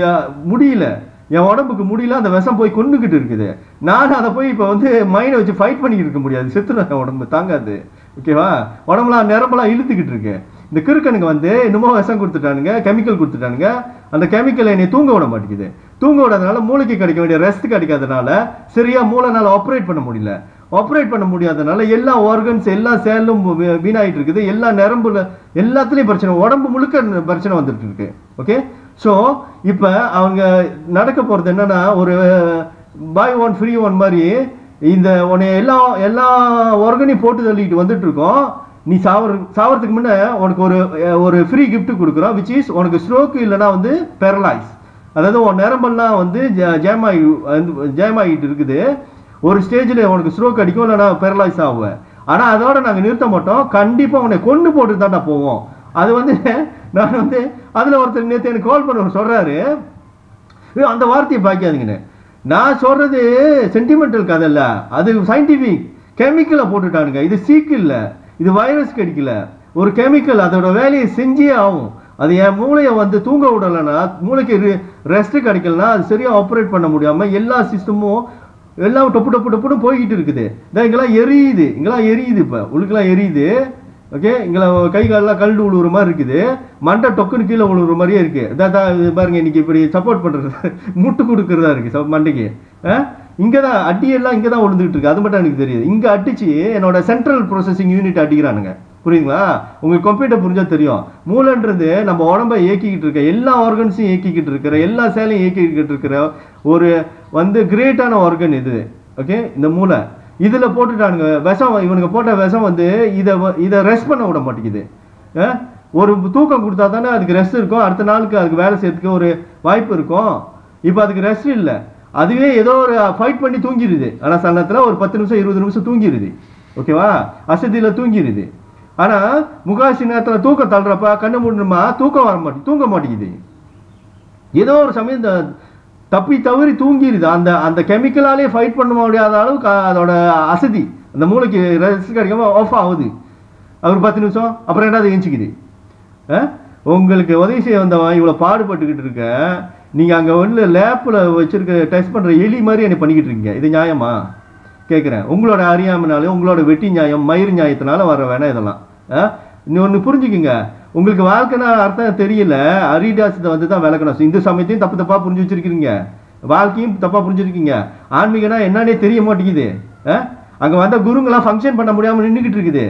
முடியல, என் உடம்புக்கு முடியல, அந்த விஷம் போய் கொண்டுகிட்டு இருக்குது. நான் அதை போய் இப்போ வந்து மைண்டை வச்சு ஃபைட் பண்ணிக்கிட்டு இருக்க முடியாது, செத்துடும், என் உடம்பு தாங்காது. ஓகேவா? உடம்புலாம் நிரம்பெல்லாம் இழுத்துக்கிட்டு இருக்கு. இந்த கிறுக்கனுங்க வந்து இன்னமும் விஷம் கொடுத்துட்டானுங்க, கெமிக்கல் கொடுத்துட்டானுங்க. அந்த கெமிக்கல் என்னை தூங்க விட மாட்டேங்குது. தூங்க விடாதனால மூளைக்கு கிடைக்க வேண்டிய ரெஸ்ட் கிடைக்காதனால சரியா மூளைனால ஆப்ரேட் பண்ண முடியல. ஆப்ரேட் பண்ண முடியாதனால எல்லா ஆர்கன்ஸ், எல்லா சேலும் வீணாயிட்டு இருக்குது. எல்லா நரம்புல எல்லாத்துலேயும் பிரச்சனை, உடம்பு முழுக்க பிரச்சனை வந்துட்டு இருக்கு. ஓகே, ஸோ இப்போ அவங்க நடக்க போகிறது என்னன்னா, ஒரு buy one free one மாதிரி இந்த உன்னை எல்லா ஆர்கனையும் போட்டு தள்ளிட்டு வந்துட்டு இருக்கோம். நீ சாவறதுக்கு முன்னே உனக்கு ஒரு ஃப்ரீ கிஃப்ட் கொடுக்குறோம், விச் இஸ் உனக்கு ஸ்ட்ரோக் இல்லைனா வந்து பேரலைஸ். அதாவது உன் நரம்பெல்லாம் வந்து ஜாம் ஆகிட்டு இருக்குது. ஒரு ஸ்டேஜில் உனக்கு ஸ்ட்ரோக் அடிக்கும், இல்லைனா பேரலைஸ் ஆகுவேன். ஆனால் அதோட நாங்கள் நிறுத்த மாட்டோம், கண்டிப்பாக உன்னை கொண்டு போட்டு தான்டா போவோம். அது வந்து நான் வந்து அதில் ஒருத்தர் நேற்று எனக்கு கால் பண்ண சொல்கிறாரு, அந்த வார்த்தையை பார்க்காதீங்கன்னு. நான் சொல்கிறது சென்டிமெண்டல் கதை இல்லை, அது சயின்டிஃபிக். கெமிக்கலை போட்டுட்டானுங்க. இது சீக்கு இல்லை, இது வைரஸ் கிடைக்கல, ஒரு கெமிக்கல் அதோட வேலையை செஞ்சே ஆகும். அது என் மூளையை வந்து தூங்க விடலைன்னா, மூளைக்கு ரெஸ்ட்டு கிடைக்கலனா அது சரியாக ஆப்ரேட் பண்ண முடியாமல் எல்லா சிஸ்டமும் எல்லாம் டொப்பு டொப்பு டொப்புன்னு போய்கிட்டு இருக்குது. இங்கெல்லாம் எரியுது, இப்போ உள்ளுக்கெல்லாம் எரியுது. ஓகே, இங்கே கை காலெலாம் கல் விழுவுற மாதிரி இருக்குது, மண்டை டொக்குன்னு கீழே விழுவுற மாதிரியே இருக்குது. இதான் பாருங்க, இன்னைக்கு இப்படி சப்போர்ட் பண்ணுறது, முட்டு கொடுக்குறதா இருக்குது மண்டைக்கு. இங்கே தான் அடியெல்லாம் இங்கே தான் விழுந்துகிட்டு இருக்கு, அது மட்டும் எனக்கு தெரியுது. இங்கே அடிச்சு என்னோட சென்ட்ரல் ப்ராசஸிங் யூனிட் அடிக்கிறானுங்க. புரியுங்களா? உங்களுக்கு கம்ப்யூட்டர் புரிஞ்சா தெரியும். மூளைன்றது நம்ம உடம்பை இயக்கிக்கிட்டு இருக்க, எல்லா ஆர்கன்ஸையும் இயக்கிக்கிட்டு இருக்கிற, எல்லா சேலையும் இயக்கிக்கிட்டு இருக்கிற ஒரு வந்து கிரேட்டான ஆர்கன் இது. ஓகே, இந்த மூளை இதில் போட்டுட்டானுங்க விஷம். இவனுக்கு போட்ட விஷம் வந்து இதை ரெஸ்ட் பண்ண விட மாட்டேங்குது. ஒரு தூக்கம் கொடுத்தா தானே அதுக்கு ரெஸ்ட் இருக்கும், அடுத்த நாளுக்கு அதுக்கு வேலை செய்யறதுக்கு ஒரு வாய்ப்பு இருக்கும். இப்போ அதுக்கு ரெஸ்ட் இல்லை, அதுவே ஏதோ ஒரு ஃபைட் பண்ணி தூங்கிடுது. ஆனால் சில நேரத்தில் ஒரு 10 நிமிஷம் 20 நிமிஷம் தூங்கிடுது. ஓகேவா? அசதியில் தூங்கிடுது. ஆனால் முகாசி நேரத்தில் தூக்கம் தள்ளுறப்ப கண்ணு மூடணுமா, தூக்கம் தூங்க மாட்டேங்குது. ஏதோ ஒரு சமயம் தப்பி தவறி தூங்கிடுது. அந்த கெமிக்கலாலே ஃபைட் பண்ண முடியாத அளவுக்கு அதோட அசதி, அந்த மூளைக்கு ரெஸ்ட் கிடைக்காம ஆஃப் ஆகுது. அவர் 10 நிமிஷம், அப்புறம் ரெண்டாவது எழுச்சிக்குது. உங்களுக்கு உதவி செய்ய வந்தவன் இவ்வளோ பாடுபட்டுக்கிட்டு இருக்க, நீங்கள் அங்கே வந்து லேப்பில் வச்சுருக்க டெஸ்ட் பண்ணுற எலி மாதிரி என்னை பண்ணிக்கிட்டு இருக்கீங்க. இது நியாயமா கேட்குறேன்? உங்களோட அறியாமனாலே, உங்களோட வெட்டி நியாயம், மயிர் நியாயத்தினால வர வேணாம் இதெல்லாம். இன்னொன்று புரிஞ்சுக்குங்க, உங்களுக்கு வாழ்க்கைனா அர்த்தம் தெரியல, அரிடாஸ் வந்து தான் விளக்கணும். இந்த சமயத்தையும் தப்பாக புரிஞ்சு வச்சிருக்கீங்க, வாழ்க்கையும் தப்பாக புரிஞ்சுருக்கீங்க. ஆன்மீகனா என்னன்னே தெரிய மாட்டேங்குது. அங்கே வந்த குருங்களாம் ஃபங்க்ஷன் பண்ண முடியாமல் நின்றுக்கிட்டு இருக்குது.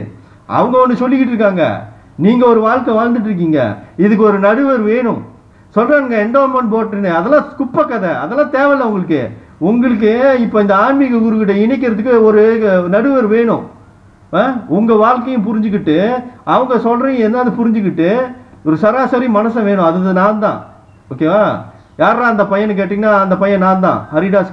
அவங்க ஒன்று சொல்லிக்கிட்டு இருக்காங்க, நீங்கள் ஒரு வாழ்க்கை வாழ்ந்துட்டு இருக்கீங்க, இதுக்கு ஒரு நடுவர் வேணும் சொல்கிறானுங்க, என்டோமெண்ட் போட்டுன்னு. அதெல்லாம் குப்பை கதை, அதெல்லாம் தேவையில்லை உங்களுக்கு. உங்களுக்கு இப்போ இந்த ஆன்மீக குருக்கிட்ட இணைக்கிறதுக்கு ஒரு நடுவர் வேணும். உங்கள் வாழ்க்கையும் புரிஞ்சுக்கிட்டு, அவங்க சொல்கிறீங்க என்னது புரிஞ்சுக்கிட்டு ஒரு சராசரி மனசை வேணும். அது நான் தான். ஓகேவா? யாரா அந்த பையனு கேட்டிங்கன்னா, அந்த பையன் நான் தான், ஹரிதாஸ்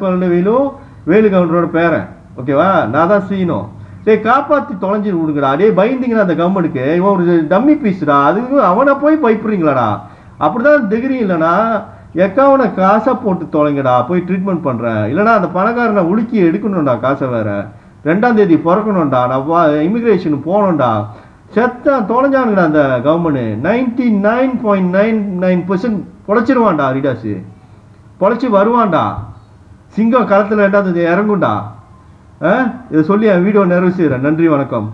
வேலு கவுண்டரோட பேரன். ஓகேவா? நான் தான் செய்யணும். சரி, காப்பாற்றி தொலைஞ்சி விடுங்கடா. அதே பயந்தீங்கன்னா அந்த கவர்மெண்ட்டுக்கு, இவன் ஒரு டம்மி பீஸ்டா, அதுக்கு அவனை போய் பயப்படுறீங்களாடா? அப்படிதான் டிகிரி இல்லைனா எக்காவனை காசை போட்டு தொலைங்கடா, போய் ட்ரீட்மெண்ட் பண்ணுறேன். இல்லைனா அந்த பணக்காரனை உலுக்கி எடுக்கணும்டா, காசை வேற 2ஆம் தேதி பிறக்கணும்டா, நான் இமிக்ரேஷன் போகணும்டா. செத்த தொலைஞ்சானுங்கடா அந்த கவர்மெண்ட். 99.99% பொழைச்சிருவான்டா ஹரிதாஸ், பொழைச்சி வருவான்டா. சிங்கம் களத்தில் 2ஆம் தேதி இறங்கும்டா. இதை சொல்லி என் வீடியோ நிறைவு செய்கிறேன். நன்றி, வணக்கம்.